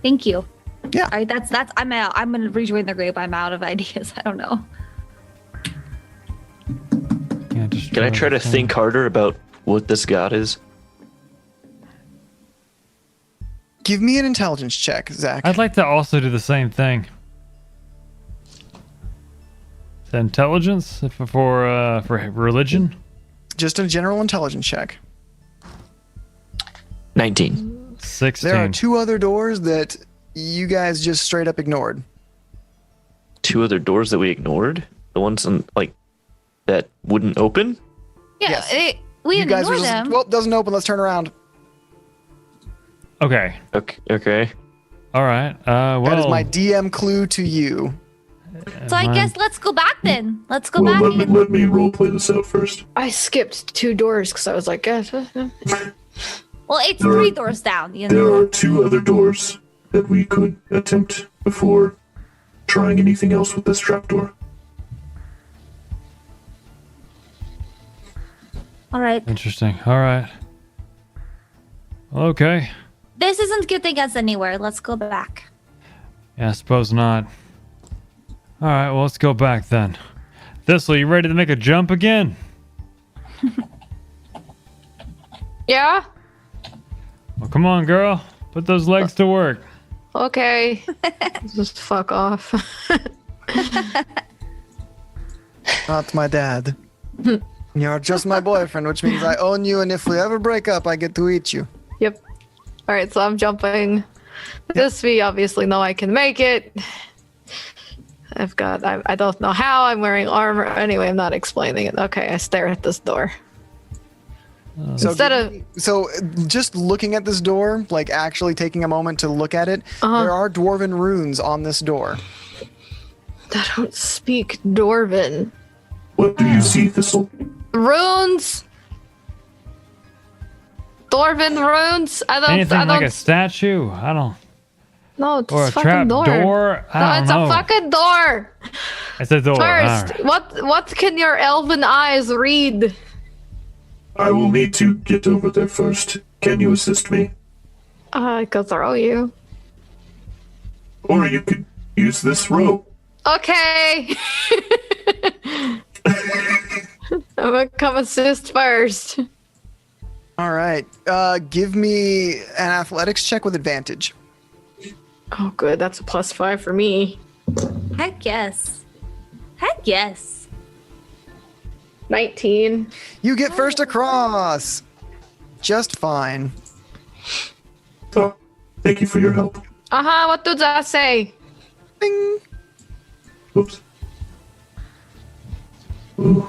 Thank you. Yeah. All right, that's I'm out. I'm gonna rejoin the group. I'm out of ideas. I don't know. Yeah, Can I try to think harder about what this god is? Give me an intelligence check, Zach. I'd like to also do the same thing. Is that intelligence for religion? Just a general intelligence check. 19. 16. There are 2 other doors that you guys just straight up ignored. 2 other doors that we ignored? The ones that wouldn't open? Yeah, Yes. we You didn't guys were ignore just, them. well, it doesn't open. Let's turn around. Okay. Okay. All right. Well, That is my DM clue to you. So I guess let's go back then. Let's go Well, back. let me roleplay this out first. I skipped 2 doors because I was like, Well, it's There 3 are- doors down. You There know. are 2 other doors that we could attempt before trying anything else with this trapdoor. All right. interesting. All right. Okay. This isn't getting us anywhere. Let's go back. Yeah, I suppose not. All right. Well, let's go back then. Thistle, you ready to make a jump again? yeah, Well, come on, girl. Put those legs to work. okay. Just fuck off. Not my dad. You're just my boyfriend, which means I own you, and if we ever break up, I get to eat you. Yep. All right, so I'm jumping. This we obviously know I can make it. I don't know how. I'm wearing armor. Anyway, I'm not explaining it. Okay, I stare at this door. So just looking at this door, like actually taking a moment to look at it, there are dwarven runes on this door. I don't speak Dwarven. What do you see, Thistle? Runes. Dwarven runes. Anything like a statue? I don't. No, it's Or a a fucking trap door. door? No, I it's don't a know. fucking door. It's a door. First, All right. what can your elven eyes read? I will need to get over there first. Can you assist me? I could throw you. Or you could use this rope. Okay. I'm gonna come assist first. All right. Give me an athletics check with advantage. Oh, good. That's a +5 for me. Heck yes. Heck yes. 19. You get first across. Just fine. Oh, thank you for your help. What does that say? Bing. Oops. Ooh.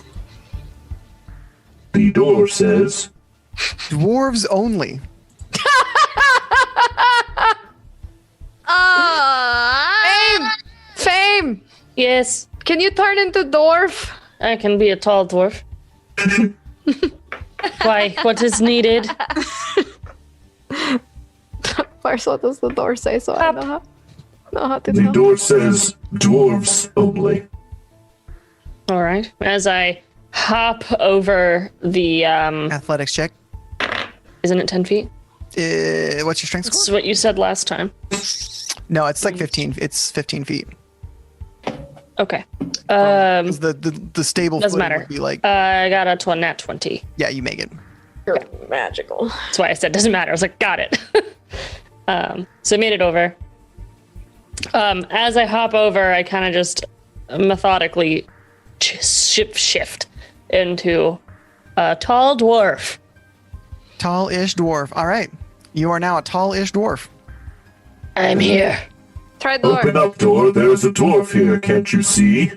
The door says, Dwarves only. Fame! Yes. Can you turn into dwarf? I can be a tall dwarf. Why? What is needed? First, what does the door say? So I know how to The tell. door says dwarves only. All right. As I hop over the Athletics check. isn't it 10 feet? What's your strength That's score? what you said last time. No, it's like 15. It's 15 feet. Okay. 'Cause the stable Doesn't footing matter. would be like, I got a nat 20. yeah, you make it. You're magical. That's why I said doesn't matter. I was like, got it. So I made it over. As I hop over, I kind of just methodically shift into a tall dwarf. Tall-ish dwarf. All right. You are now a tall-ish dwarf. I'm here. Try the door. Open up, door. There's a dwarf here. Can't you see?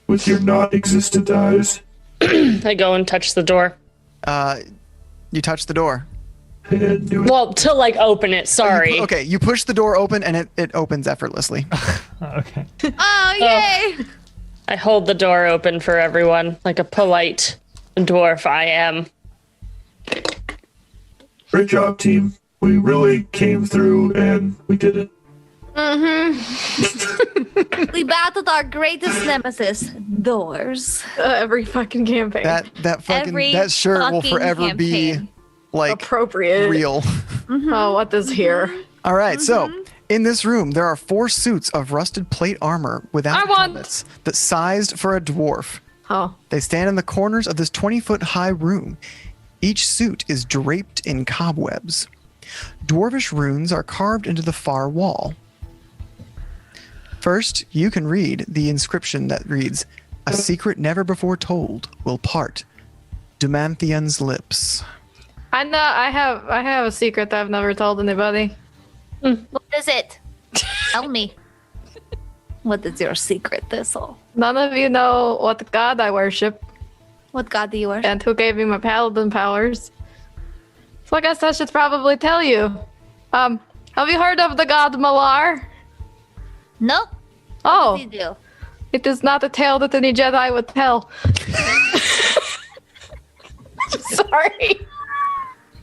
With your not-existent eyes. I go and touch the door. You touch the door. And do it. Well, to like open it. Sorry. Okay, you push the door open and it opens effortlessly. Okay. Oh, yay! I hold the door open for everyone, like a polite dwarf I am. Great job, team. We really came through and we did it. We battled our greatest nemesis, doors. Every fucking campaign. That fucking Every that shirt will fucking forever be campaign. like Appropriate. real. Oh, what is here? All right, so in this room there are 4 suits of rusted plate armor without I want- helmets that's sized for a dwarf. Oh. They stand in the corners of this 20-foot high room. Each suit is draped in cobwebs. Dwarvish runes are carved into the far wall. First, you can read the inscription that reads, "A secret never before told will part Dumanthian's lips." I know. I have a secret that I've never told anybody. What is it? Tell me. What is your secret, Thistle? None of you know what god I worship What god do you worship? and who gave me my paladin powers. So I guess I should probably tell you. Have you heard of the god Malar? No. Oh, What do you do? it is not a tale that any Jedi would tell. Sorry.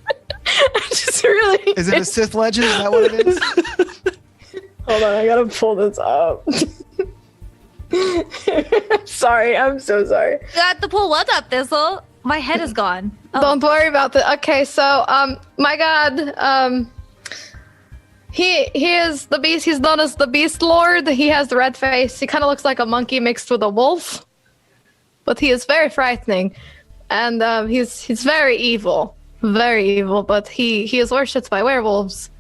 I'm just really. Is it a Sith legend? Is that what it is? Hold on, I gotta pull this up. Sorry, I'm so sorry. You have to pull what up, Thistle? My head is gone. Oh. Don't worry about that. Okay, so my god, he is the beast. He's known as the Beast Lord. He has the red face. He kind of looks like a monkey mixed with a wolf, but he is very frightening, and he's very evil, But he is worshipped by werewolves,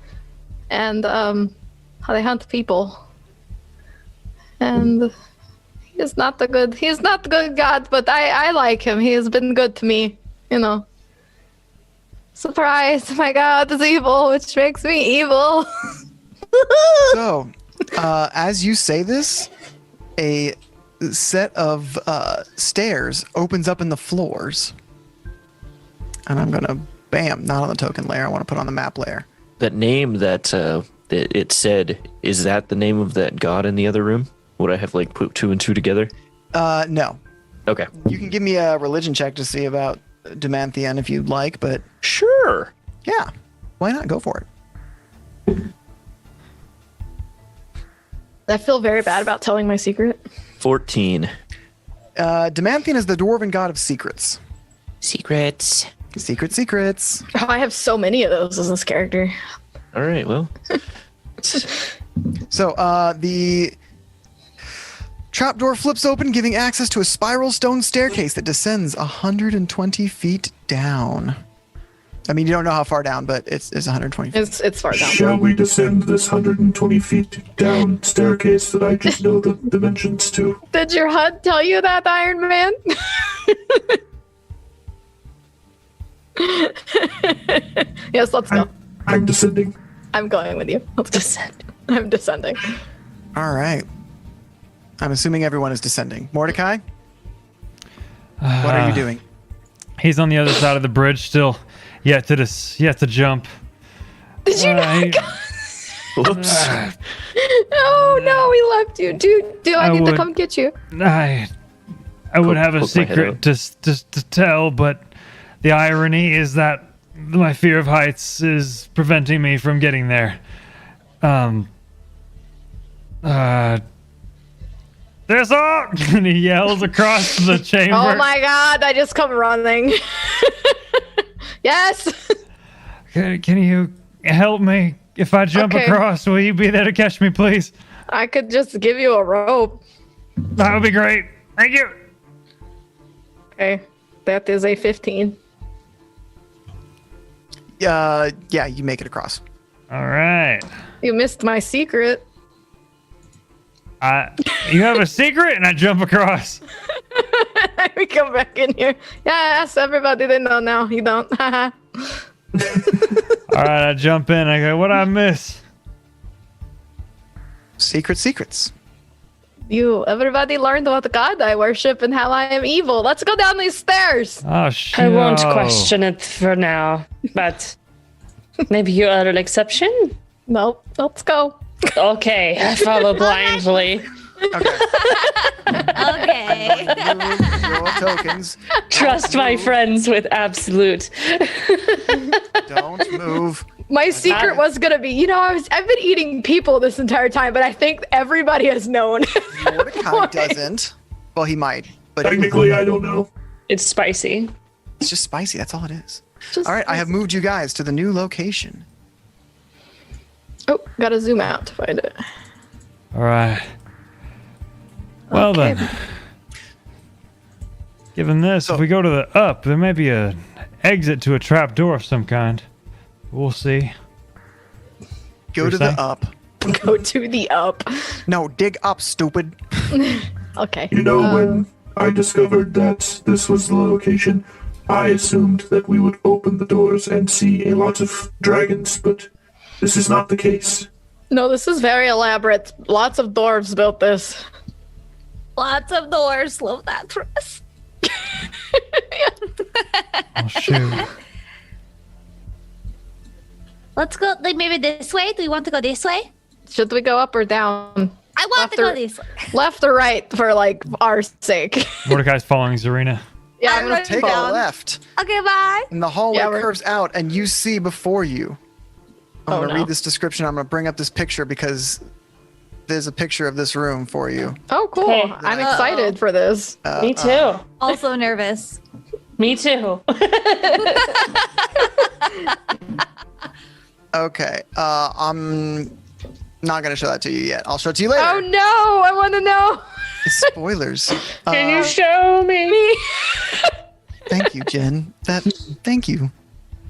and they hunt people, and. He's not the good god, but I like him. He has been good to me, you know. Surprise, my god is evil, which makes me evil. So, as you say this, a set of stairs opens up in the floors. And I'm going to, bam, not on the token layer. I want to put on the map layer. That name that it said, is that the name of that god in the other room? Would I have like put 2 and 2 together? No. Okay. You can give me a religion check to see about Dumanthian if you'd like, but Sure. yeah, why not? Go for it. I feel very bad about telling my secret. 14. Dumanthian is the dwarven god of secrets. Secrets. Secrets. Oh, I have so many of those as this character. All right. Well. So, the trapdoor flips open, giving access to a spiral stone staircase that descends 120 feet down. I mean, you don't know how far down, but it's 120 feet. It's far down. Shall we descend this 120 feet down staircase that I just know the dimensions to? Did your HUD tell you that, Iron Man? Yes, let's go. I'm descending. I'm going with you. Let's descend. I'm descending. All right. I'm assuming everyone is descending. Mordecai, what are you doing? He's on the other side of the bridge still. Yet to jump. Did you not? Whoops. Oh no, we left you. Do I need to come get you? I would have a poke my head secret to tell, but the irony is that my fear of heights is preventing me from getting there. There's all, and he yells across the chamber. Oh my god, I just come running. Yes. Can you help me? If I jump across, will you be there to catch me, please? I could just give you a rope. That would be great. Thank you. Okay, that is a 15. Yeah, you make it across. All right. You missed my secret. You have a secret, and I jump across. We come back in here. Yes, everybody they know now. You don't. All right, I jump in. I go, what I miss? Secrets. Everybody learned what god I worship and how I am evil. Let's go down these stairs. Oh, shit. I won't question it for now, but maybe you are an exception? Nope. Let's go. Okay, I follow blindly. Okay. Your tokens. Trust my friends with absolute. Don't move. My secret was gonna be, I've been eating people this entire time, but I think everybody has known. Mordecai doesn't. Well, he might, but Technically, I don't know. It's spicy. it's just spicy. That's all it is. All right, I have moved you guys to the new location. Oh, gotta zoom out to find it. All right. Well then. Given this, if we go to the up, there may be an exit to a trap door of some kind. We'll see. Go to the up. Go to the up. No, dig up, stupid. Okay. You know, when I discovered that this was the location, I assumed that we would open the doors and see a lot of dragons, but this is not the case. No, this is very elaborate. Lots of dwarves built this. Lots of doors. Love that for us. Oh, shoot. Let's go. Like maybe this way. Do you want to go this way? Should we go up or down? I want to go this way. Left or right for our sake? Mordecai's following Zarina. Yeah, I'm gonna Take a left. Okay, bye. And the hallway Yeah, curves out, and you see before you. I'm going to no. read this description. I'm going to bring up this picture because there's a picture of this room for you. Oh, cool. Okay. I'm excited for this. Me too. Also nervous. Me too. Okay. I'm not going to show that to you yet. I'll show it to you later. Oh no! I want to know. Spoilers. Can you show me? Thank you, Jen. Thank you.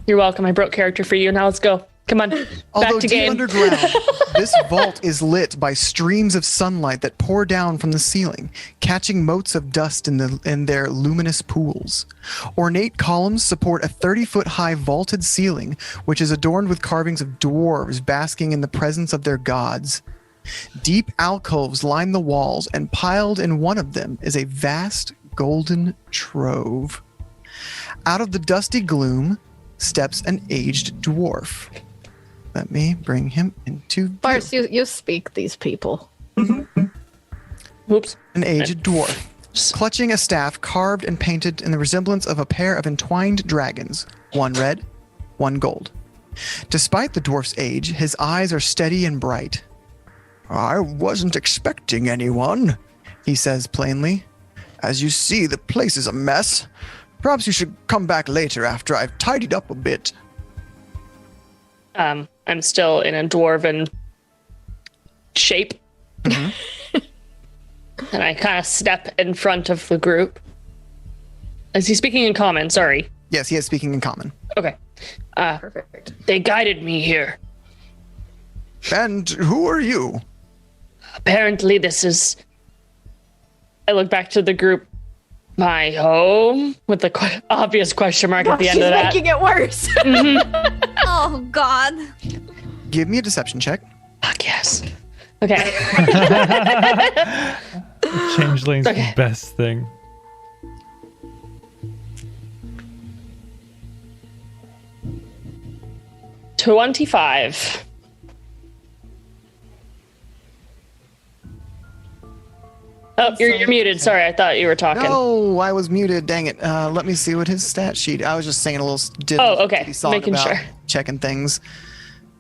You're welcome. I broke character for you. Now let's go. Come on. Although Back to deep game. underground, this vault is lit by streams of sunlight that pour down from the ceiling, catching motes of dust in their luminous pools. Ornate columns support a 30-foot-high vaulted ceiling, which is adorned with carvings of dwarves basking in the presence of their gods. Deep alcoves line the walls, and piled in one of them is a vast golden trove. Out of the dusty gloom steps an aged dwarf. Let me bring him into view. Bars, you speak these people. Oops. An aged dwarf, clutching a staff carved and painted in the resemblance of a pair of entwined dragons, one red, one gold. Despite the dwarf's age, his eyes are steady and bright. I wasn't expecting anyone, he says plainly. As you see, the place is a mess. Perhaps you should come back later after I've tidied up a bit. I'm still in a dwarven shape. Mm-hmm. And I kind of step in front of the group. Is he speaking in common? Sorry. Yes, he is speaking in common. Okay. Perfect. They guided me here. And who are you? Apparently this is... I look back to the group. My home? With the obvious question mark at the end of that. She's making it worse. Oh, God. Give me a deception check. Fuck yes. Okay. Changeling's the best thing. Oh, you're muted. Sorry, I thought you were talking. No, I was muted. Dang it. Let me see what his stat sheet. I was just saying a little ditty song Making about sure. checking things.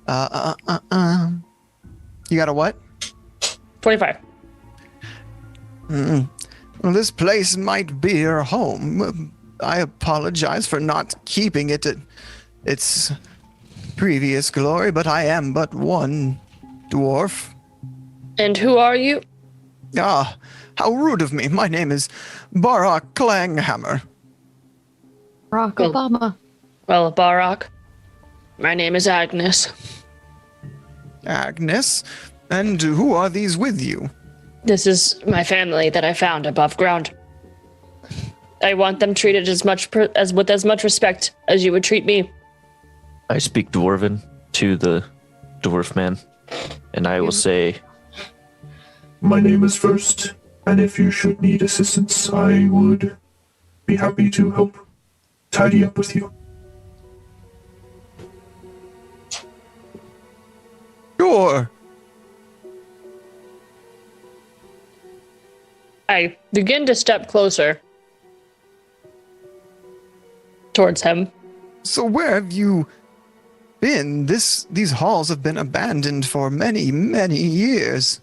You got a what? 25. Well, this place might be your home. I apologize for not keeping it at its previous glory, but I am but one dwarf. And who are you? Ah, how rude of me. My name is Barak Clanghammer. Barack Obama. Well, Barak, my name is Agnes. Agnes? And who are these with you? This is my family that I found above ground. I want them treated with as much respect as you would treat me. I speak Dwarven to the dwarf man, and I will say, My name is First, and if you should need assistance, I would be happy to help tidy up with you. Sure. I begin to step closer towards him. So where have you been? These halls have been abandoned for many, many years.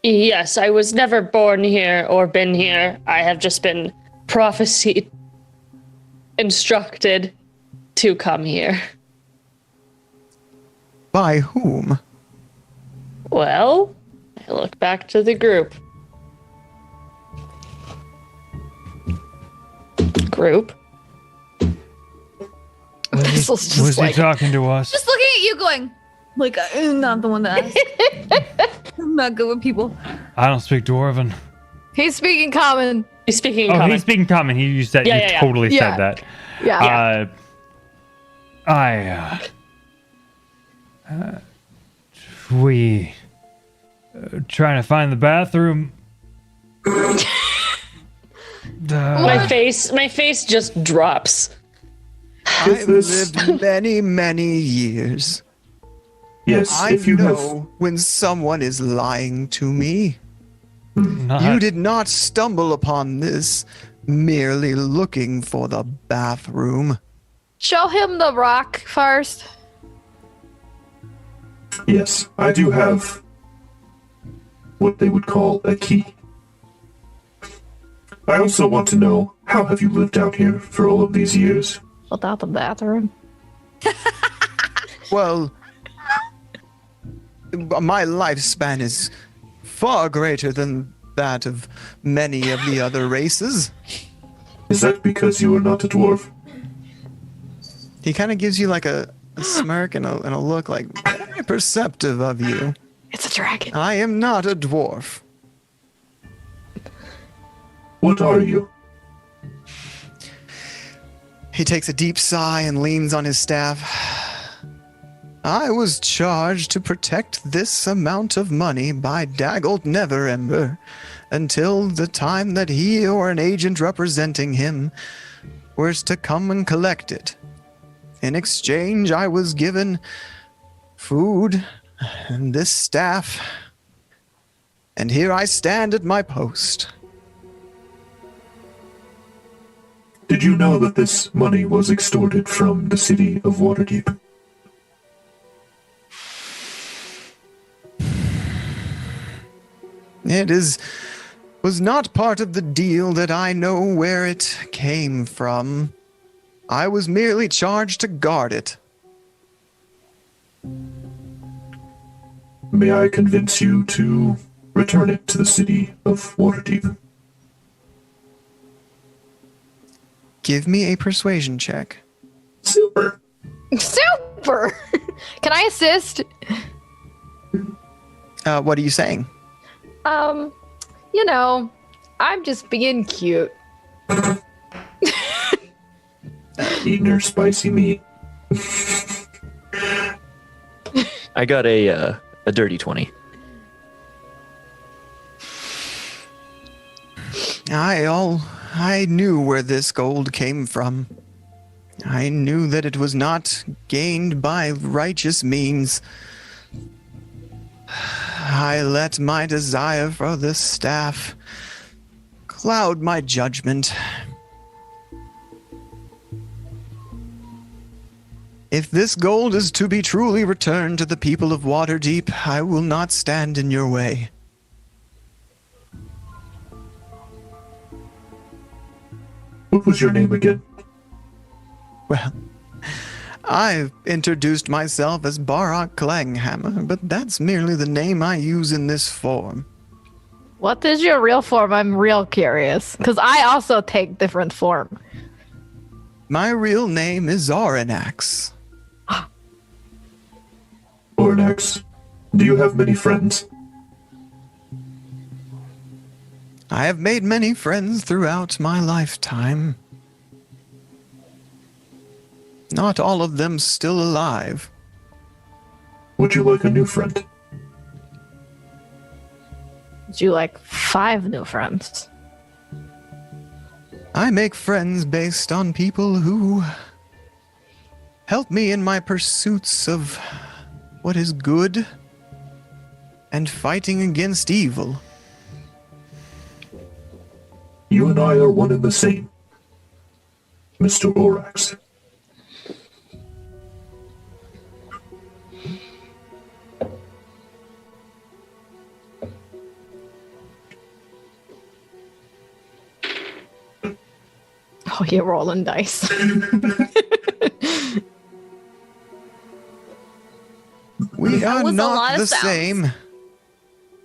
Yes, I was never born here or been here. I have just been prophesied, instructed to come here. By whom? Well, I look back to the group. Was he talking to us? Just looking at you going, like, I'm not the one to ask. I'm not good with people. I don't speak Dwarven. He's speaking common. He's speaking Oh, common. he's speaking common. You said Yeah, you yeah, yeah. totally Yeah. said that. Yeah. We trying to find the bathroom. My face just drops. I've lived many, many years. Yes, I if you know when someone is lying to me. Not- You did not stumble upon this merely looking for the bathroom. Show him the rock first. Yes, I do have what they would call a key. I also want to know, how have you lived out here for all of these years? Without the bathroom. Well, my lifespan is far greater than that of many of the other races. Is that because you are not a dwarf? He kind of gives you like a smirk and a look like, very perceptive of you. It's a dragon. I am not a dwarf. What are you? He takes a deep sigh and leans on his staff. I was charged to protect this amount of money by Daggled Neverember until the time that he or an agent representing him was to come and collect it. In exchange, I was given food and this staff, and here I stand at my post. Did you know that this money was extorted from the city of Waterdeep? It was not part of the deal that I know where it came from. I was merely charged to guard it. May I convince you to return it to the city of Waterdeep? Give me a persuasion check. Super. Super! Can I assist? What are you saying? You know, I'm just being cute. Eating her spicy meat. I got a dirty 20. I knew where this gold came from. I knew that it was not gained by righteous means. I let my desire for this staff cloud my judgment. If this gold is to be truly returned to the people of Waterdeep, I will not stand in your way. What was your name again? Well, I've introduced myself as Barak Clanghammer, but that's merely the name I use in this form. What is your real form? I'm real curious. Because I also take different form. My real name is Oranax. Oranax, do you have many friends? I have made many friends throughout my lifetime. Not all of them still alive. Would you like a new friend? Would you like 5 new friends? I make friends based on people who help me in my pursuits of what is good and fighting against evil. You and I are one and the same, Mr. Orax. Oh, you're rolling dice. We are was a lot not of the sounds. same,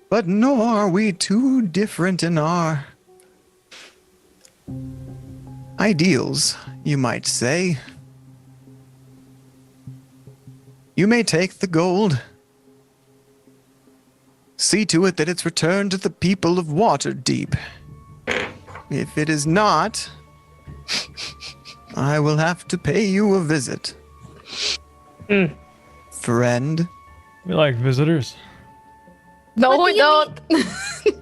but nor are we too different in our ideals, you might say. You may take the gold. See to it that it's returned to the people of Waterdeep. If it is not, I will have to pay you a visit. Friend. We like visitors. No, What we do you don't.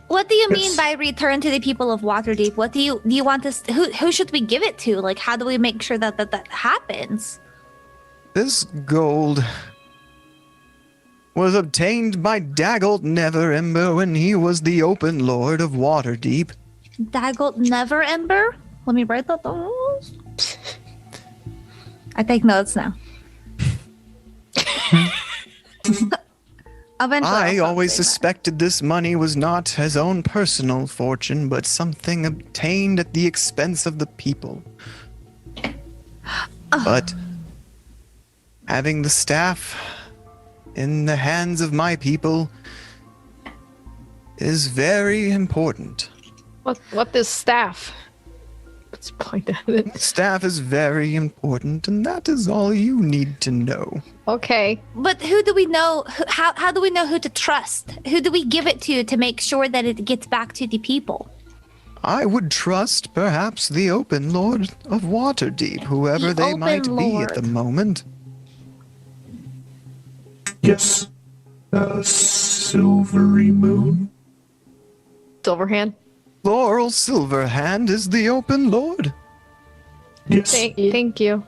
What do you mean by return to the people of Waterdeep? What do you want us? Who should we give it to? Like, how do we make sure that happens? This gold was obtained by Daggolt Neverember when he was the open lord of Waterdeep. Daggolt Neverember? Let me write that down. I take notes now. Eventually, I I'll always say that. suspected this money was not his own personal fortune, but something obtained at the expense of the people. But having the staff in the hands of my people is very important. What is staff? Let's point at it. Staff is very important, and that is all you need to know. Okay. But who do we know? How do we know who to trust? Who do we give it to make sure that it gets back to the people? I would trust perhaps the Open Lord of Waterdeep, whoever The they Open might be at the Lord. moment. Yes. Silvery Moon? Silverhand. Laurel Silverhand is the Open Lord. Yes. Thank you.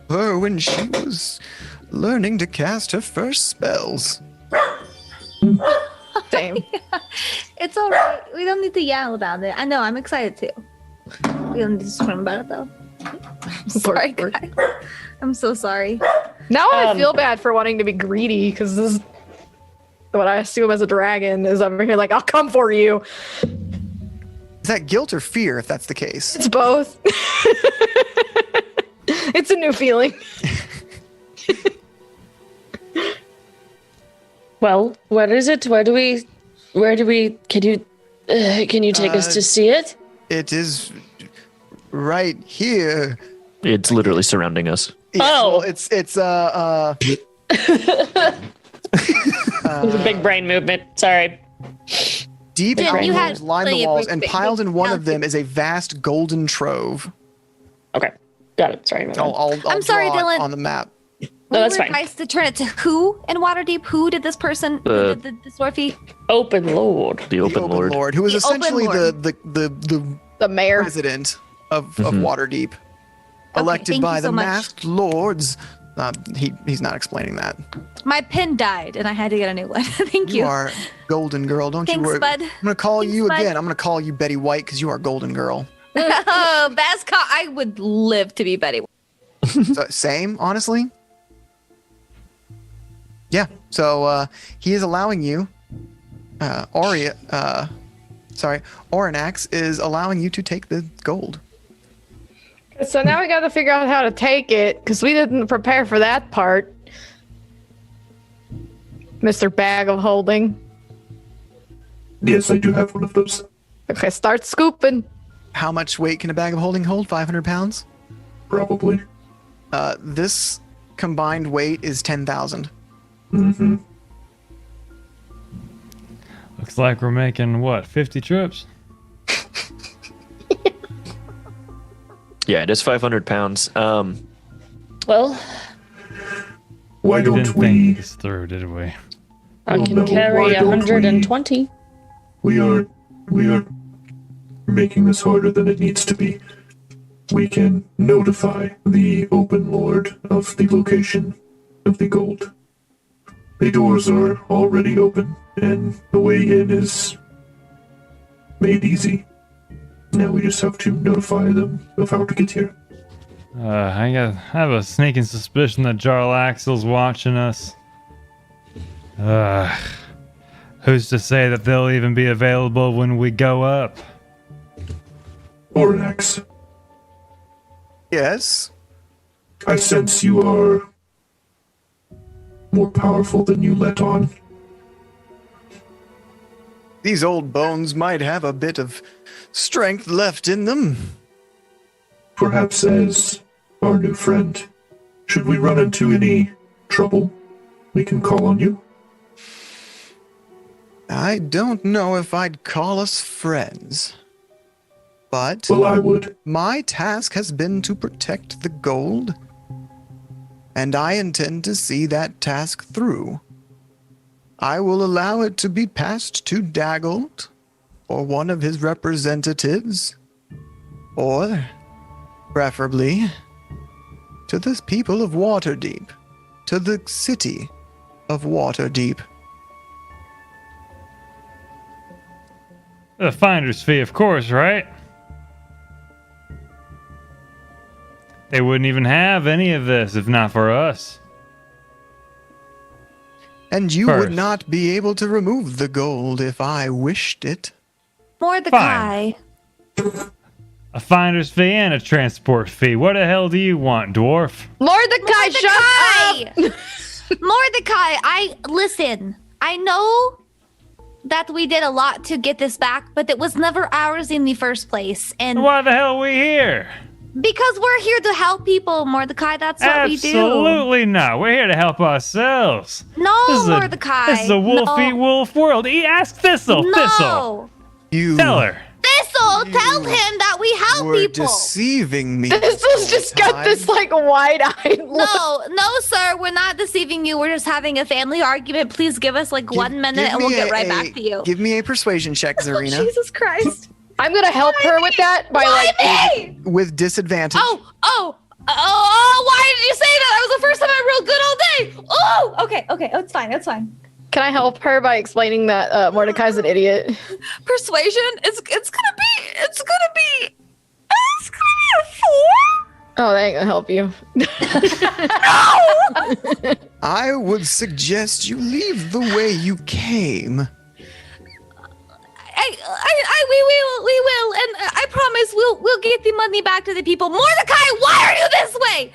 Her when she was learning to cast her first spells. Same. It's all right. We don't need to yell about it. I know. I'm excited too. We don't need to scream about it though. Sorry, guys. I'm so sorry. Now I feel bad for wanting to be greedy because this is what I assume as a dragon is over here like, I'll come for you. Is that guilt or fear, if that's the case? It's both. It's a new feeling. Well, where is it? Where do we? Can you take us to see it? It is right here. It's literally surrounding us. Yeah, Oh. well, it's It was a big brain movement. Sorry. deep Jim, you had outholes line the plenty of walls, and big- piled in one of them mountains. is a vast golden trove. Okay, got it. Sorry. my bad. I'll sorry, draw it Dylan. on the map. No, that's we were fine. advised to turn it to who in Waterdeep? Who did this person? Who did the Swarfy? Open Lord. The Open Lord. Who is The essentially Open the The mayor. president of Waterdeep, elected thank by you the so much. masked lords He's not explaining that. My pin died, and I had to get a new one. Thank you. You are golden girl. Don't Thanks, you worry. bud. I'm gonna call Thanks, you bud. again. I'm gonna call you Betty White because you are golden girl. Oh, I would live to be Betty. So, same, honestly. Yeah. So he is allowing you. Oranax is allowing you to take the gold. So now we got to figure out how to take it because we didn't prepare for that part. Mr. Bag of Holding. Yes, I do have one of those. Okay, start scooping. How much weight can a bag of holding hold? 500 pounds? Probably. This combined weight is 10,000. Mm-hmm. Looks like we're making, 50 trips? Yeah, it is 500 pounds. Well, Why We don't didn't we? think this through, did we? I Well, can no, carry why don't we- 120. We are making this harder than it needs to be. We can notify the open lord of the location of the gold. The doors are already open, and the way in is made easy. Now we just have to notify them of how to get here. I have a sneaking suspicion that Jarlaxle's watching us. Who's to say that they'll even be available when we go up? Oranax, Yes. I sense you are more powerful than you let on. These old bones might have a bit of strength left in them. Perhaps as our new friend, should we run into any trouble, we can call on you. I don't know if I'd call us friends. But Well, I would. my task has been to protect the gold, and I intend to see that task through. I will allow it to be passed to Daggold, or one of his representatives, or, preferably, to the people of Waterdeep, to the city of Waterdeep. The finder's fee, of course, right? They wouldn't even have any of this if not for us. And you First. would not be able to remove the gold if I wished it. Mordecai. A finder's fee and a transport fee. What the hell do you want, dwarf? Mordecai, shut up! Mordecai, listen. I know that we did a lot to get this back, but it was never ours in the first place. And Why the hell are we here? because we're here to help people, Mordecai, that's what we do. Absolutely not. We're here to help ourselves. No, This is Mordecai. This is a wolf eat wolf world. Ask Thistle. No. Thistle. You Tell her. Thistle, tell him that we help were people. deceiving me. This has just got this like wide-eyed look. No, sir, we're not deceiving you. We're just having a family argument. Please give us like 1 minute and we'll get right back to you. Give me a persuasion check, Zarina. Jesus Christ. I'm gonna help her with that by Why me? With disadvantage. Oh, why did you say that? That was the first time I rolled good all day. Oh, okay. Oh, it's fine. Can I help her by explaining that Mordecai's an idiot? Persuasion? It's gonna be a 4? Oh, that ain't gonna help you. No! I would suggest you leave the way you came. We will, and I promise we'll get the money back to the people. Mordecai, why are you this way?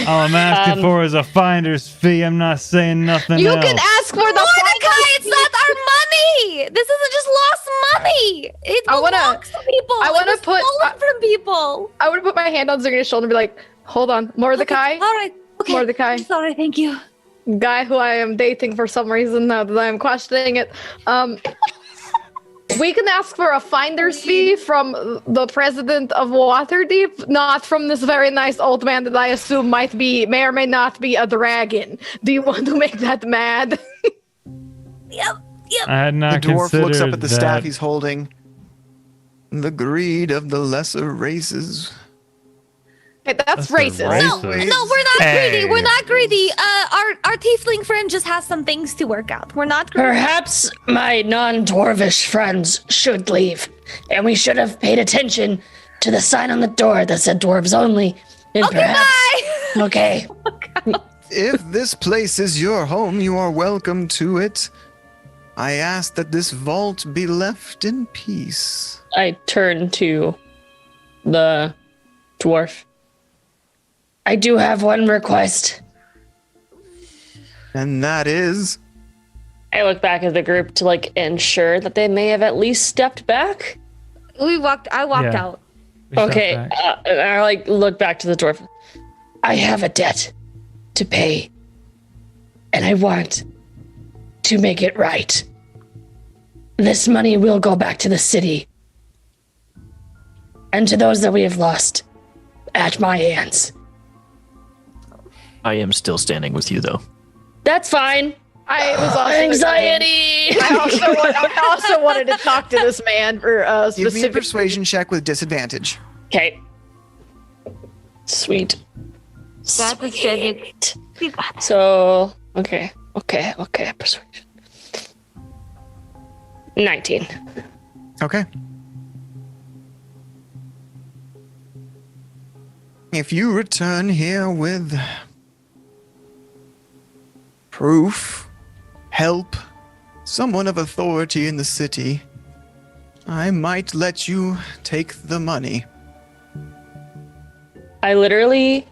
All I'm asking for is a finder's fee. I'm not saying nothing You else. can ask for the Mordecai, it's not our money. This isn't just lost money. It belongs to people. I wanna It was stolen from people. I want to put my hand on Zerina's shoulder and be like, hold on, Mordecai. Okay, all right. Okay. Mordecai. Sorry, thank you. Guy who I am dating for some reason now that I'm questioning it. We can ask for a finder's fee from the president of Waterdeep, not from this very nice old man that I assume may or may not be a dragon. Do you want to make that mad? Yep. I had not The dwarf looks up considered at the that. staff he's holding. The greed of the lesser races. Hey, that's racist. No, we're not greedy. We're not greedy. Our tiefling friend just has some things to work out. We're not greedy. Perhaps my non-dwarvish friends should leave, and we should have paid attention to the sign on the door that said dwarves only. And Okay, perhaps, bye. Okay. If this place is your home, you are welcome to it. I ask that this vault be left in peace. I turn to the dwarf. I do have one request. And that is? I look back at the group to ensure that they may have at least stepped back. I walked out. Okay, and I look back to the dwarf. I have a debt to pay, and I want to make it right. This money will go back to the city, and to those that we have lost at my hands. I am still standing with you, though. That's fine. I was also Anxiety. I also wanted to talk to this man for Give me a specific. persuasion check with disadvantage. Okay. Sweet. That was good. You got it. So, okay. Persuasion. 19. Okay. If you return here with proof, help, someone of authority in the city, I might let you take the money. I literally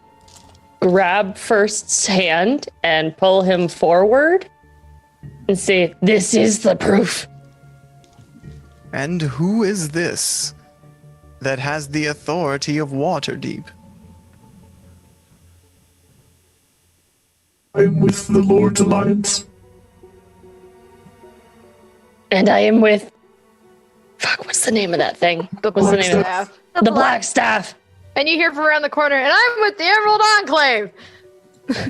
grab First's hand and pull him forward and say, "This is the proof." And who is this that has the authority of Waterdeep? I am with the Lord's Alliance. And I am with... Fuck, what's the name of that thing? What's the name of that? The Black Staff. And you hear from around the corner, and I'm with the Emerald Enclave.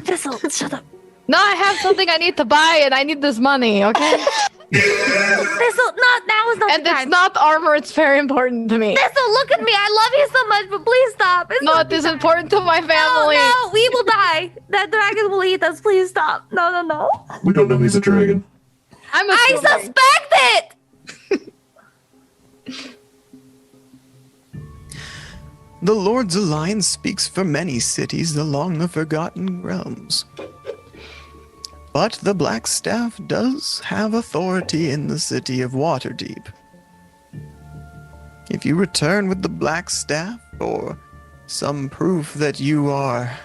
Thistle, shut up. No, I have something I need to buy, and I need this money, okay? Thistle, now is not And the it's time. not armor, it's very important to me. Thistle, look at me. I love you so much, but please stop. It's No, not it is the time. important to my family. No, we will die. That dragon will eat us. Please stop. No. We don't know he's a dragon. I'm I assuming. suspect it. The Lord's Alliance speaks for many cities along the Forgotten Realms. But the Black Staff does have authority in the city of Waterdeep. If you return with the Black Staff or some proof that you are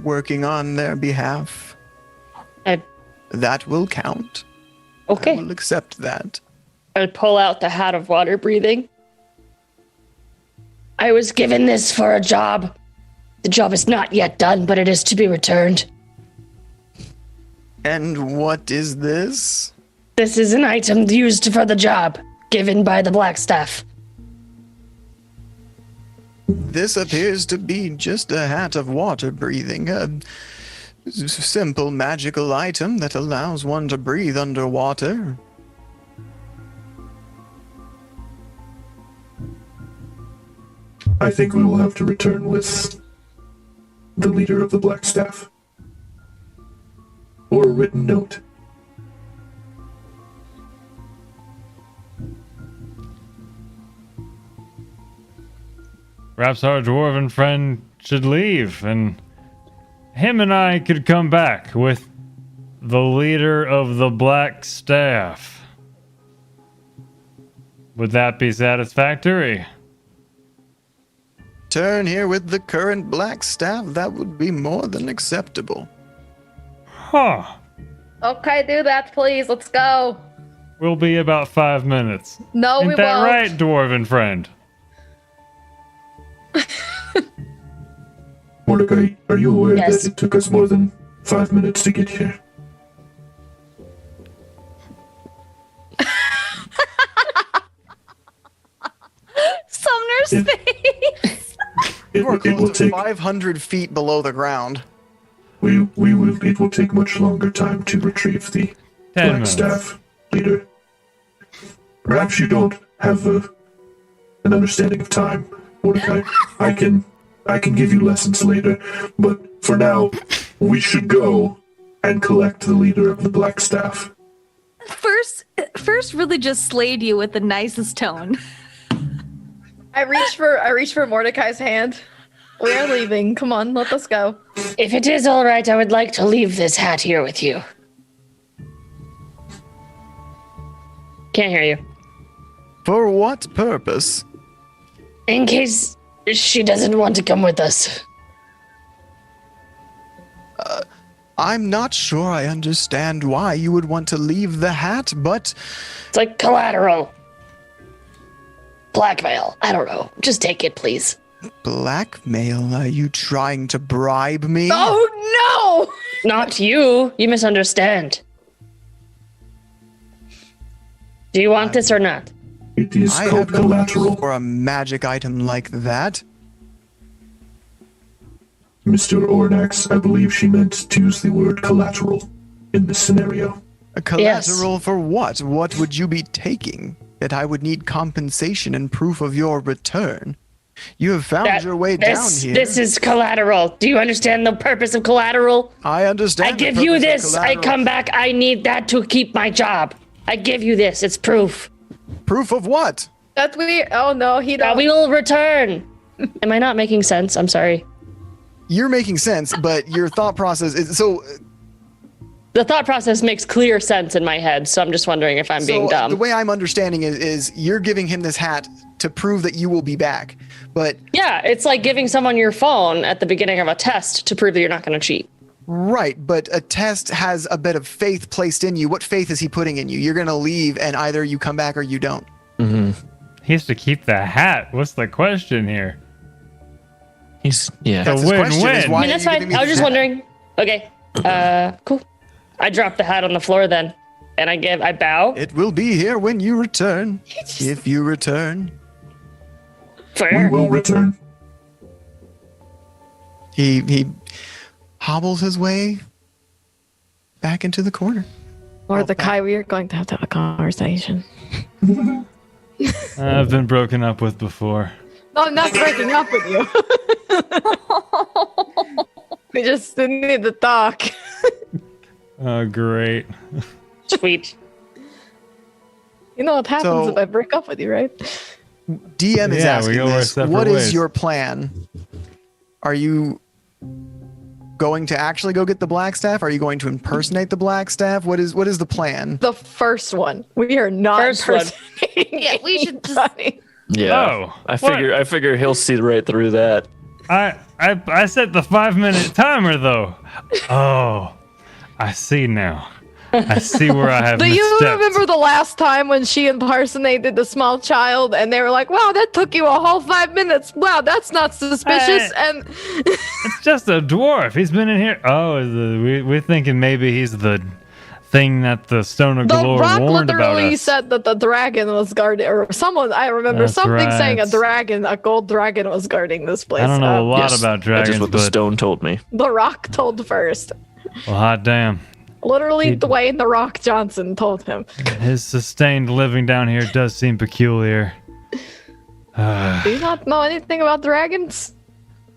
working on their behalf, that will count. Okay. I will accept that. I pull out the Hat of Water Breathing. I was given this for a job. The job is not yet done, but it is to be returned. And what is this? This is an item used for the job, given by the Black Staff. This appears to be just a hat of water breathing, a simple magical item that allows one to breathe underwater. I think we will have to return with the leader of the Black Staff. Or a written note. Perhaps our dwarven friend should leave, and him and I could come back with the leader of the Black Staff. Would that be satisfactory? Turn here with the current Black Staff, that would be more than acceptable. Huh. Okay, do that, please. Let's go. We'll be about 5 minutes. No, Ain't we that won't. right, dwarven friend? Mordecai, are you aware Yes. that it took us more than 5 minutes to get here? Sumner's face. You are It will close to take 500 feet below the ground. it will take much longer time to retrieve the 10 Black minutes. Staff leader. Perhaps you don't have an understanding of time, Mordecai. I I can give you lessons later, but for now, we should go and collect the leader of the Black Staff. First really just slayed you with the nicest tone. I reach for Mordecai's hand. We are leaving. Come on, let us go. If it is all right, I would like to leave this hat here with you. Can't hear you. For what purpose? In case she doesn't want to come with us. I'm not sure I understand why you would want to leave the hat, but... It's like collateral. Blackmail. I don't know. Just take it, please. Blackmail? Are you trying to bribe me? Oh, no! Not you. You misunderstand. Do you want this or not? It is I called have no use collateral. for a magic item like that. Mr. Ornax, I believe she meant to use the word collateral in this scenario. A collateral for what? What would you be taking? That I would need compensation and proof of your return. You have found your way down here. This is collateral. Do you understand the purpose of collateral? I understand. I give you this. I come back. I need that to keep my job. I give you this. It's proof. Proof of what? That we. Oh no, he don't. That we will return. Am I not making sense? I'm sorry. You're making sense, but your thought process is so. The thought process makes clear sense in my head, so I'm just wondering if I'm being dumb. The way I'm understanding is you're giving him this hat to prove that you will be back, but yeah, it's like giving someone your phone at the beginning of a test to prove that you're not going to cheat. Right, but a test has a bit of faith placed in you. What faith is he putting in you? You're going to leave, and either you come back or you don't. Mm-hmm. He has to keep the hat. What's the question here? He's That's the win-win. I mean, that's fine. I was just wondering. Okay, cool. I drop the hat on the floor then, and I bow. It will be here when you return, if you return. Fair. We will return. He hobbles his way back into the corner. Mordecai, we are going to have a conversation. I've been broken up with before. No, I'm not breaking up with you. We just need to talk. Oh, great. Sweet. You know what happens if I break up with you, right? DM is asking this. What ways. is your plan? Are you going to actually go get the Black Staff? Are you going to impersonate the Black Staff? What is the plan? The first one. We are not impersonating. Yeah, we should just. Yeah. I figure he'll see right through that. I set the 5-minute timer though. Oh, I see now. I see where I have Do you misstepped. remember the last time when she impersonated the small child and they were like, wow, that took you a whole 5 minutes. Wow, that's not suspicious. And it's just a dwarf. He's been in here. Oh, we're thinking maybe he's the thing that the Stone of the Galore rock warned about literally us. said that the dragon was guarding, or someone, I remember That's something saying right. a gold dragon was guarding this place. I don't know a lot about dragons, That's just what the but stone told me. The Rock told first. well, hot damn. Literally, Dwayne The Rock Johnson told him. His sustained living down here does seem peculiar. Do you not know anything about dragons?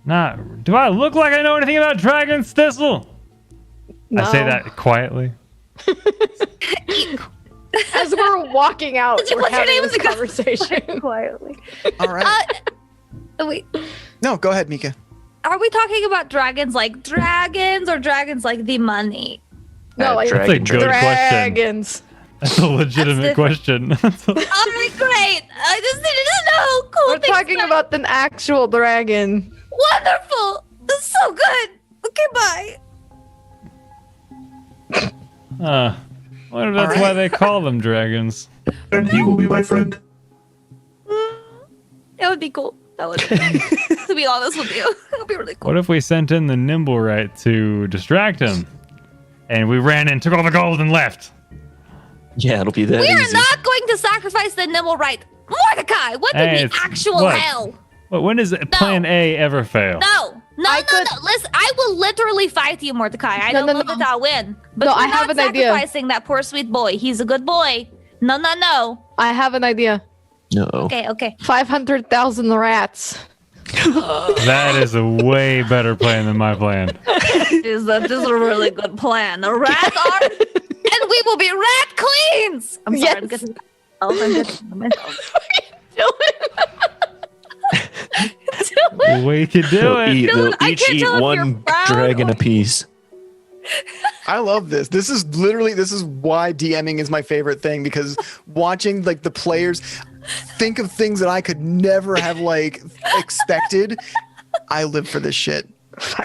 Do I look like I know anything about dragons, Thistle? No. I say that quietly. As we're walking out, we're What's your having name this in the conversation quietly. All right. Wait, No, go ahead, Mika. are we talking about dragons like dragons or dragons like the money? No, like That's a good question. dragons. That's a legitimate question. All right, great. I just needed to know. Cool. We're talking about an actual dragon. Wonderful. This is so good. Okay, bye. What if that's why they call them dragons? And he will be my friend. That would be cool. That would be, to be honest with you. That would be really cool. What if we sent in the Nimblewright to distract him? And we ran in, took all the gold, and left. Yeah, it'll be that We are easy. not going to sacrifice the nimble right. Mordecai, what Hey, did it's- the actual what? hell? Well, when does Plan A ever fail? No. Listen, I will literally fight you, Mordecai. I No, don't no, know no. that I'll win. But No, we're I not have an idea. sacrificing that poor sweet boy. He's a good boy. No. I have an idea. No. Okay. 500,000 rats. That is a way better plan than my plan. This is a really good plan. The rats are, and we will be rat queens. I'm sorry, I'm getting myself. We could do it. They'll each eat one dragon apiece. I love this. This is why DMing is my favorite thing, because watching like the players think of things that I could never have like expected. I live for this shit.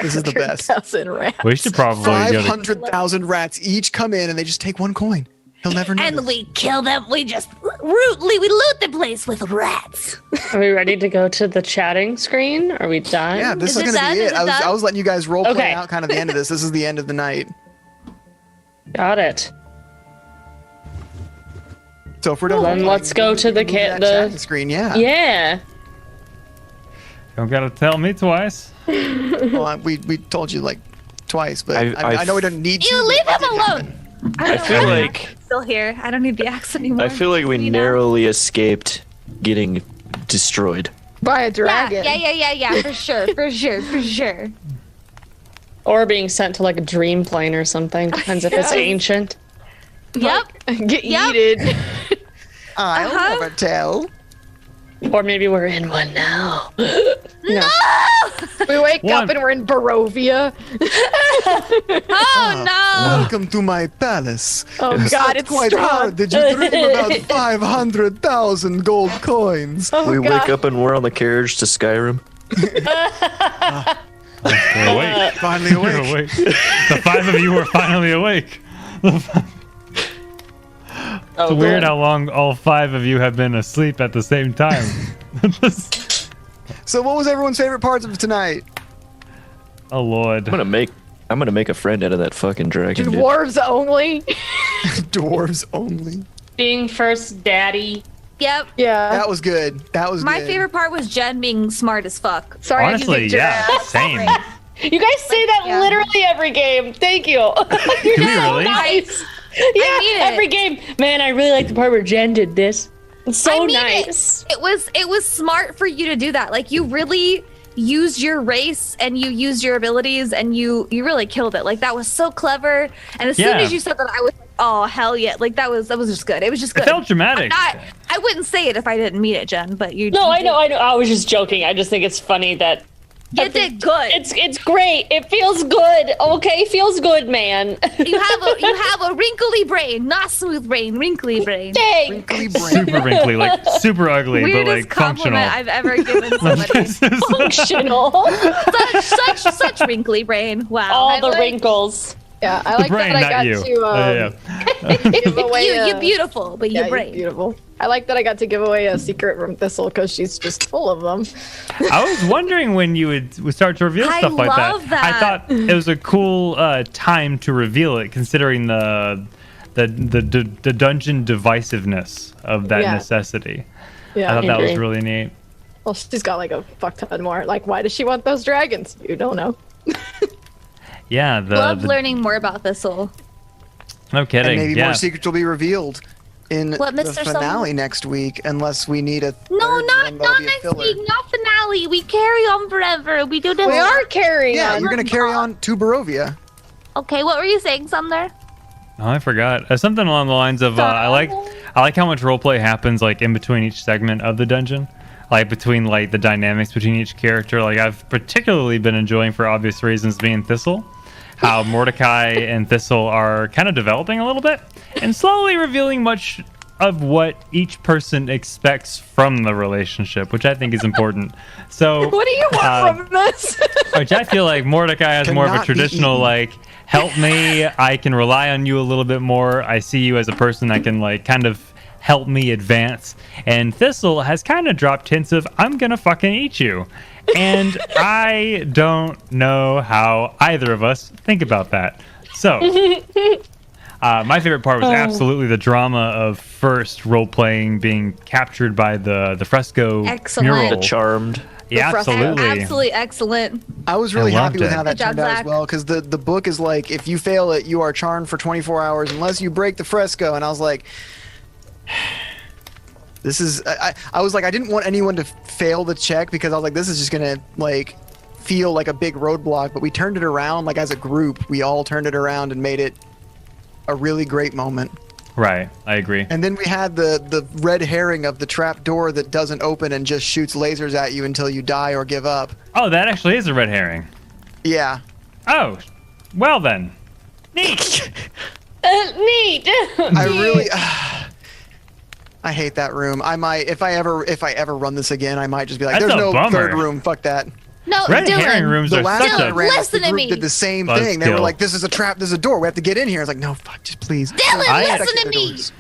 This is the best. 500,000 rats. We should probably go to 500,000 rats each come in and they just take one coin. He'll never know. And we kill them. We just loot the place with rats. Are we ready to go to the chatting screen? Are we done? Yeah, this is it gonna done? be Is it. it done? I was letting you guys role play Okay. out kind of the end of this. This is the end of the night. Got it. So if we're done, Then let's go to the chatting screen. Yeah. Yeah. Don't gotta tell me twice. Well, we told you like twice, but I know we don't need to. You leave him alone. I feel like Still here. I don't need the axe anymore. I feel like we narrowly escaped getting destroyed. By a dragon. Yeah. For sure. Or being sent to like a dream plane or something. Depends if it's ancient. Yep. Get Yep. yeeted. I'll never tell. Or maybe we're in one now. No! We wake One. up and we're in Barovia. Oh no! Welcome to my palace. Oh God, it's Quite strong. hard. Did you dream about 500,000 gold coins? Oh, We God. wake up and we're on the carriage to Skyrim. You're awake. Finally You're awake. awake. The 5 of you were finally awake. It's weird how long all 5 of you have been asleep at the same time. So what was everyone's favorite parts of tonight? Oh Lord. I'm gonna make a friend out of that fucking dragon. Dude. Dwarves only. Dwarves only. Being first daddy. Yep. Yeah. That was good. That was My good. favorite part was Jen being smart as fuck. Sorry, Honestly, I can yeah, same. You guys say that yeah. literally every game. Thank you. Do we really? Nice. Yeah, I mean it. every game. Man, I really like the part where Jen did this. It's so I mean nice. It was smart for you to do that. Like you really used your race and you used your abilities and you really killed it. Like that was so clever. And as soon Yeah. as you said that, I was like, oh hell yeah! Like that was just good. It was just good. It felt dramatic. I wouldn't say it if I didn't mean it, Jen. But you. No, you I know. did. I was just joking. I just think it's funny that You did good. it's great. It feels good. Okay, feels good, man. You have a wrinkly brain, not smooth brain, wrinkly brain. Dang. Wrinkly brain. Super wrinkly, like super ugly, Weirdest but like functional. compliment I've ever given somebody. Functional. such wrinkly brain. Wow. All the like- wrinkles. Yeah, I The like brain, that I not got you. to give away. You're beautiful, but yeah, your you're brain. beautiful. I like that I got to give away a secret from Thistle because she's just full of them. I was wondering when you would start to reveal I stuff like that. love that. I thought it was a cool time to reveal it, considering the dungeon divisiveness of that Yeah. necessity. Yeah. I thought that was agree. really neat. Well, she's got like a fuck ton more. Like, why does she want those dragons? You don't know. Yeah, Love the learning more about Thistle. no kidding. And maybe yeah. more secrets will be revealed in What, the Mr. finale next week, unless we need a No, third one, not that'll be a next filler. week, not finale. We carry on forever. We do this. We are carrying Yeah, on. you're gonna carry on to Barovia. Okay, what were you saying, Sumner? Oh, I forgot. Something along the lines of I like how much roleplay happens like in between each segment of the dungeon, like between like the dynamics between each character. Like I've particularly been enjoying, for obvious reasons, being Thistle. How Mordecai and Thistle are kind of developing a little bit and slowly revealing much of what each person expects from the relationship, which I think is important. So, What do you want from this? which I feel like Mordecai has more of a Cannot be traditional eaten. like, help me, I can rely on you a little bit more. I see you as a person that can like kind of help me advance. And Thistle has kind of dropped hints of, I'm gonna fucking eat you. And I don't know how either of us think about that. So, my favorite part was absolutely the drama of first role-playing being captured by the fresco Excellent. mural. The charmed. Yeah, The fresco. absolutely. Absolutely excellent. I was really loved happy with it. how that Good job, turned out as Zach. well, because the book is like, if you fail it, you are charmed for 24 hours unless you break the fresco. And I was like, This is. I was like, I didn't want anyone to fail the check because I was like, this is just gonna like feel like a big roadblock. But we turned it around, like as a group, we all turned it around and made it a really great moment. Right, I agree. And then we had the red herring of the trap door that doesn't open and just shoots lasers at you until you die or give up. Oh, that actually is a red herring. Yeah. Oh, well then. Neat. Neat. I really. I hate that room. I might, if I ever run this again, I might just be like, That's "There's a no bummer. third room. Fuck that." No, Red Dylan. herring rooms The are last such time I a ran this, listen the to group me. did the same thing. They were Buzzkill. like, "This is a trap. There's a door. We have to get in here." I was like, "No, fuck, just please." Dylan, I listen expected to the me. doors.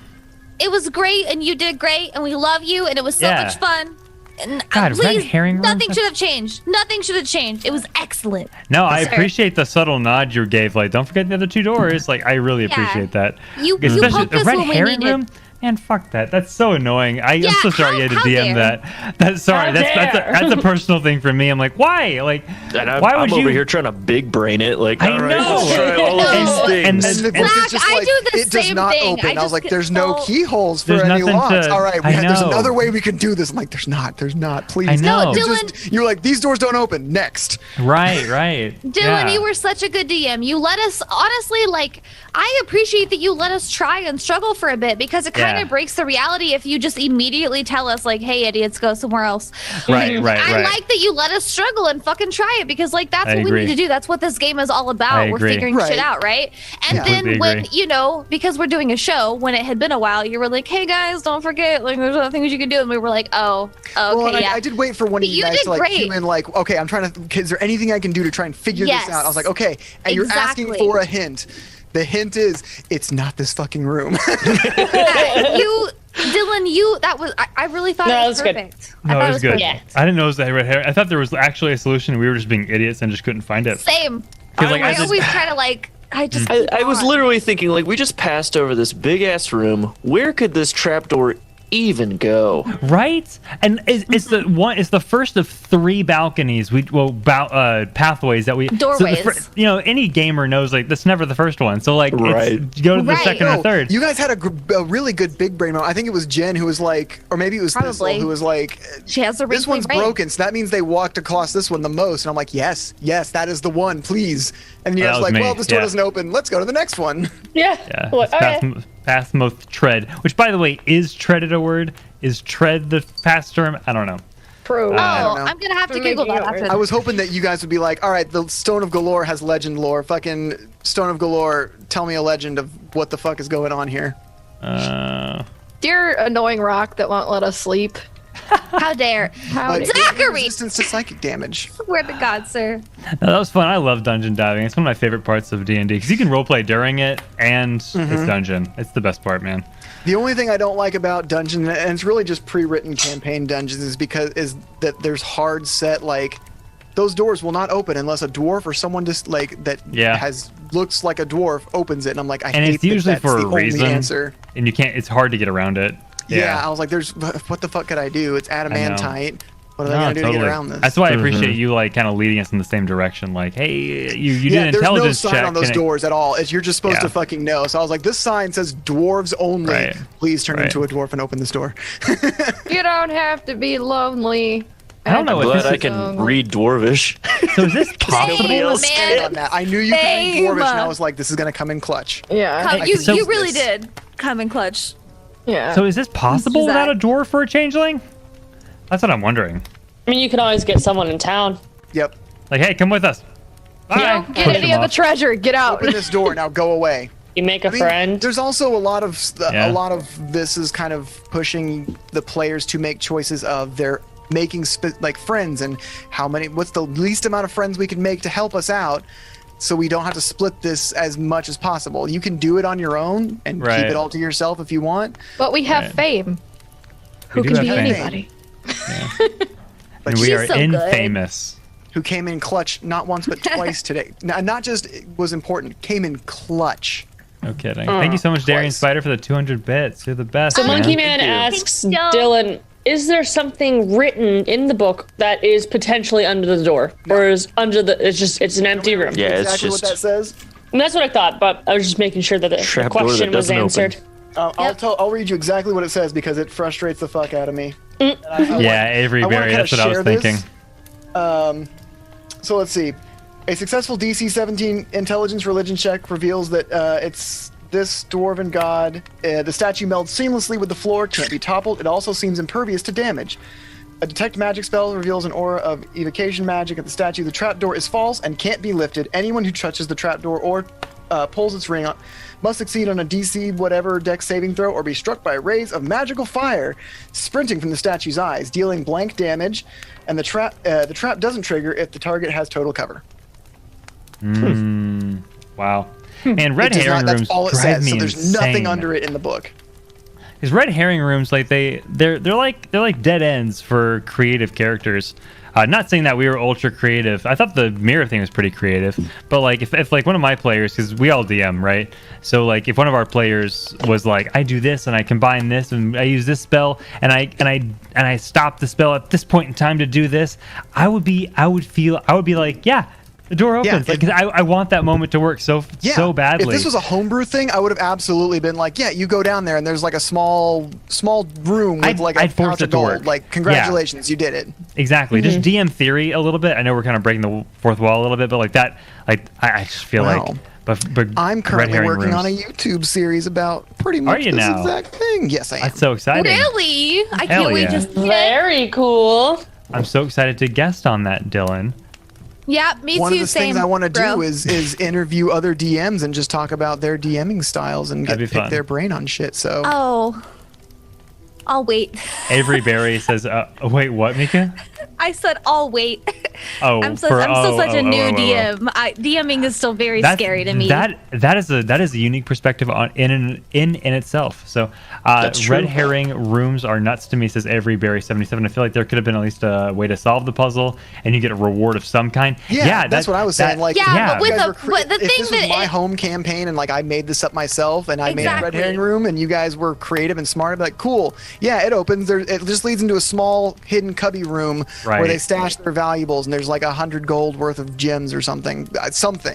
It was great, and you did great, and we love you, and it was so Yeah. much fun. And God, red please, herring room? nothing should have changed. Nothing should have changed. It was excellent. No, I Sorry. appreciate the subtle nod you gave. Like, don't forget the other two doors. Like, I really Yeah. appreciate that. You Especially poked the us red when we herring needed. room. Man, fuck that. That's so annoying. I'm Yeah, so sorry you had to how DM dare. that. Sorry. How That's a personal thing for me. I'm like, why? Like, And I'm, why would I'm you? over here trying to big brain it. Like, I all right, know. let's try all of No. these things. And And the then- book Zach, is just I like, do the it does same not thing. open. I I was just like, get "There's no so- keyholes for There's any nothing locks." to- All right, I there's know. another way we can do this. I'm like, "There's not. There's not. Please." I know. No, You Dylan. you're like, "These doors don't open." Next. Right. Dylan, Yeah. you were such a good DM. You let us, honestly, like, I appreciate that you let us try and struggle for a bit because it kind Yeah. of breaks the reality if you just immediately tell us, like, hey, idiots, go somewhere else. Right. I like that you let us struggle and fucking try it because, like, that's I what we agree. need to do. That's what this game is all about. I We're agree. figuring Right. shit out, right? And Yeah. then Completely when, agree. you know, because we're doing a show, when it had been a while, you were like, hey, guys, don't forget, like, there's other things you can do. And we were like, oh, okay, Well, and yeah. I did wait for one of you You guys did to like great. cue in, like, "Okay, I'm trying to. Is there anything I can do to try and figure Yes. this out?" I was like, "Okay," and you're asking Exactly. for a hint. The hint is, it's not this fucking room. you, Dylan, that was, I really thought No, it was that was good. perfect. No, I thought it was good. perfect. I didn't know it was the red herring. I thought there was actually a solution. And we were just being idiots and just couldn't find it. Same. 'Cause, like, I I just- always try to, like, I just. I was literally thinking, like, we just passed over this big ass room. Where could this trapdoor even go? Right? And it's the first of 3 balconies pathways that we Doorways. any gamer knows, like, that's never the first one. So, like, Right. go to the Right. second or No, third. You guys had a really good big brain moment. I think it was Jen who was like, or maybe it was Thistle Probably. who was like, She has a "This one's brain. broken, so that means they walked across this one the most." And I'm like, yes, that is the one, please. And you That guys was like, me, "Well, this door yeah. doesn't open. Let's go to the next one." Yeah. Yeah, What? it's Okay. past most tread. Which, by the way, is treaded a word? Is tread the past term? I don't know. True. Oh, I don't know. I'm gonna have to I'm Google making that it after. I was hoping that you guys would be like, "All right, the Stone of Galore has legend lore. Fucking Stone of Galore, tell me a legend of what the fuck is going on here." Dear annoying rock that won't let us sleep. How dare. Like, Zachary! resistance to psychic damage. Swear to God, sir. No, that was fun. I love dungeon diving. It's one of my favorite parts of D&D because you can roleplay during it and it's dungeon. It's the best part, man. The only thing I don't like about dungeon, and it's really just pre-written campaign dungeons, is that there's hard set, like, those doors will not open unless a dwarf or someone just like that looks like a dwarf opens it, and I'm like, I And hate it's usually that's for the a only reason, answer. and you can't. It's hard to get around it. Yeah, I was like, what the fuck could I do? It's adamantite. What are they No, gonna do to totally. get around this? That's why I appreciate you, like, kind of leading us in the same direction. Like, hey, you did an there's no intelligence sign check. on those Can it- doors at all. You're just supposed Yeah. to fucking know. So I was like, this sign says dwarves only. Right. Please turn Right. into a dwarf and open this door. You don't have to be lonely. I don't know I'm if glad this I is, can read Dwarvish. so is this possible? Nobody else man. On that, I knew you could read Same. dwarvish, and I was like, this is gonna come in clutch. Yeah. You, so- you really did come in clutch. Yeah. So is this possible Who's without that? a dwarf for a changeling? That's what I'm wondering. I mean, you can always get someone in town. Yep. Like, hey, come with us. Bye. Yeah. Get Push any them of the off. treasure. Get out. Open this door now. Go away. You make a I mean, friend. there's also a lot of Yeah. this is kind of pushing the players to make choices of their making like friends and what's the least amount of friends we can make to help us out, so we don't have to split this as much as possible. You can do it on your own and Right. keep it all to yourself if you want. But we have Right. fame. We Who do can have be fame. anybody? But And we she's are so good. infamous. who came in clutch not once but twice today. Not just was important, came in clutch. No kidding. Thank you so much, Darian twice. Spider, for the 200 bits. You're the best. So man. Monkey Man Thank you. asks Thank you. Dylan, is there something written in the book that is potentially under the door? Or is it's an empty room? Yeah, it's exactly just what that says. And that's what I thought, but I was just making sure that the Trap door question that was doesn't answered. open. I'll read you exactly what it says because it frustrates the fuck out of me. Yeah, Avery Berry. That's what I was thinking. So let's see. A successful DC 17 intelligence religion check reveals that it's this dwarven god. The statue melds seamlessly with the floor, can't be toppled. It also seems impervious to damage. A detect magic spell reveals an aura of evocation magic at the statue. The trapdoor is false and can't be lifted. Anyone who touches the trapdoor or pulls its ring must succeed on a DC whatever dex saving throw or be struck by rays of magical fire sprinting from the statue's eyes, dealing blank damage. And the trap doesn't trigger if the target has total cover. Wow. And red herring rooms that's all it drive says, me so there's insane. nothing under it in the book. Because red herring rooms, like they're like dead ends for creative characters. Not saying that we were ultra creative. I thought the mirror thing was pretty creative, but like if like one of my players, because we all DM, right? So like if one of our players was like, I do this and I combine this and I use this spell and I stop the spell at this point in time to do this, I would be like, yeah. The door opens. Like, I want that moment to work so badly. If this was a homebrew thing, I would have absolutely been like, yeah, you go down there and there's like a small room with I'd force pouch it of to gold. work. Like, congratulations, you did it. Exactly. Just DM theory a little bit. I know we're kind of breaking the fourth wall a little bit, but like that, like I just feel like. But I'm currently working rooms. on a YouTube series about pretty much this exact thing. Yes, I am. That's so exciting. Really? I can't wait to see it. Very cool. I'm so excited to guest on that, Dylan. Yeah, me One too. of the things I want to do is interview other DMs and just talk about their DMing styles and pick their brain on shit. So. Oh. I'll wait. Avery Berry says, wait, what, Mika? I said I'll wait. Oh, I'm still such a new DM. DMing is still very scary to me. That is a unique perspective in itself. So red herring rooms are nuts to me, says Avery Berry 77. I feel like there could have been at least a way to solve the puzzle and you get a reward of some kind. Yeah, that's what I was saying. Like, but the if thing this was my home campaign and like I made this up myself and I made a red herring room and you guys were creative and smart, I'd be like, cool. Yeah, it opens. It just leads into a small hidden cubby room where they stash their valuables and there's like 100 gold worth of gems or something,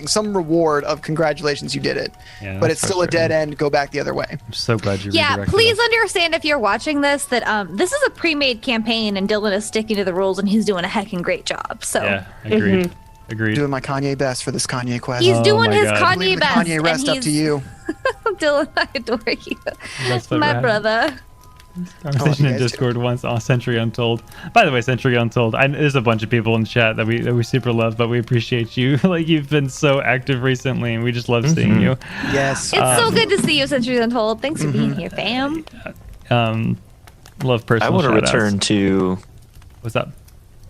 some reward of congratulations, you did it. Yeah, but it's still a dead end. Go back the other way. I'm so glad you. Yeah, please understand if you're watching this that this is a pre-made campaign and Dylan is sticking to the rules and he's doing a heckin' great job. So yeah, agreed. Agreed. Doing my Kanye best for this Kanye quest. He's doing his Kanye best. Kanye rest up to you. Dylan, I adore you. My brother. Conversation in Discord once on Century Untold. By the way, Century Untold, there's a bunch of people in chat that we super love, but we appreciate you. Like, you've been so active recently, and we just love seeing you. Yes. It's so good to see you, Century Untold. Thanks for being here, fam. Love personal. I want to return to. What's up?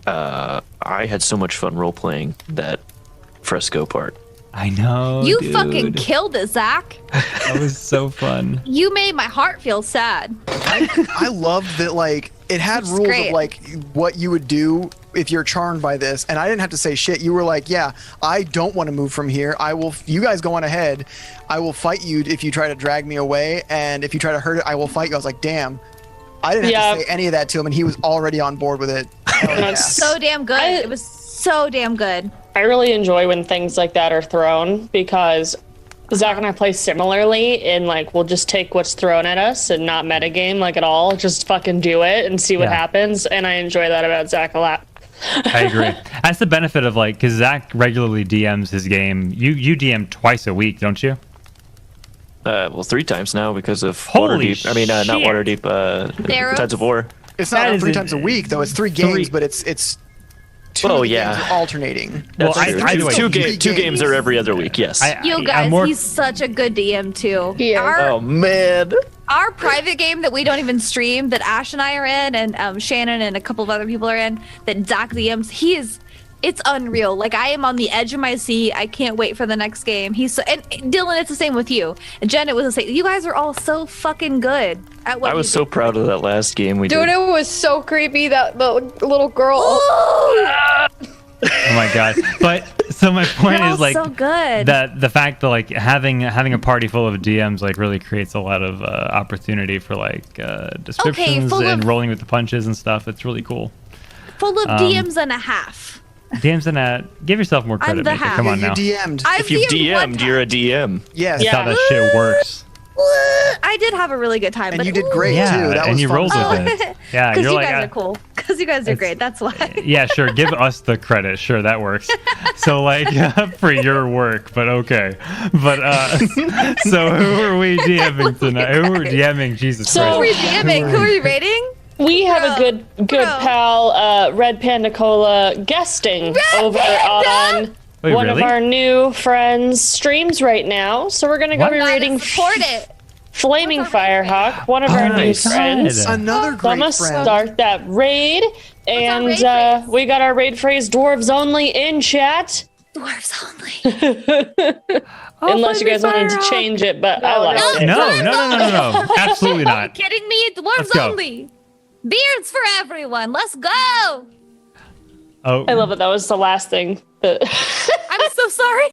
I had so much fun role playing that fresco part. I know. You dude. fucking killed it, Zach. That was so fun. You made my heart feel sad. I loved that, like, it had rules of like what you would do if you're charmed by this, and I didn't have to say shit. You were like, yeah, I don't want to move from here. You guys go on ahead. I will fight you if you try to drag me away, and if you try to hurt it, I will fight you. I was like, damn. I didn't have to say any of that to him, and he was already on board with it. So damn good. It was so damn good. I really enjoy when things like that are thrown because Zach and I play similarly in like we'll just take what's thrown at us and not metagame like at all. Just fucking do it and see what happens. And I enjoy that about Zach a lot. I agree. That's the benefit of like because Zach regularly DMs his game. You DM twice a week, don't you? Well, 3 times now because of Holy Waterdeep. I mean, not Waterdeep. Tides of War. It's not 3 times a week though. It's 3 games, but it's 2 games are alternating. That's true. Two games are every other week. Yes. You guys, he's such a good DM too. Oh man. Our private game that we don't even stream, that Ash and I are in, and Shannon and a couple of other people are in, that Zach DMs, it's unreal. Like, I am on the edge of my seat. I can't wait for the next game. And Dylan, it's the same with you. And Jen, it was the same. You guys are all so fucking good at what I was so proud of that last game we did. Dude, it was so creepy that the little girl. Oh my god! But so my point is like so good. that the fact that like having a party full of DMs like really creates a lot of opportunity for like descriptions and rolling with the punches and stuff. It's really cool. Full of DMs and a half. DMs and a give yourself more credit. Mika. Come on now. You DM'd. If you've DM'd, you're a DM. Yes. That's how that shit works. I did have a really good time. And but you did great Yeah, too. That and was you fun. rolled with it. Yeah, Because you're you like, guys are cool. Because you guys are great. That's why. yeah, sure. Give us the credit. Sure, that works. So, like, for your work, but okay. But, so who are we DMing tonight? Who are DMing? Jesus So- Who are Christ. you DMing? Who are you rating? We have a good Bro. pal, Red Panda Cola, guesting over on Wait, one really? of our new friends' streams right now. So we're gonna go What? be rating Support it. Flaming Firehawk, one of Oh our my new God. friends. Another So I'm great gonna friend. start that raid, and raid phrase? we got our raid phrase "Dwarves Only" in chat. Dwarves only. Unless you guys wanted to change it, but I like it. No. Absolutely Are you not. kidding me? Dwarves Let's go. only. Beards for everyone. Let's go. Oh, I love it. That was the last thing. That I'm so sorry.